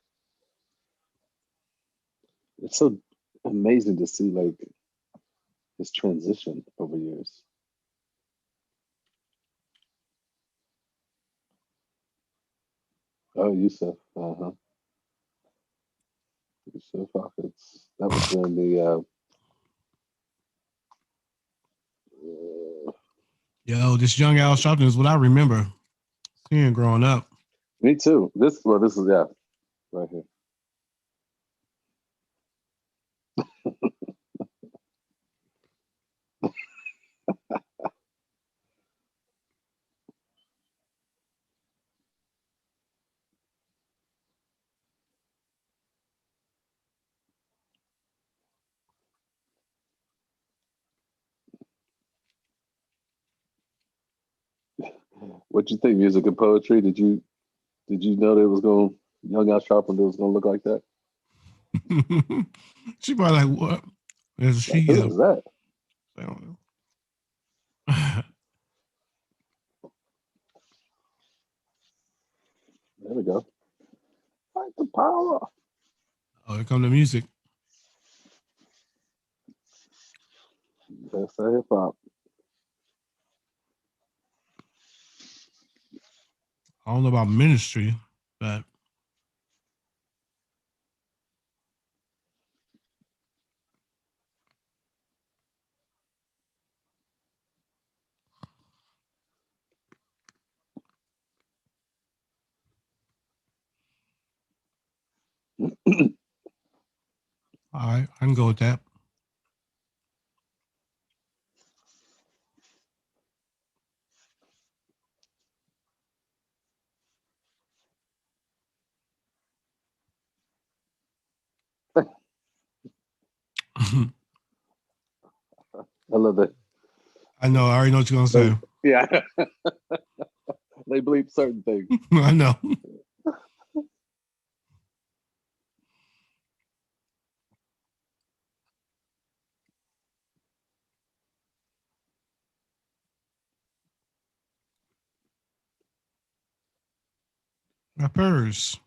[SPEAKER 2] It's so amazing to see like his transition over years. Oh, Yusuf. Uh-huh. Yusuf Pockets. That was during the
[SPEAKER 1] Yo, this young Al Sharpton is what I remember seeing growing up.
[SPEAKER 2] me too. This is right here. What you think, music and poetry? Did you know there was going young Al Sharpton was gonna look like that?
[SPEAKER 1] She probably like, what? Is
[SPEAKER 2] Like,
[SPEAKER 1] she?
[SPEAKER 2] who is that?
[SPEAKER 1] I don't know.
[SPEAKER 2] There we go. Fight the power.
[SPEAKER 1] Oh, here come the music.
[SPEAKER 2] That's that hip hop.
[SPEAKER 1] I don't know about ministry, but all right, I can go with that. I
[SPEAKER 2] I love that.
[SPEAKER 1] know. I already know what you're gonna
[SPEAKER 2] They,
[SPEAKER 1] say.
[SPEAKER 2] yeah, they bleep certain things.
[SPEAKER 1] I know. Rappers.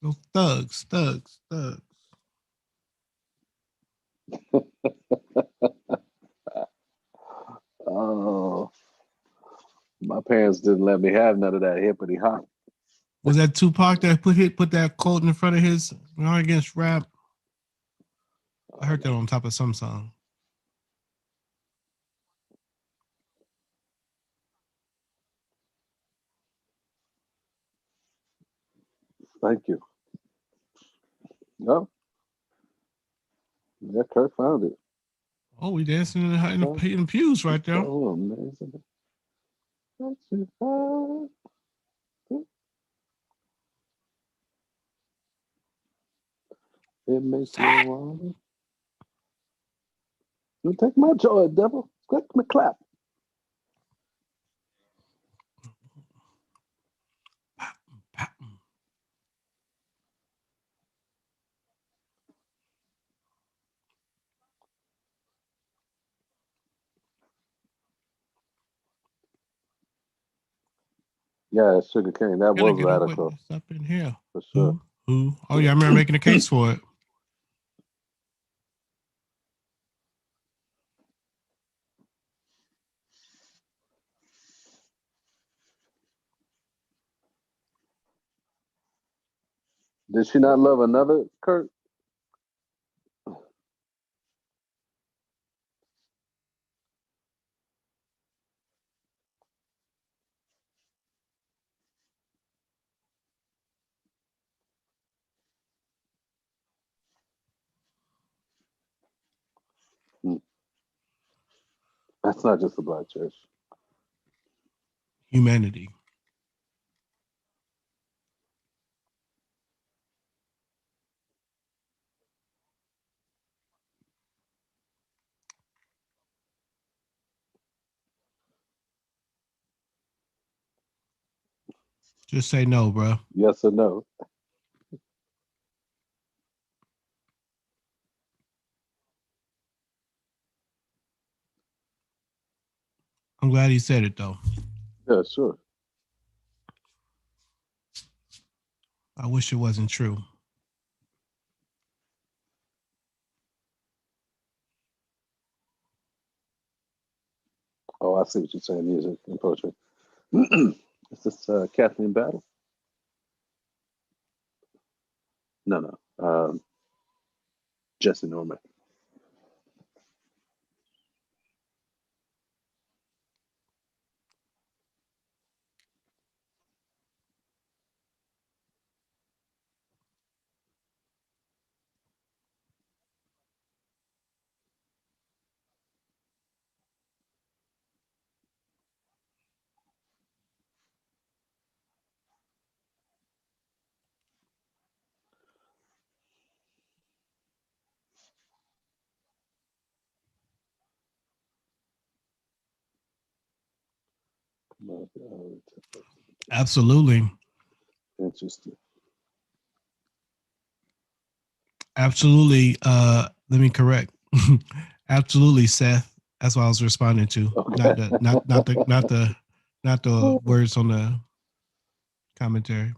[SPEAKER 1] Those thugs.
[SPEAKER 2] Oh, my parents didn't let me have none of that hippity hop.
[SPEAKER 1] Was that Tupac that put that quote in front of his against rap? I heard that on top of some song.
[SPEAKER 2] Thank you. No, yeah, Kirk found it.
[SPEAKER 1] Oh, we dancing in the pews right there.
[SPEAKER 2] Oh, amazing. It makes me want to take my joy, devil. Click me clap. Yeah, sugar cane. That
[SPEAKER 1] Can I
[SPEAKER 2] was
[SPEAKER 1] get a
[SPEAKER 2] radical
[SPEAKER 1] witness up in here?
[SPEAKER 2] for sure.
[SPEAKER 1] Who? Oh yeah, I remember making a case for it.
[SPEAKER 2] Did she not love another Kurt? Hmm. That's not just the Black Church.
[SPEAKER 1] Humanity. Just say no, bro.
[SPEAKER 2] Yes or no?
[SPEAKER 1] I'm glad he said it though.
[SPEAKER 2] Yeah, sure.
[SPEAKER 1] I wish it wasn't true.
[SPEAKER 2] Oh, I see what you're saying. Music and poetry. Is this Kathleen Battle? No, no. Jesse Norman.
[SPEAKER 1] Absolutely.
[SPEAKER 2] Interesting.
[SPEAKER 1] Absolutely. Let me correct. Absolutely, Seth. That's what I was responding to.
[SPEAKER 2] Okay.
[SPEAKER 1] Not the words on the commentary.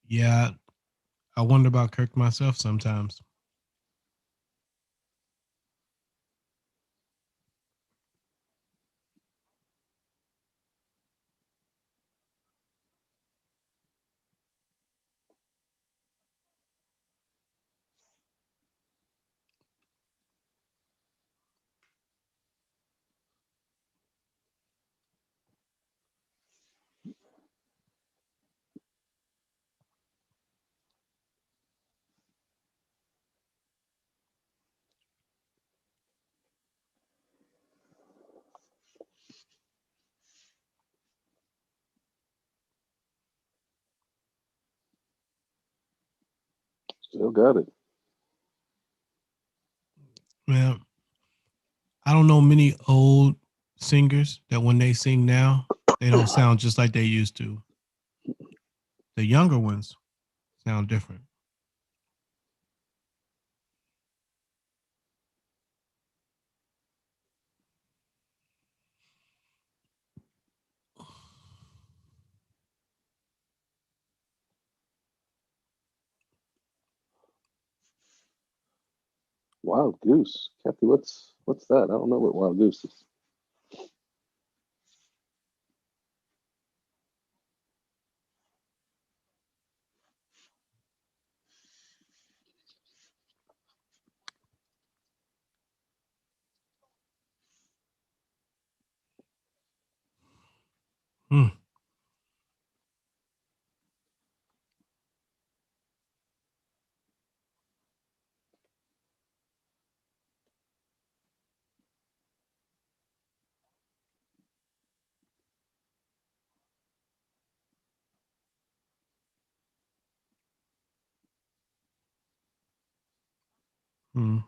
[SPEAKER 1] Yeah, I wonder about Kirk myself sometimes.
[SPEAKER 2] Still got it.
[SPEAKER 1] Yeah. I don't know many old singers that when they sing now, they don't sound just like they used to. The younger ones sound different.
[SPEAKER 2] Wild goose, Kathy. What's that? I don't know what wild goose is.
[SPEAKER 1] Hmm. Hmm.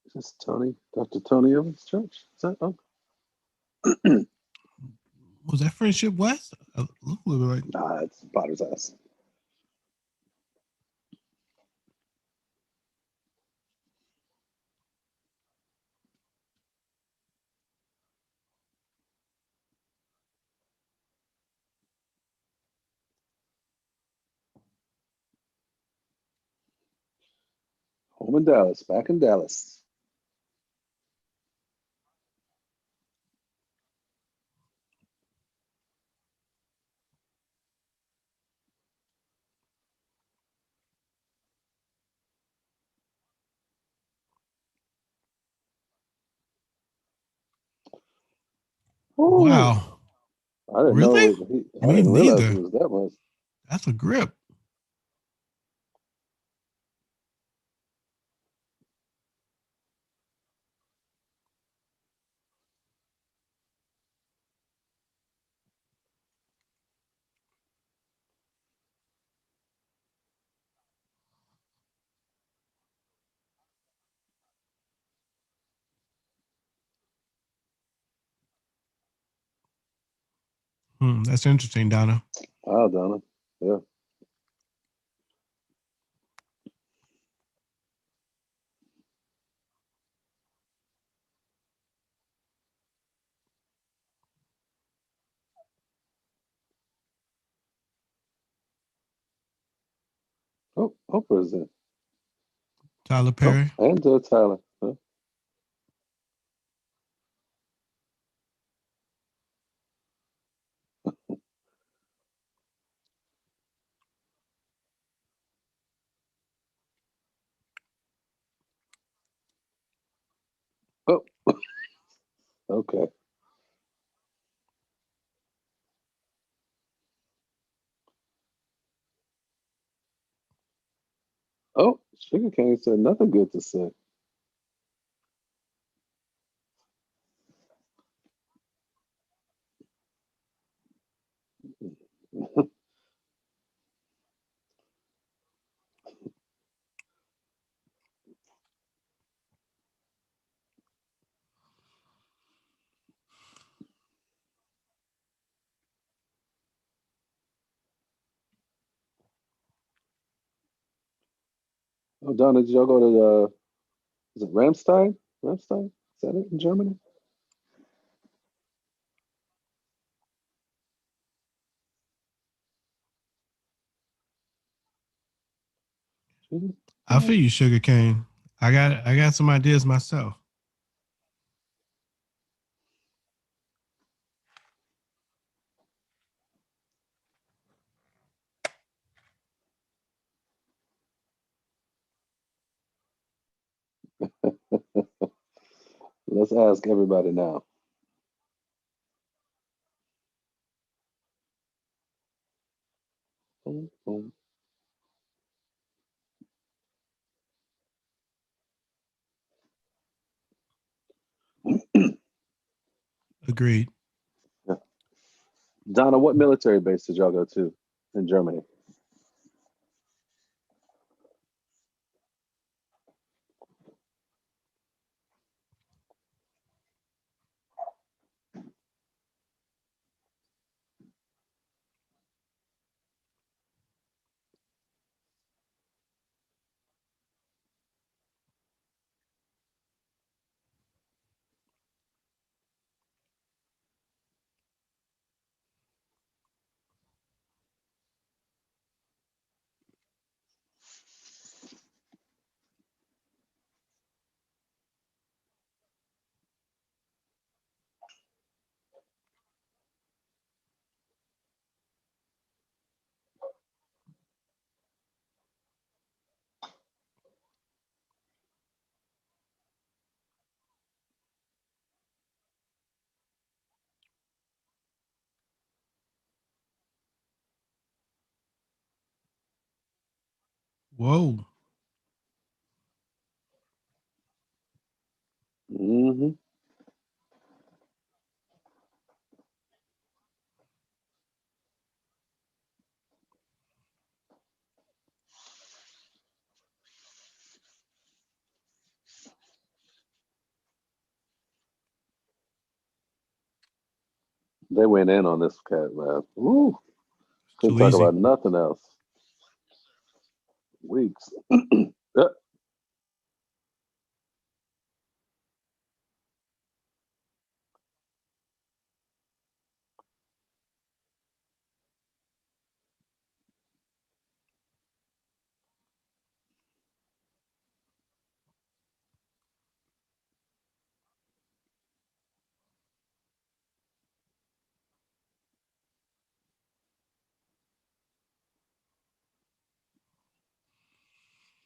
[SPEAKER 2] Is this Tony, Dr. Tony Evans Church? Is that? Oh,
[SPEAKER 1] Was that Friendship West? Look a little bit like.
[SPEAKER 2] nah, it's Potter's ass. Home in Dallas, back in Dallas. Oh,
[SPEAKER 1] Wow.
[SPEAKER 2] I didn't
[SPEAKER 1] Really?
[SPEAKER 2] know. I
[SPEAKER 1] Me
[SPEAKER 2] didn't realize it
[SPEAKER 1] neither.
[SPEAKER 2] was that much.
[SPEAKER 1] That's a grip. Hmm. That's interesting, Donna.
[SPEAKER 2] Wow, Donna. Yeah. Oh, Oprah's in.
[SPEAKER 1] Tyler
[SPEAKER 2] Oh,
[SPEAKER 1] Perry.
[SPEAKER 2] and Tyler. Huh? Oh, okay. Oh, Sugar Cane said nothing good to say. Oh, Donna, did y'all go to the? Is it Ramstein? Ramstein? Is that it in Germany?
[SPEAKER 1] I feel you, Sugar Cane. I got some ideas myself.
[SPEAKER 2] Let's ask everybody now. Boom, boom.
[SPEAKER 1] Agreed.
[SPEAKER 2] Yeah. Donna, what military base did y'all go to in Germany?
[SPEAKER 1] Whoa.
[SPEAKER 2] Hmm. They went in on this cat, man. Ooh, couldn't
[SPEAKER 1] Too
[SPEAKER 2] talk
[SPEAKER 1] easy.
[SPEAKER 2] about nothing else. Weeks. Yep.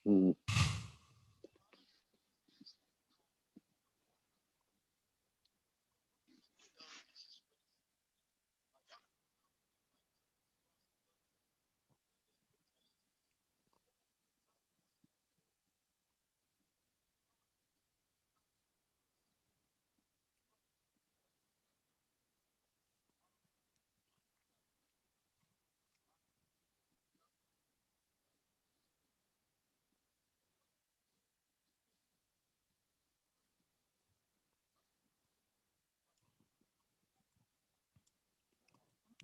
[SPEAKER 2] Mm.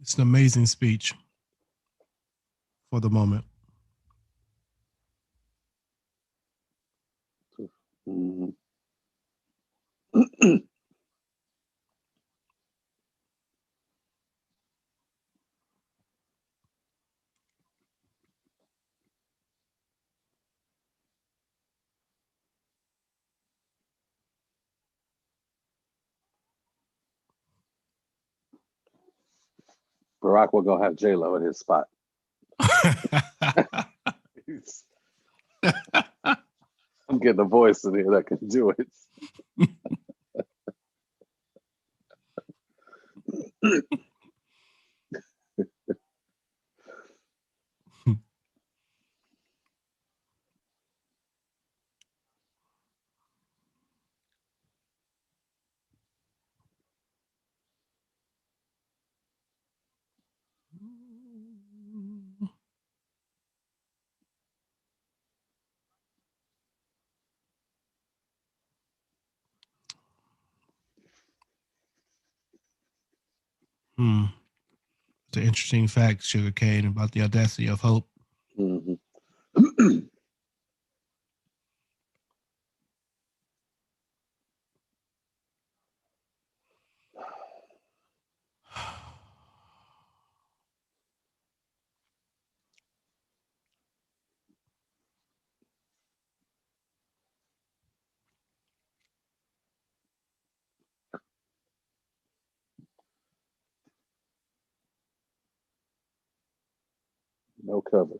[SPEAKER 1] It's an amazing speech for the moment.
[SPEAKER 2] Mhm. Barack will go have J Lo in his spot. I'm getting a voice in here that can do it.
[SPEAKER 1] Hmm. It's an interesting fact, Sugar Cane, about the audacity of hope.
[SPEAKER 2] Mhm. No cover.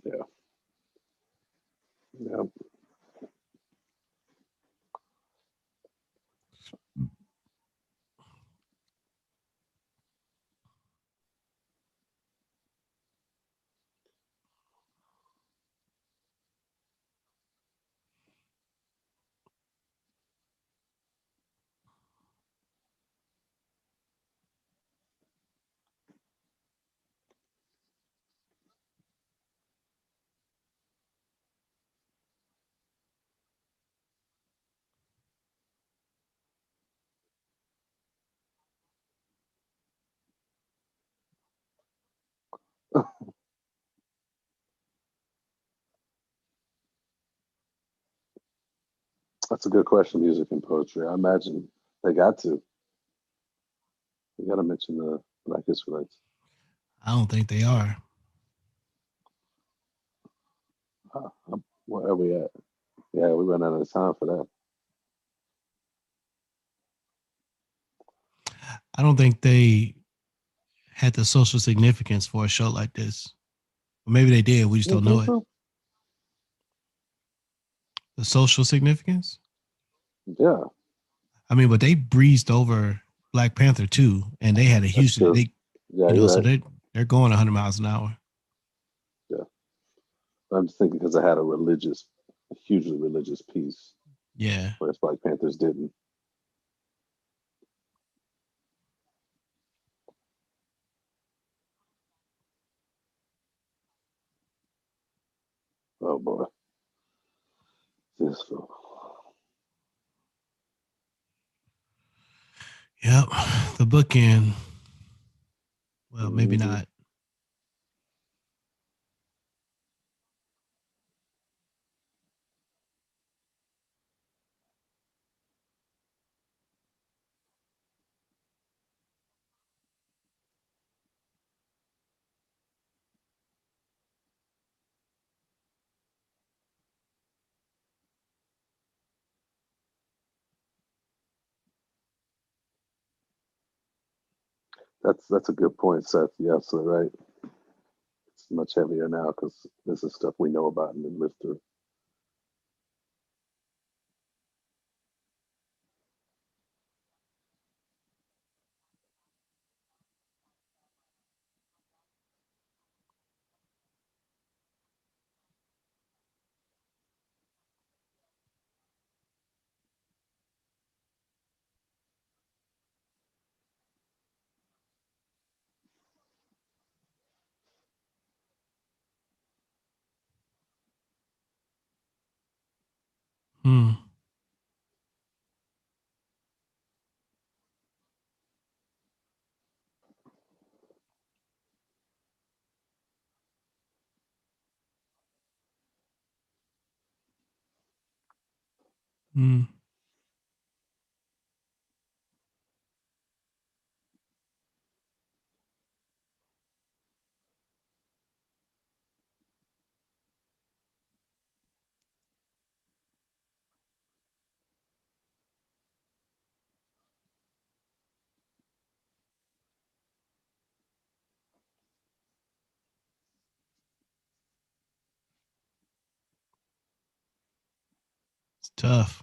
[SPEAKER 2] Yeah. Yeah. That's a good question. Music and poetry. I imagine they got to. You got to mention the Black Israelites.
[SPEAKER 1] I don't think they are.
[SPEAKER 2] Where are we at? Yeah, we ran out of time for that.
[SPEAKER 1] I don't think they had the social significance for a show like this. Or maybe they did. We just
[SPEAKER 2] You
[SPEAKER 1] don't know
[SPEAKER 2] think
[SPEAKER 1] it.
[SPEAKER 2] so?
[SPEAKER 1] The social significance.
[SPEAKER 2] Yeah,
[SPEAKER 1] I mean, but they breezed over Black Panther too, and they had a
[SPEAKER 2] that's
[SPEAKER 1] huge.
[SPEAKER 2] true.
[SPEAKER 1] They,
[SPEAKER 2] Yeah,
[SPEAKER 1] you know,
[SPEAKER 2] you're
[SPEAKER 1] so
[SPEAKER 2] right.
[SPEAKER 1] they're going 100 miles an hour.
[SPEAKER 2] Yeah, I'm just thinking because I had a hugely religious piece,
[SPEAKER 1] Yeah.
[SPEAKER 2] whereas Black Panthers didn't. Oh boy, this film.
[SPEAKER 1] Yep. The bookend. Well, maybe
[SPEAKER 2] Mm-hmm.
[SPEAKER 1] not.
[SPEAKER 2] That's a good point, Seth. You're absolutely right. It's much heavier now because this is stuff we know about and then lived through.
[SPEAKER 1] Hmm. Hmm. It's tough.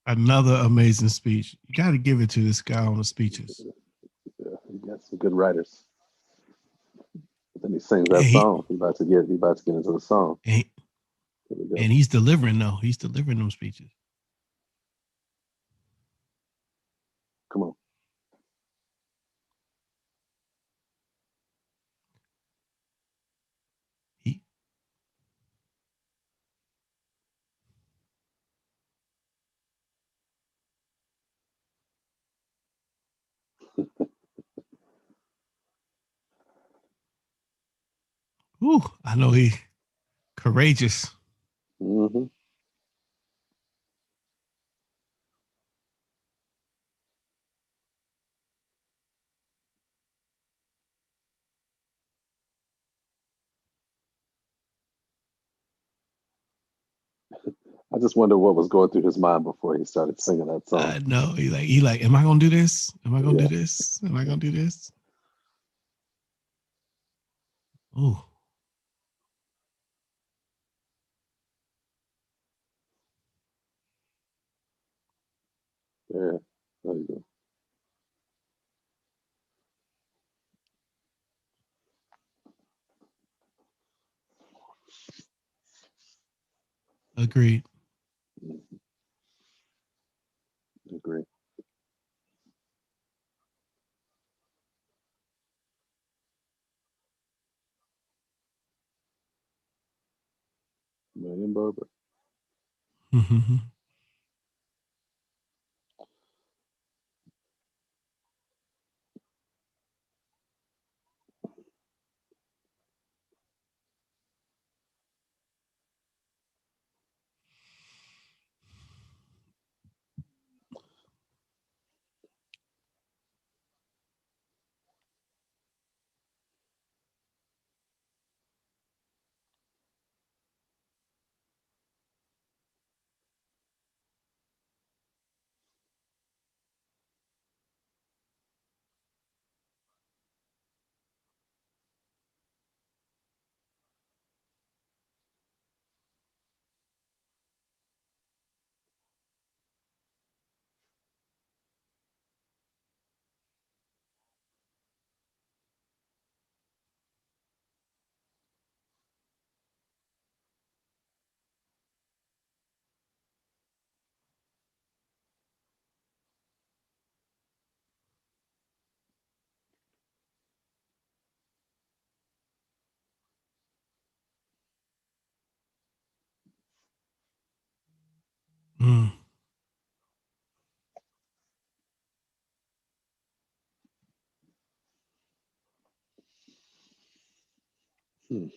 [SPEAKER 1] Another amazing speech. You got to give it to this guy on the speeches.
[SPEAKER 2] Yeah, he got some good writers. But then he sings
[SPEAKER 1] And
[SPEAKER 2] that song. He about to get into the song.
[SPEAKER 1] he,
[SPEAKER 2] Here we go.
[SPEAKER 1] and he's delivering though. He's delivering them speeches. Ooh, I know he courageous.
[SPEAKER 2] Hmm. I just wonder what was going through his mind before he started singing that song.
[SPEAKER 1] I know. He like, am I gonna do this? Am I gonna do
[SPEAKER 2] Yeah.
[SPEAKER 1] this? Am I gonna do this? Oh,
[SPEAKER 2] Yeah. There you go.
[SPEAKER 1] agreed.
[SPEAKER 2] Mhm. Agree. Million Barber.
[SPEAKER 1] Mm-hmm. Mm.
[SPEAKER 2] Hmm.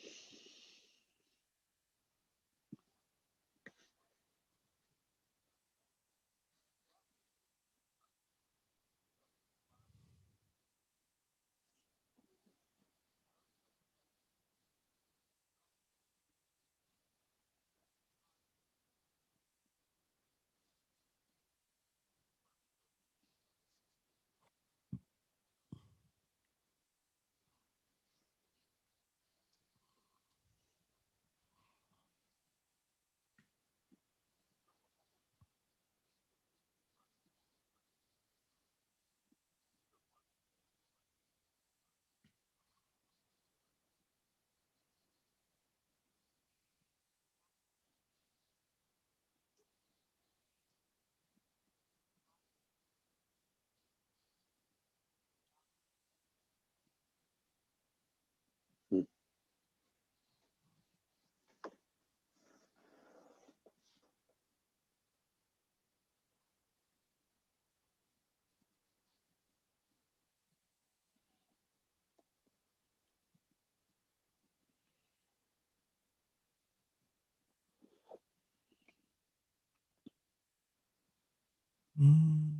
[SPEAKER 2] Hmm.
[SPEAKER 1] Mm.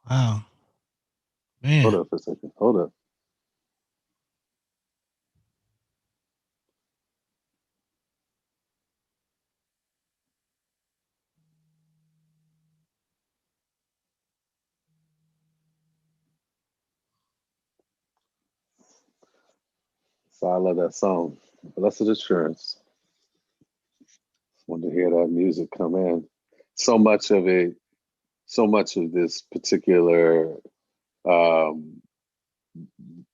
[SPEAKER 1] Wow, man.
[SPEAKER 2] Hold up for a second. Hold up. So I love that song. Blessed Assurance. Wanted to hear that music come in. So much of it, so much of this particular um,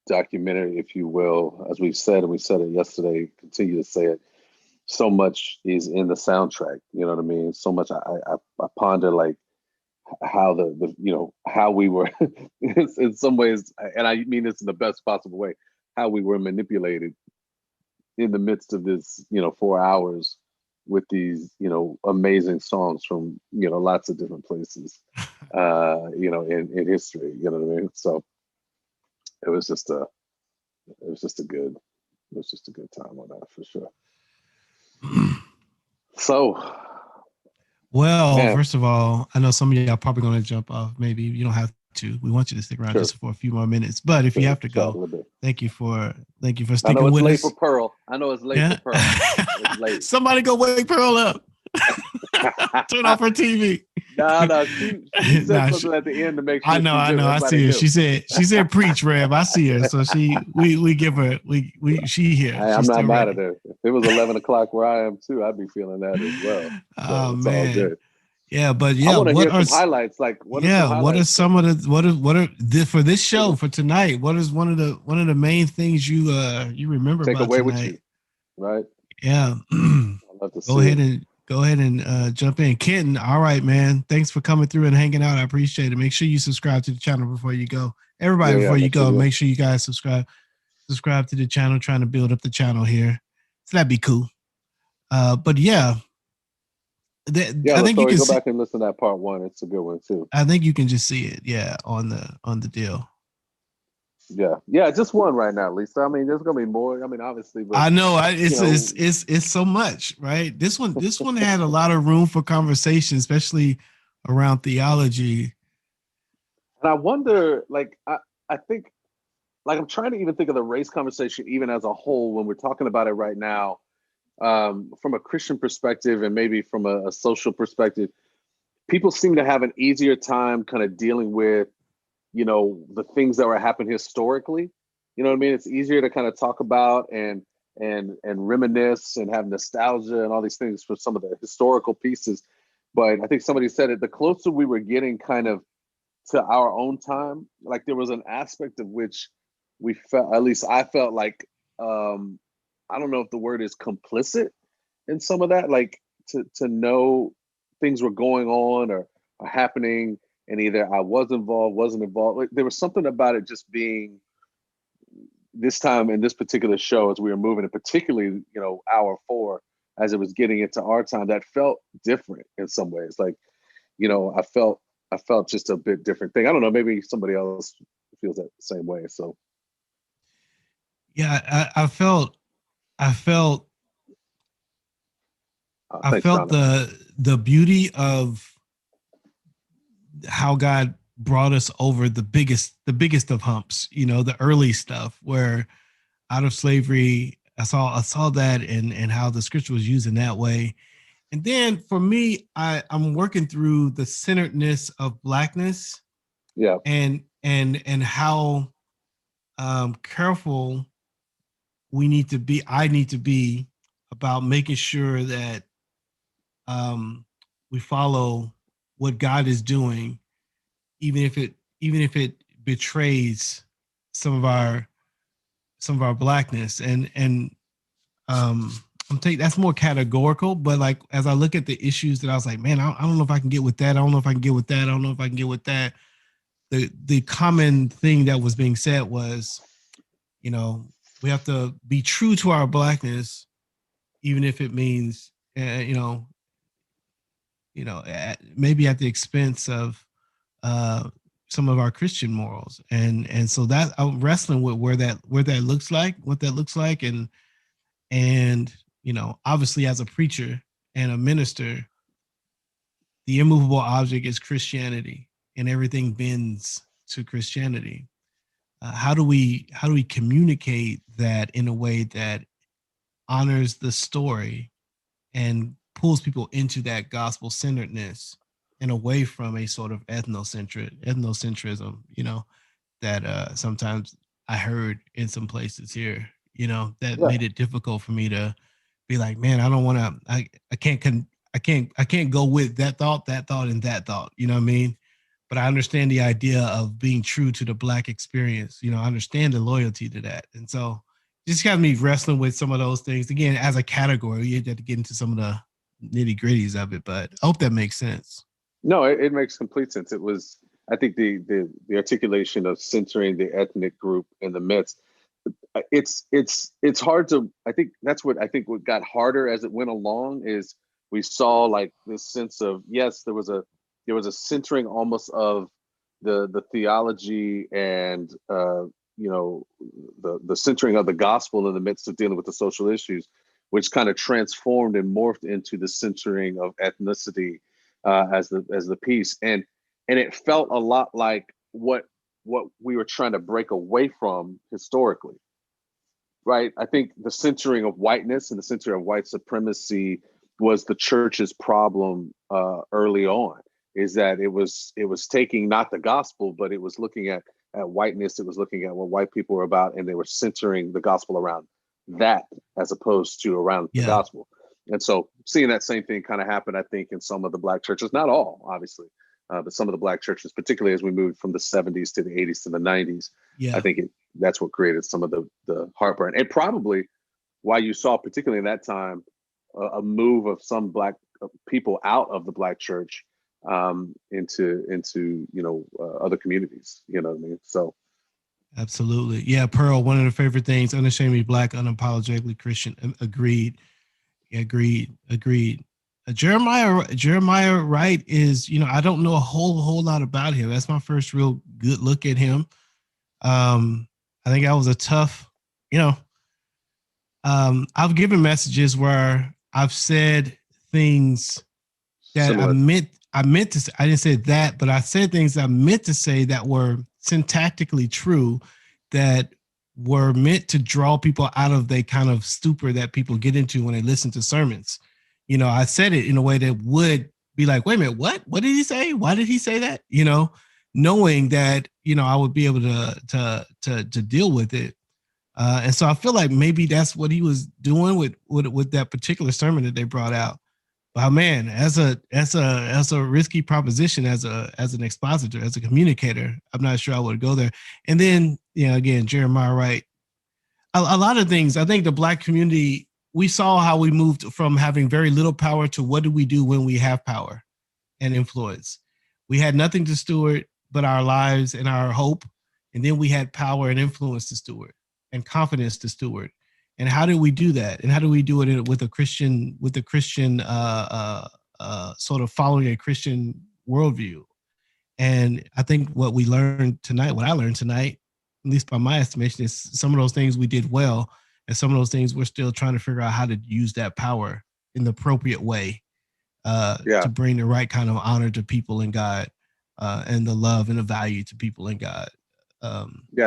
[SPEAKER 2] documentary, if you will, as we've said, and we said it yesterday, continue to say it, so much is in the soundtrack. You know what I mean? So much I ponder like how the how we were in some ways, and I mean this in the best possible way, how we were manipulated in the midst of this 4 hours with these amazing songs from lots of different places in history. You know what I mean? So it was just a it was just a good it was just a good time on that for sure. So,
[SPEAKER 1] Well,
[SPEAKER 2] man,
[SPEAKER 1] first of all, I know some of y'all probably going to jump off. Maybe you don't have to. We want you to stick around
[SPEAKER 2] sure,
[SPEAKER 1] just for a few more minutes. But if you have to
[SPEAKER 2] chat a
[SPEAKER 1] go,
[SPEAKER 2] little bit.
[SPEAKER 1] thank you for
[SPEAKER 2] I know
[SPEAKER 1] sticking
[SPEAKER 2] it's
[SPEAKER 1] with
[SPEAKER 2] late for
[SPEAKER 1] us.
[SPEAKER 2] Pearl. I know it's late
[SPEAKER 1] Yeah.
[SPEAKER 2] for Pearl. It's late.
[SPEAKER 1] Somebody go wake Pearl up. Turn off her TV.
[SPEAKER 2] No, she said
[SPEAKER 1] Nah,
[SPEAKER 2] something at the end to make
[SPEAKER 1] I
[SPEAKER 2] sure
[SPEAKER 1] know. I
[SPEAKER 2] everybody
[SPEAKER 1] see her.
[SPEAKER 2] knew.
[SPEAKER 1] She said preach, Rev. I see her. So we give her she here.
[SPEAKER 2] I'm
[SPEAKER 1] She's
[SPEAKER 2] not
[SPEAKER 1] still
[SPEAKER 2] mad at
[SPEAKER 1] ready.
[SPEAKER 2] her. If it was 11 o'clock where I am too, I'd be feeling that as well. So
[SPEAKER 1] Oh
[SPEAKER 2] it's all
[SPEAKER 1] man.
[SPEAKER 2] good.
[SPEAKER 1] Yeah, but
[SPEAKER 2] I
[SPEAKER 1] yeah,
[SPEAKER 2] want to hear some highlights. Like, what are some
[SPEAKER 1] what are
[SPEAKER 2] highlights?
[SPEAKER 1] some of the what are for this show for tonight? What is one of the main things you remember
[SPEAKER 2] Take
[SPEAKER 1] about
[SPEAKER 2] away with you,
[SPEAKER 1] tonight?
[SPEAKER 2] right?
[SPEAKER 1] Yeah.
[SPEAKER 2] I'd love to
[SPEAKER 1] Go
[SPEAKER 2] see
[SPEAKER 1] ahead
[SPEAKER 2] it.
[SPEAKER 1] and jump in. Kenton, all right, man. Thanks for coming through and hanging out. I appreciate it. Make sure you subscribe to the channel before you go. Everybody,
[SPEAKER 2] Yeah,
[SPEAKER 1] before you
[SPEAKER 2] make sure
[SPEAKER 1] go,
[SPEAKER 2] you.
[SPEAKER 1] make sure you guys subscribe to the channel, trying to build up the channel here. So that'd be cool. But yeah,
[SPEAKER 2] Yeah,
[SPEAKER 1] I think you
[SPEAKER 2] Latoya,
[SPEAKER 1] can
[SPEAKER 2] go
[SPEAKER 1] see.
[SPEAKER 2] back and listen to that part one. It's a good one too.
[SPEAKER 1] I think you can just see it. Yeah, on the deal.
[SPEAKER 2] Yeah, just one right now, Lisa. I mean, there's gonna be more. I mean, obviously, but
[SPEAKER 1] I know.
[SPEAKER 2] you know,
[SPEAKER 1] It's so much, right? This one had a lot of room for conversation, especially around theology.
[SPEAKER 2] and I wonder, like, I think, like, I'm trying to even think of the race conversation even as a whole when we're talking about it right now, from a Christian perspective and maybe from a social perspective. People seem to have an easier time kind of dealing with the things that were happening historically. You know what I mean? It's easier to kind of talk about and reminisce and have nostalgia and all these things for some of the historical pieces. But I think somebody said it, the closer we were getting kind of to our own time, like there was an aspect of which we felt, at least I felt like, um I don't know if the word is complicit in some of that, like to know things were going on or happening, and either I was involved, wasn't involved. Like, there was something about it just being this time in this particular show as we were moving, and particularly hour four as it was getting into our time, that felt different in some ways. Like I felt just a bit different thing. I don't know. Maybe somebody else feels that same way. So
[SPEAKER 1] Yeah, I felt I
[SPEAKER 2] thanks,
[SPEAKER 1] felt
[SPEAKER 2] Donna.
[SPEAKER 1] the beauty of how God brought us over the biggest of humps, the early stuff where out of slavery, I saw that and how the scripture was used in that way. And then for me, I'm working through the centeredness of blackness
[SPEAKER 2] Yeah,
[SPEAKER 1] and how careful I need to be about making sure that um, we follow what God is doing, even if it betrays some of our blackness. And um, I'm taking that's more categorical. But like as I look at the issues that I was like, man, I don't know if I can get with that. I don't know if I can get with that. I don't know if I can get with that. The common thing that was being said was, you know, we have to be true to our blackness, even if it means, maybe at the expense of uh, some of our Christian morals. And so that I'm wrestling with where that looks like, what that looks like. And obviously as a preacher and a minister, the immovable object is Christianity, and everything bends to Christianity. How do we communicate that in a way that honors the story and pulls people into that gospel centeredness and away from a sort of ethnocentrism, that sometimes I heard in some places here, that
[SPEAKER 2] Yeah.
[SPEAKER 1] made it difficult for me to be like, man, I don't want to, I can't go with that thought, and that thought, you know what I mean? But I understand the idea of being true to the Black experience. I understand the loyalty to that. And so just got me wrestling with some of those things. Again, as a category, you have to get into some of the nitty gritties of it, but I hope that makes sense.
[SPEAKER 2] No, it makes complete sense. It was, I think, the articulation of centering the ethnic group in the midst. It's hard to. I think what got harder as it went along is we saw like this sense of, yes, there was a centering almost of the theology and the centering of the gospel in the midst of dealing with the social issues, which kind of transformed and morphed into the centering of ethnicity as the piece, and it felt a lot like what we were trying to break away from historically, right? I think the centering of whiteness and the centering of white supremacy was the church's problem early on. Is that it was taking not the gospel, but it was looking at whiteness. It was looking at what white people were about, and they were centering the gospel around that as opposed to around the gospel. And so seeing that same thing kind of happen, I think, in some of the Black churches, not all, obviously, but some of the Black churches, particularly as we moved from the 70s to the 80s to the 90s, I think that's what created some of the heartburn. And probably why you saw, particularly in that time, a move of some Black people out of the Black church into other communities. You know what I mean? So.
[SPEAKER 1] Absolutely. Yeah, Pearl, one of the favorite things, unashamedly Black, unapologetically Christian. Agreed. Jeremiah Wright is, I don't know a whole lot about him. That's my first real good look at him. I think I was a tough, I've given messages where I've said things that
[SPEAKER 2] Similar.
[SPEAKER 1] I meant to say. I didn't say that, but I said things I meant to say that were syntactically true, that were meant to draw people out of the kind of stupor that people get into when they listen to sermons. I said it in a way that would be like, wait a minute, what did he say? Why did he say that? Knowing that, I would be able to deal with it. And so I feel like maybe that's what he was doing with that particular sermon that they brought out. But man, as a risky proposition, as an expositor, as a communicator, I'm not sure I would go there. And then, again, Jeremiah Wright, a lot of things. I think the Black community, we saw how we moved from having very little power to what do we do when we have power and influence. We had nothing to steward but our lives and our hope, and then we had power and influence to steward and confidence to steward. And how do we do that? And how do we do it with a Christian sort of following a Christian worldview? And I think what I learned tonight, at least by my estimation, is some of those things we did well, and some of those things we're still trying to figure out how to use that power in the appropriate way to bring the right kind of honor to people in God, and the love and the value to people in God.
[SPEAKER 2] I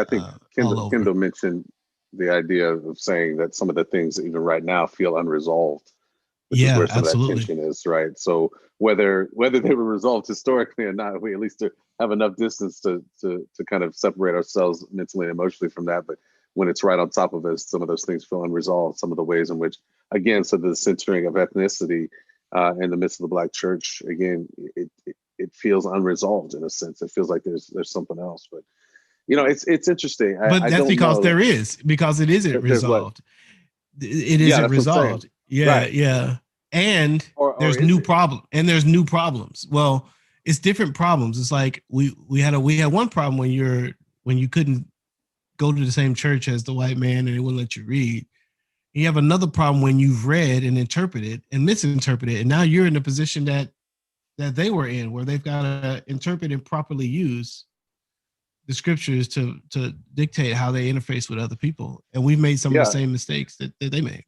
[SPEAKER 2] think Kendall mentioned the idea of saying that some of the things even right now feel unresolved, which is where some of that tension is, right? So whether they were resolved historically or not, we at least have enough distance to kind of separate ourselves mentally and emotionally from that. But when it's right on top of us, some of those things feel unresolved. Some of the ways in which, again, so the centering of ethnicity in the midst of the Black church, again, it feels unresolved in a sense. It feels like there's something else, but. It's interesting.
[SPEAKER 1] But that's because it isn't resolved. It isn't resolved. Yeah, right. Yeah. And there's new problems. Well, it's different problems. It's like we had one problem when you couldn't go to the same church as the white man and they wouldn't let you read. You have another problem when you've read and interpreted and misinterpreted, and now you're in the position that they were in, where they've got to interpret and properly use the scriptures to dictate how they interface with other people, and we've made some of the
[SPEAKER 2] Yeah.
[SPEAKER 1] same mistakes that they made.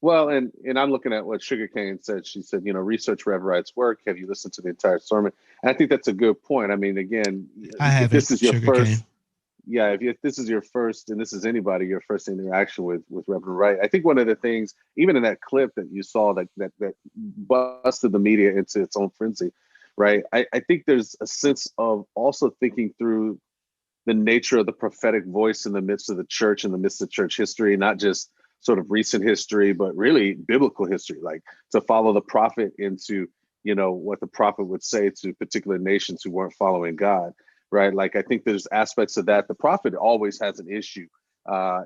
[SPEAKER 2] Well, and I'm looking at what Sugarcane said. She said, research Rev Wright's work. Have you listened to the entire sermon? And I think that's a good point. I mean, again,
[SPEAKER 1] I
[SPEAKER 2] if
[SPEAKER 1] haven't,
[SPEAKER 2] this is your
[SPEAKER 1] Sugarcane.
[SPEAKER 2] first, yeah, if this is your first, and this is anybody, your first interaction with Reverend Wright, I think one of the things, even in that clip that you saw that busted the media into its own frenzy, right? I think there's a sense of also thinking through the nature of the prophetic voice in the midst of the church, in the midst of church history, not just sort of recent history, but really biblical history, like to follow the prophet into, what the prophet would say to particular nations who weren't following God, right? Like, I think there's aspects of that. The prophet always has an issue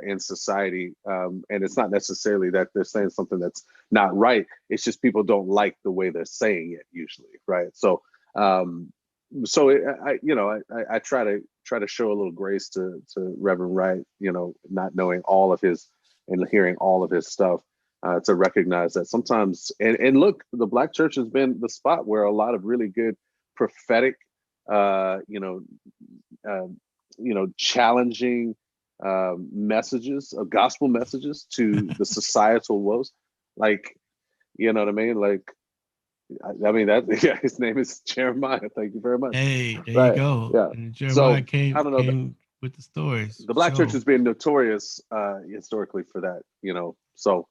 [SPEAKER 2] in society. And it's not necessarily that they're saying something that's not right. It's just people don't like the way they're saying it usually, right? So, I try to show a little grace to Reverend Wright, not knowing all of his and hearing all of his stuff, to recognize that sometimes, and look, the Black church has been the spot where a lot of really good prophetic, challenging messages, gospel messages to the societal woes, like, you know what I mean? Like, I mean that, yeah, his name is Jeremiah. Thank you very much.
[SPEAKER 1] Hey, there you
[SPEAKER 2] Right.
[SPEAKER 1] go.
[SPEAKER 2] Yeah.
[SPEAKER 1] And Jeremiah
[SPEAKER 2] So I
[SPEAKER 1] came
[SPEAKER 2] don't know.
[SPEAKER 1] with the stories.
[SPEAKER 2] The Black church
[SPEAKER 1] So
[SPEAKER 2] has been notorious historically for that, So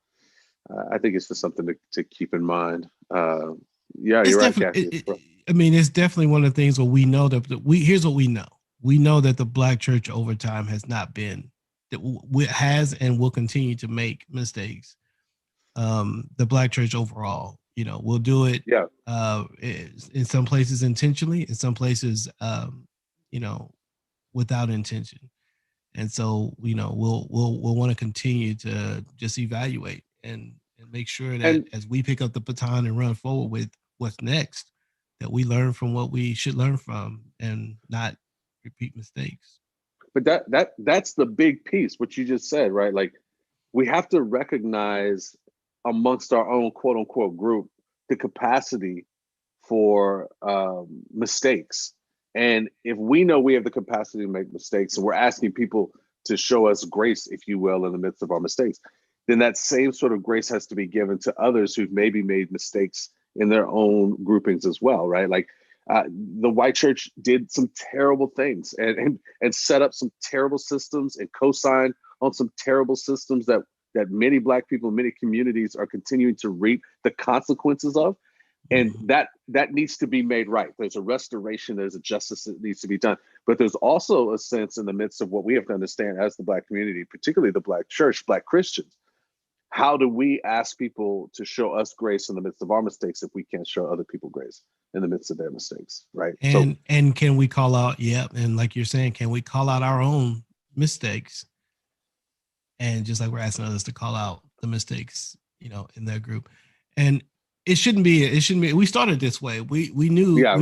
[SPEAKER 2] I think it's just something to keep in mind. Yeah,
[SPEAKER 1] it's
[SPEAKER 2] you're right,
[SPEAKER 1] definitely.
[SPEAKER 2] Kathy.
[SPEAKER 1] I mean, it's definitely one of the things where we know that here's what we know. We know that the Black church over time has not been that has and will continue to make mistakes. The Black church overall, will do it.
[SPEAKER 2] Yeah.
[SPEAKER 1] In some places intentionally, in some places, without intention. And so, we'll want to continue to just evaluate and make sure that
[SPEAKER 2] And
[SPEAKER 1] as we pick up the baton and run forward with what's next, that we learn from what we should learn from and not repeat mistakes.
[SPEAKER 2] but that's the big piece, what you just said, right? Like, we have to recognize amongst our own quote unquote group the capacity for mistakes. And if we know we have the capacity to make mistakes, and we're asking people to show us grace, if you will, in the midst of our mistakes, then that same sort of grace has to be given to others who've maybe made mistakes in their own groupings as well, right? Like, the white church did some terrible things and set up some terrible systems and co-signed on some terrible systems that many Black people, many communities are continuing to reap the consequences of. And that needs to be made right. There's a restoration, there's a justice that needs to be done. But there's also a sense in the midst of what we have to understand as the Black community, particularly the Black church, Black Christians. How do we ask people to show us grace in the midst of our mistakes if we can't show other people grace in the midst of their mistakes, right?
[SPEAKER 1] And can we call out, and like you're saying, can we call out our own mistakes? And just like we're asking others to call out the mistakes, in their group. And it shouldn't be, we started this way. We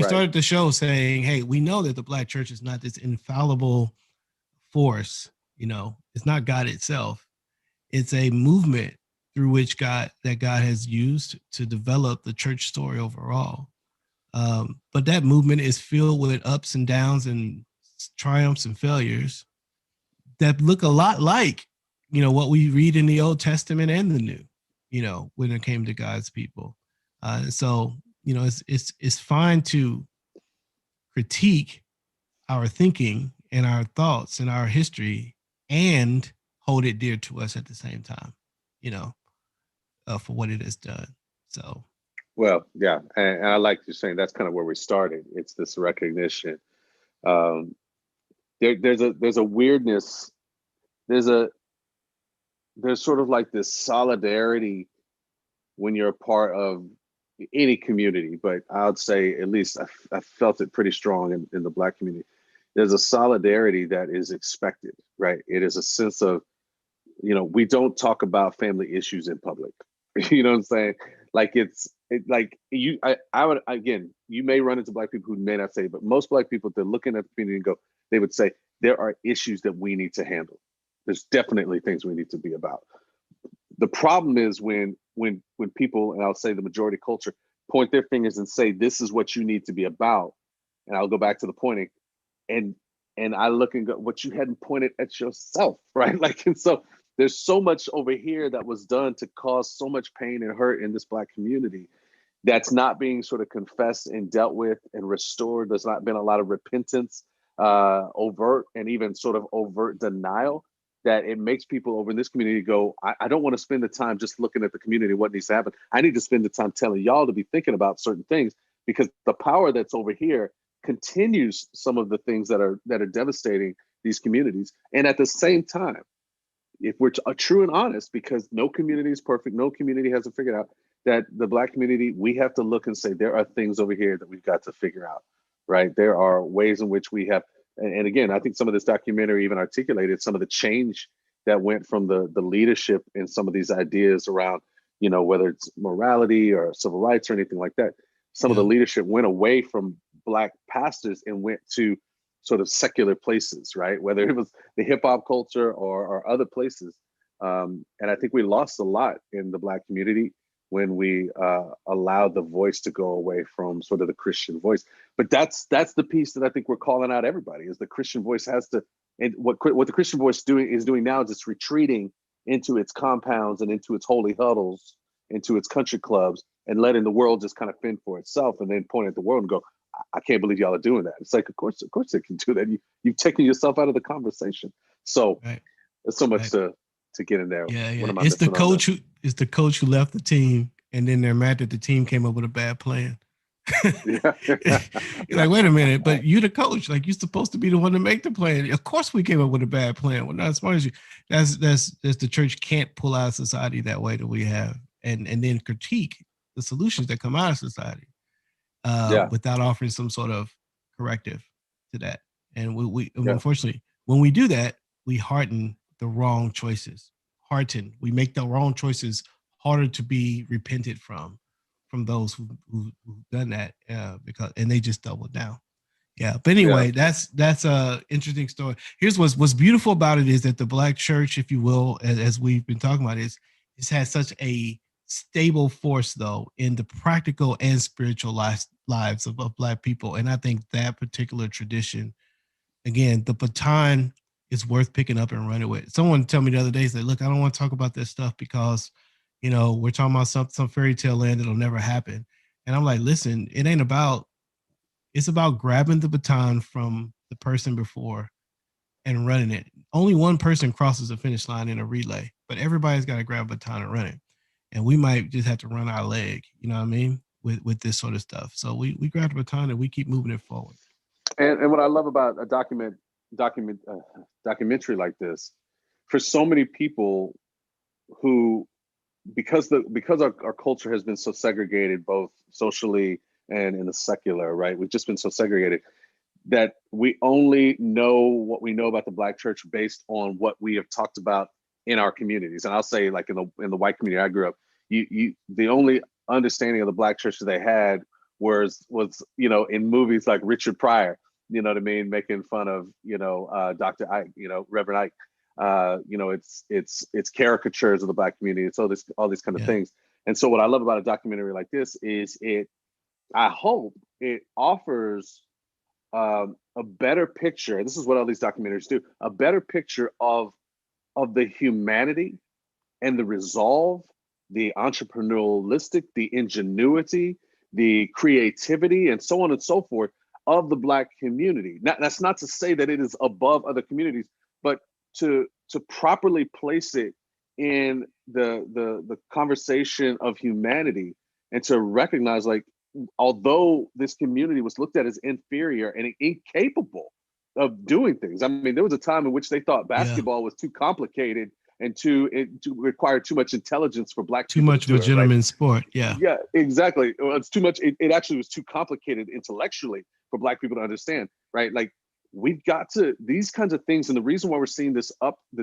[SPEAKER 1] started the show saying, hey, we know that the Black church is not this infallible force, it's not God itself. It's a movement through which God has used to develop the church story overall. But that movement is filled with ups and downs and triumphs and failures that look a lot like, what we read in the Old Testament and the New, when it came to God's people. So, it's fine to critique our thinking and our thoughts and our history and hold it dear to us at the same time, for what it has done. So,
[SPEAKER 2] well, yeah, and I like you saying that's kind of where we started. It's this recognition. There's a weirdness. There's sort of like this solidarity when you're a part of any community, but I would say at least I felt it pretty strong in the Black community. There's a solidarity that is expected, right? It is a sense of, we don't talk about family issues in public. You know what I'm saying? Like, like I would, again, you may run into Black people who may not say, but most Black people, they're looking at the community and they would say, there are issues that we need to handle. There's definitely things we need to be about. The problem is when people, and I'll say the majority culture, point their fingers and say, this is what you need to be about. And I'll go back to the pointing, and and I look and go, what you hadn't pointed at yourself, right? Like, and so there's so much over here that was done to cause so much pain and hurt in this Black community that's not being sort of confessed and dealt with and restored. There's not been a lot of repentance, overt and even sort of overt denial, that it makes people over in this community go, I don't want to spend the time just looking at the community, what needs to happen. I need to spend the time telling y'all to be thinking about certain things, because the power that's over here continues some of the things that are devastating these communities. And at the same time, if we're true and honest, because no community is perfect, no community has it figured out, that the Black community, we have to look and say, there are things over here that we've got to figure out, right? There are ways in which we have, and again, I think some of this documentary even articulated some of the change that went from the leadership in some of these ideas around, you know, whether it's morality or civil rights or anything like that. Some of the leadership went away from Black pastors and went to sort of secular places, right? Whether it was the hip hop culture or other places. And I think we lost a lot in the Black community when we allowed the voice to go away from sort of the Christian voice. But that's the piece that I think we're calling out everybody, is the Christian voice has to, and what the Christian voice is doing now is it's retreating into its compounds and into its holy huddles, into its country clubs, and letting the world just kind of fend for itself, and then point at the world and go, I can't believe y'all are doing that. It's like, of course they can do that. You've taken yourself out of the conversation. So there's so much to get in there.
[SPEAKER 1] Yeah. It's the coach who left the team, and then they're mad that the team came up with a bad plan. You're like, wait a minute, but you're the coach. Like, you're supposed to be the one to make the plan. Of course we came up with a bad plan. We're not as smart as you. That's the church can't pull out of society that way that we have, and then critique the solutions that come out of society without offering some sort of corrective to that. And we unfortunately, when we do that, we harden the wrong choices. We make the wrong choices harder to be repented from those who've done that, because they just double down. Yeah, but anyway, that's a interesting story. Here's what's beautiful about it is that the Black church, if you will, as we've been talking about, it's had such a stable force though in the practical and spiritual lives of Black people, and I think that particular tradition, again, the baton is worth picking up and running with. Someone told me the other day, said, "Look, I don't want to talk about this stuff because, you know, we're talking about some fairy tale land that'll never happen." And I'm like, listen, it ain't about. It's about grabbing the baton from the person before and running it. Only one person crosses the finish line in a relay, but everybody's got to grab a baton and run it. And we might just have to run our leg, you know what I mean, with this sort of stuff. So we grab the baton and we keep moving it forward.
[SPEAKER 2] And what I love about a documentary like this, for so many people who, because our culture has been so segregated, both socially and in the secular, right? We've just been so segregated that we only know what we know about the Black church based on what we have talked about in our communities. And I'll say, like, in the white community I grew up, the only understanding of the Black church that they had was you know, in movies like Richard Pryor, you know what I mean, making fun of, you know, Dr. Ike, you know, Reverend Ike. You know, it's caricatures of the Black community. It's all these kind of things. And so what I love about a documentary like this is I hope it offers a better picture. This is what all these documentaries do: a better picture of the humanity and the resolve, the entrepreneurialistic, the ingenuity, the creativity, and so on and so forth of the Black community. That's not to say that it is above other communities, but to properly place it in the conversation of humanity, and to recognize, like, although this community was looked at as inferior and incapable of doing things. I mean, there was a time in which they thought basketball was too complicated and it required too much intelligence for Black people.
[SPEAKER 1] Too much of a gentleman's sport. Yeah.
[SPEAKER 2] Yeah, exactly. It's too much. It actually was too complicated intellectually for Black people to understand, right? Like, we've got to, these kinds of things. And the reason why we're seeing this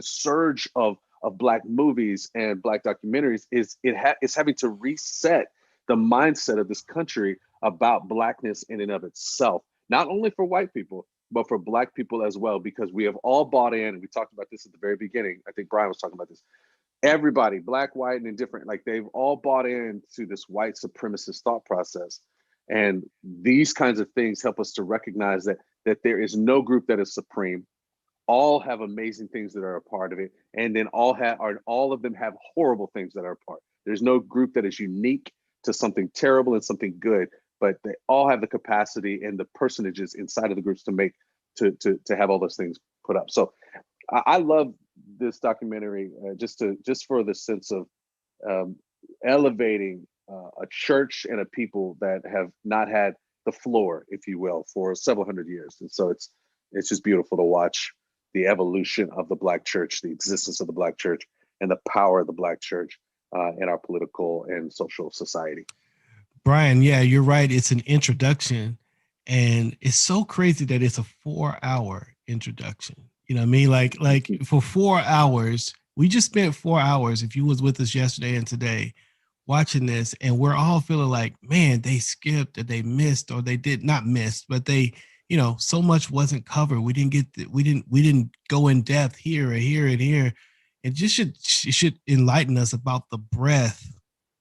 [SPEAKER 2] surge of Black movies and Black documentaries is it's having to reset the mindset of this country about Blackness in and of itself, not only for white people, but for Black people as well, because we have all bought in, and we talked about this at the very beginning. I think Brian was talking about this. Everybody, Black, white, and indifferent, like, they've all bought into this white supremacist thought process. And these kinds of things help us to recognize that that there is no group that is supreme. All have amazing things that are a part of it, and then all of them have horrible things that are a part. There's no group that is unique to something terrible and something good, but they all have the capacity and the personages inside of the groups to have all those things put up. So I love this documentary just for the sense of elevating a church and a people that have not had the floor, if you will, for several hundred years. And so it's just beautiful to watch the evolution of the Black church, the existence of the Black church, and the power of the Black church in our political and social society.
[SPEAKER 1] Brian, yeah, you're right. It's an introduction, and it's so crazy that it's a 4-hour introduction. You know what I mean? Like for 4 hours, we just spent 4 hours. If you was with us yesterday and today, watching this, and we're all feeling like, man, they skipped or they missed, or they did not miss, but they, so much wasn't covered. We didn't go in depth here or here and here. It just should enlighten us about the breadth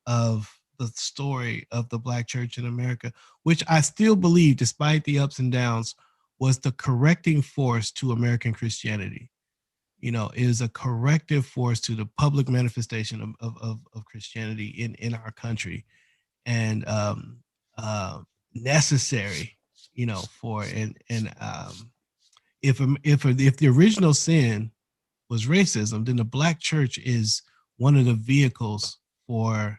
[SPEAKER 1] of the story of the Black church in America, which I still believe, despite the ups and downs, was the correcting force to American Christianity. Is a corrective force to the public manifestation of Christianity in our country, and necessary, for if the original sin was racism, then the Black church is one of the vehicles for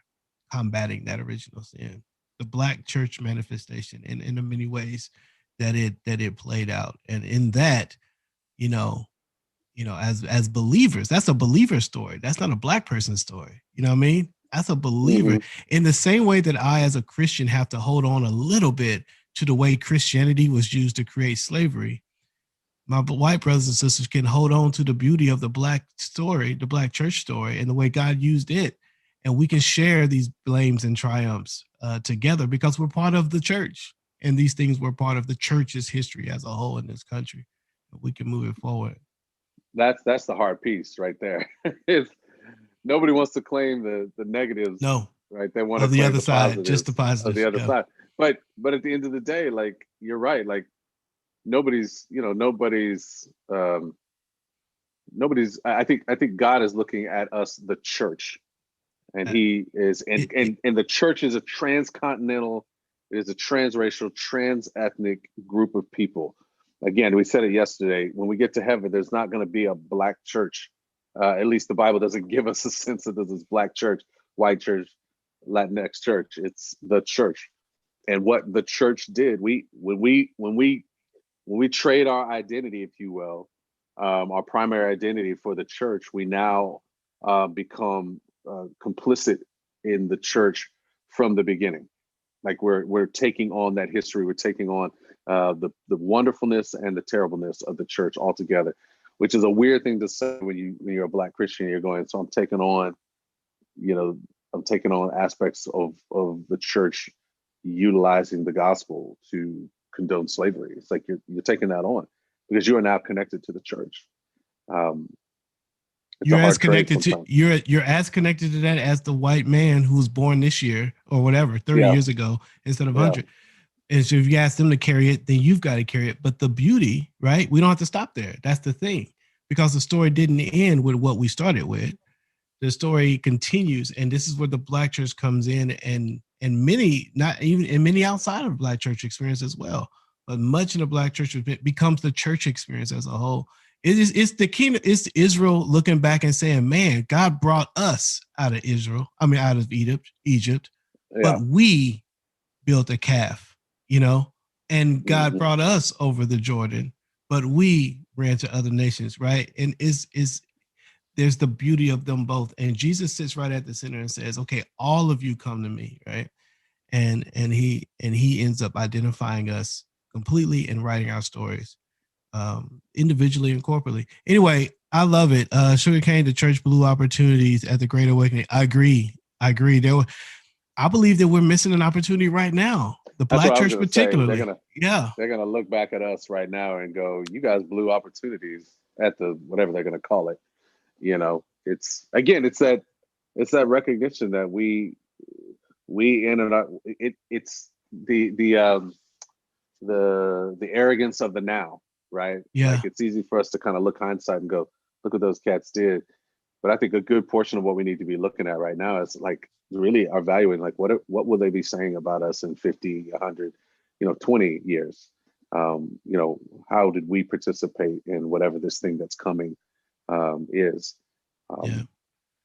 [SPEAKER 1] combating that original sin. The Black church manifestation in the many ways that it played out, and in that, as believers, that's a believer story. That's not a Black person story. You know what I mean? That's a believer. Mm-hmm. In the same way that I, as a Christian, have to hold on a little bit to the way Christianity was used to create slavery, my white brothers and sisters can hold on to the beauty of the Black story, the Black church story, and the way God used it. And we can share these blames and triumphs together because we're part of the church. And these things were part of the church's history as a whole in this country. We can move it forward.
[SPEAKER 2] That's the hard piece right there. If nobody wants to claim the negatives,
[SPEAKER 1] no,
[SPEAKER 2] right? They want to
[SPEAKER 1] the
[SPEAKER 2] claim
[SPEAKER 1] other
[SPEAKER 2] the
[SPEAKER 1] side, just the positives
[SPEAKER 2] of the other side. But at the end of the day, like, you're right. Like, nobody's. I think God is looking at us, the church, and He is, and the church is a transcontinental, it is a transracial, trans-ethnic group of people. Again, we said it yesterday. When we get to heaven, there's not going to be a Black church. At least the Bible doesn't give us a sense that there's this Black church, white church, Latinx church. It's the church, and what the church did. When we trade our identity, if you will, our primary identity for the church, we now become complicit in the church from the beginning. Like, we're taking on that history. We're taking on the wonderfulness and the terribleness of the church altogether, which is a weird thing to say when you're a Black Christian. You're going, so I'm taking on aspects of the church utilizing the gospel to condone slavery. It's like you're taking that on because you are now connected to the church.
[SPEAKER 1] You're as connected to that as the white man who was born this year or whatever 30 years ago instead of 100. And so if you ask them to carry it, then you've got to carry it. But the beauty, right? We don't have to stop there. That's the thing, because the story didn't end with what we started with. The story continues, and this is where the Black church comes in, and many, not even, and many outside of Black church experience as well. But much in the Black church becomes the church experience as a whole. It's the kingdom. It's Israel looking back and saying, "Man, God brought us out of out of Egypt, but we built a calf, and God brought us over the Jordan, but we ran to other nations, right?" And there's the beauty of them both. And Jesus sits right at the center and says, "Okay, all of you come to me," right? And he ends up identifying us completely and writing our stories. Individually and corporately. Anyway, I love it. Sugarcane, the church blew opportunities at the Great Awakening. I agree. I believe that we're missing an opportunity right now. The Black church particularly.
[SPEAKER 2] They're gonna look back at us right now and go, "You guys blew opportunities at the whatever they're gonna call it." It's that recognition that we in and out. It's the the arrogance of the now, right?
[SPEAKER 1] Yeah.
[SPEAKER 2] Like it's easy for us to kind of look hindsight and go, look what those cats did. But I think a good portion of what we need to be looking at right now is like really evaluating like what will they be saying about us in 50, 100, 20 years. How did we participate in whatever this thing that's coming is.
[SPEAKER 1] Yeah.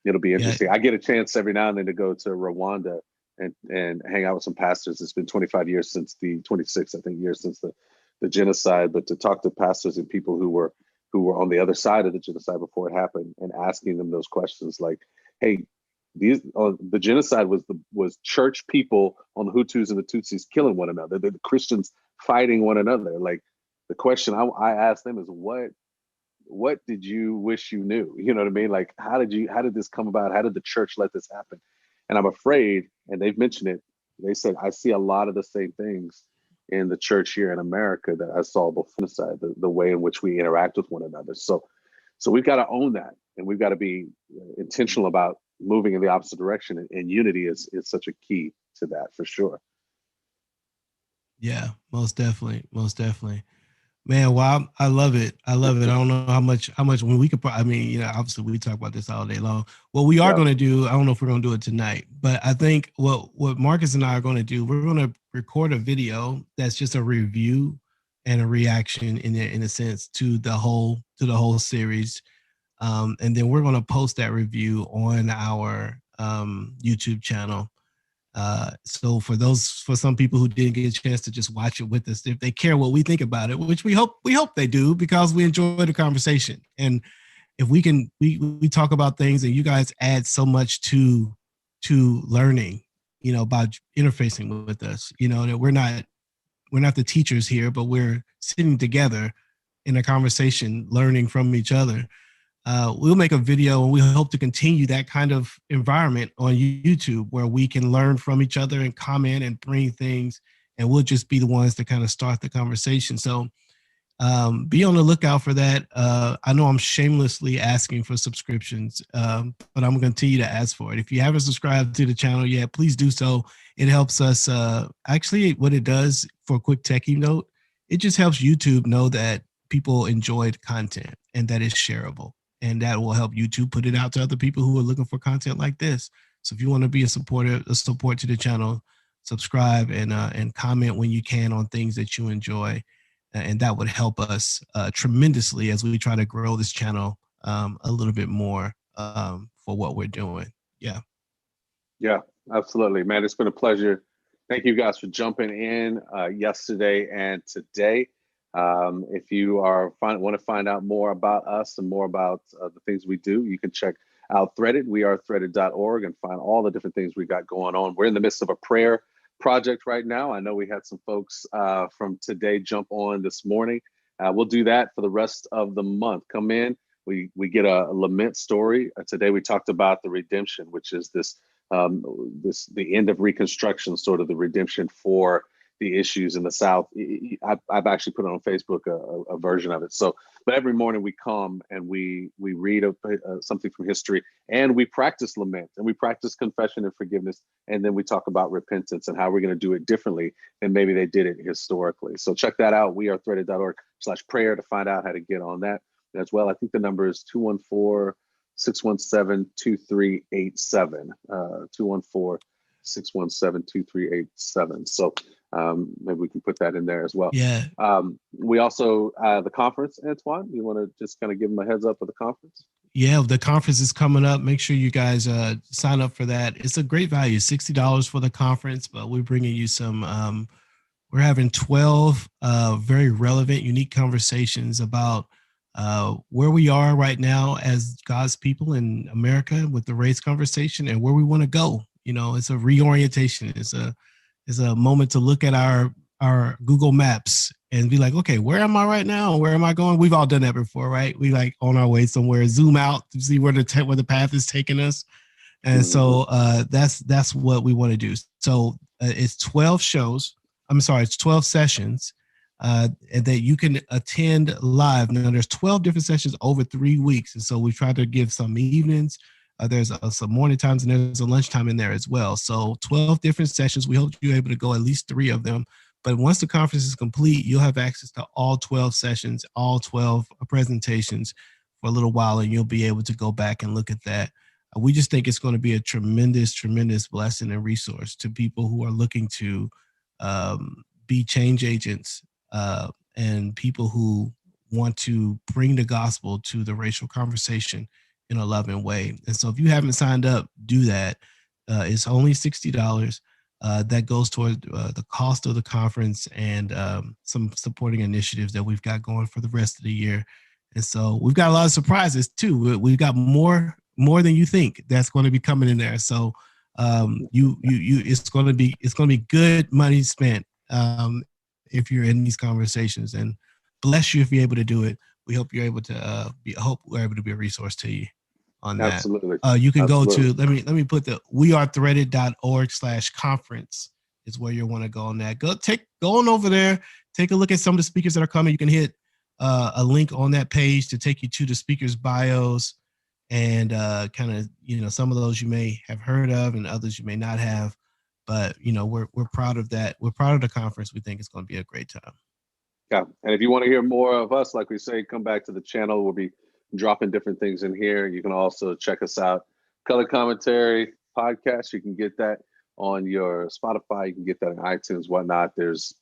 [SPEAKER 2] It'll be
[SPEAKER 1] Yeah.
[SPEAKER 2] interesting. I get a chance every now and then to go to Rwanda and hang out with some pastors. It's been 25 years since the 26, I think, years since the genocide, but to talk to pastors and people who were on the other side of the genocide before it happened and asking them those questions like, hey, the genocide was church people on the Hutus and the Tutsis killing one another. The Christians fighting one another. Like the question I asked them is what did you wish you knew? You know what I mean? Like, how did this come about? How did the church let this happen? And I'm afraid, and they've mentioned it, they said, I see a lot of the same things in the church here in America that I saw before genocide, the way in which we interact with one another. So we've got to own that, and we've got to be intentional about moving in the opposite direction. And unity is such a key to that, for sure.
[SPEAKER 1] Yeah, most definitely. Most definitely. Man, wow, I love it. I love it. I don't know how much when we could. I mean, obviously we talk about this all day long. What we are going to do, I don't know if we're going to do it tonight, but I think what Marcus and I are going to do, we're going to record a video that's just a review and a reaction in a sense to the whole series, and then we're going to post that review on our YouTube channel. So for some people who didn't get a chance to just watch it with us, if they care what we think about it, which we hope they do, because we enjoy the conversation. And if we can, we talk about things and you guys add so much to learning, about interfacing with us, that we're not the teachers here, but we're sitting together in a conversation, learning from each other. We'll make a video, and we hope to continue that kind of environment on YouTube where we can learn from each other and comment and bring things, and we'll just be the ones to kind of start the conversation. So be on the lookout for that. I know I'm shamelessly asking for subscriptions, but I'm going to continue to ask for it. If you haven't subscribed to the channel yet, please do so. It helps us. Actually, what it does, for a quick techie note, it just helps YouTube know that people enjoyed content and that it's shareable. And that will help YouTube put it out to other people who are looking for content like this. So if you want to be a support to the channel, subscribe and comment when you can on things that you enjoy. And that would help us tremendously as we try to grow this channel a little bit more for what we're doing. Yeah.
[SPEAKER 2] Yeah, absolutely, man. It's been a pleasure. Thank you guys for jumping in yesterday and today. If you want to find out more about us and more about the things we do, you can check out Threaded. We are threaded.org, and find all the different things we got going on. We're in the midst of a prayer project right now. I know we had some folks from today jump on this morning. We'll do that for the rest of the month. Come in. We get a lament story. Today we talked about the redemption, which is the end of Reconstruction, sort of the redemption for the issues in the South. I've actually put it on Facebook, a version of it. So, but every morning we come and we read something from history, and we practice lament, and we practice confession and forgiveness, and then we talk about repentance and how we're going to do it differently than maybe they did it historically. So check that out. We are threaded.org/prayer to find out how to get on that as well. I think the number is 214-617-2387. 214-617-2387. So maybe we can put that in there as well.
[SPEAKER 1] Yeah.
[SPEAKER 2] We also, the conference, Antwuan, you want to just kind of give them a heads up of the conference?
[SPEAKER 1] Yeah, the conference is coming up. Make sure you guys sign up for that. It's a great value, $60 for the conference, but we're bringing you some, we're having 12 very relevant, unique conversations about where we are right now as God's people in America with the race conversation, and where we want to go. It's a reorientation. It's a moment to look at our Google Maps and be like, okay, where am I right now? Where am I going? We've all done that before, right? We like on our way somewhere, zoom out to see where the path is taking us. And so that's what we want to do. So it's 12 shows. I'm sorry, it's 12 sessions and that you can attend live. Now there's 12 different sessions over 3 weeks. And so we try to give some evenings. There's some morning times, and there's a lunchtime in there as well. So 12 different sessions. We hope you're able to go at least 3 of them. But once the conference is complete, you'll have access to all 12 sessions, all 12 presentations for a little while, and you'll be able to go back and look at that. We just think it's going to be a tremendous, tremendous blessing and resource to people who are looking to be change agents and people who want to bring the gospel to the racial conversation in a loving way. And so if you haven't signed up, do that. It's only $60. That goes toward the cost of the conference and some supporting initiatives that we've got going for the rest of the year. And so we've got a lot of surprises too. We've got more than you think that's going to be coming in there. So it's going to be good money spent if you're in these conversations. And bless you if you're able to do it. We hope you're able to we're able to be a resource to you on that.
[SPEAKER 2] Absolutely.
[SPEAKER 1] You can go to let me put the wearethreaded.org/conference is where you want to go on that. Go on over there, take a look at some of the speakers that are coming. You can hit a link on that page to take you to the speakers' bios and kind of, some of those you may have heard of and others you may not have. But we're proud of that. We're proud of the conference. We think it's going to be a great time.
[SPEAKER 2] Yeah, and if you want to hear more of us, like we say, come back to the channel. We'll be dropping different things in here. You can also check us out. Color Commentary Podcast. You can get that on your Spotify. You can get that on iTunes, whatnot. There's,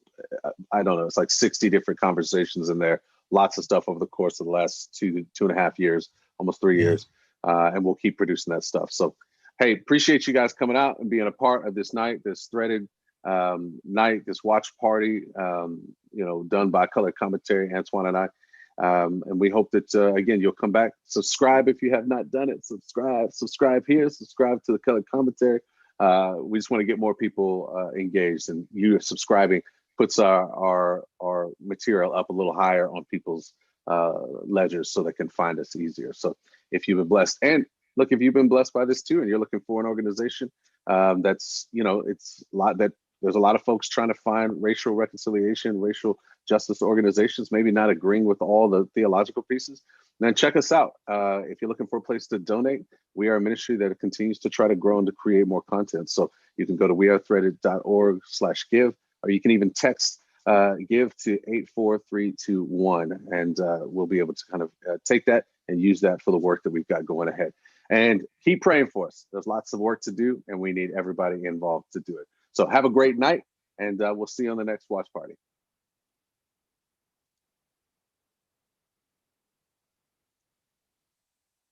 [SPEAKER 2] I don't know, it's like 60 different conversations in there. Lots of stuff over the course of the last 2.5 years, almost 3 years. And we'll keep producing that stuff. So, hey, appreciate you guys coming out and being a part of this night, this threaded night, this watch party, done by Color Commentary, Antwuan and I. And we hope that, again, you'll come back. Subscribe if you have not done it. Subscribe here. Subscribe to the Color Commentary. We just want to get more people engaged, and you subscribing puts our material up a little higher on people's ledgers so they can find us easier. So if you've been blessed, and look, if you've been blessed by this too, and you're looking for an organization that's, it's a lot that there's a lot of folks trying to find racial reconciliation, racial justice organizations, maybe not agreeing with all the theological pieces, then check us out. If you're looking for a place to donate, we are a ministry that continues to try to grow and to create more content. So you can go to wearethreaded.org/give, or you can even text give to 84321, and we'll be able to kind of take that and use that for the work that we've got going ahead. And keep praying for us. There's lots of work to do, and we need everybody involved to do it. So have a great night, and we'll see you on the next watch party.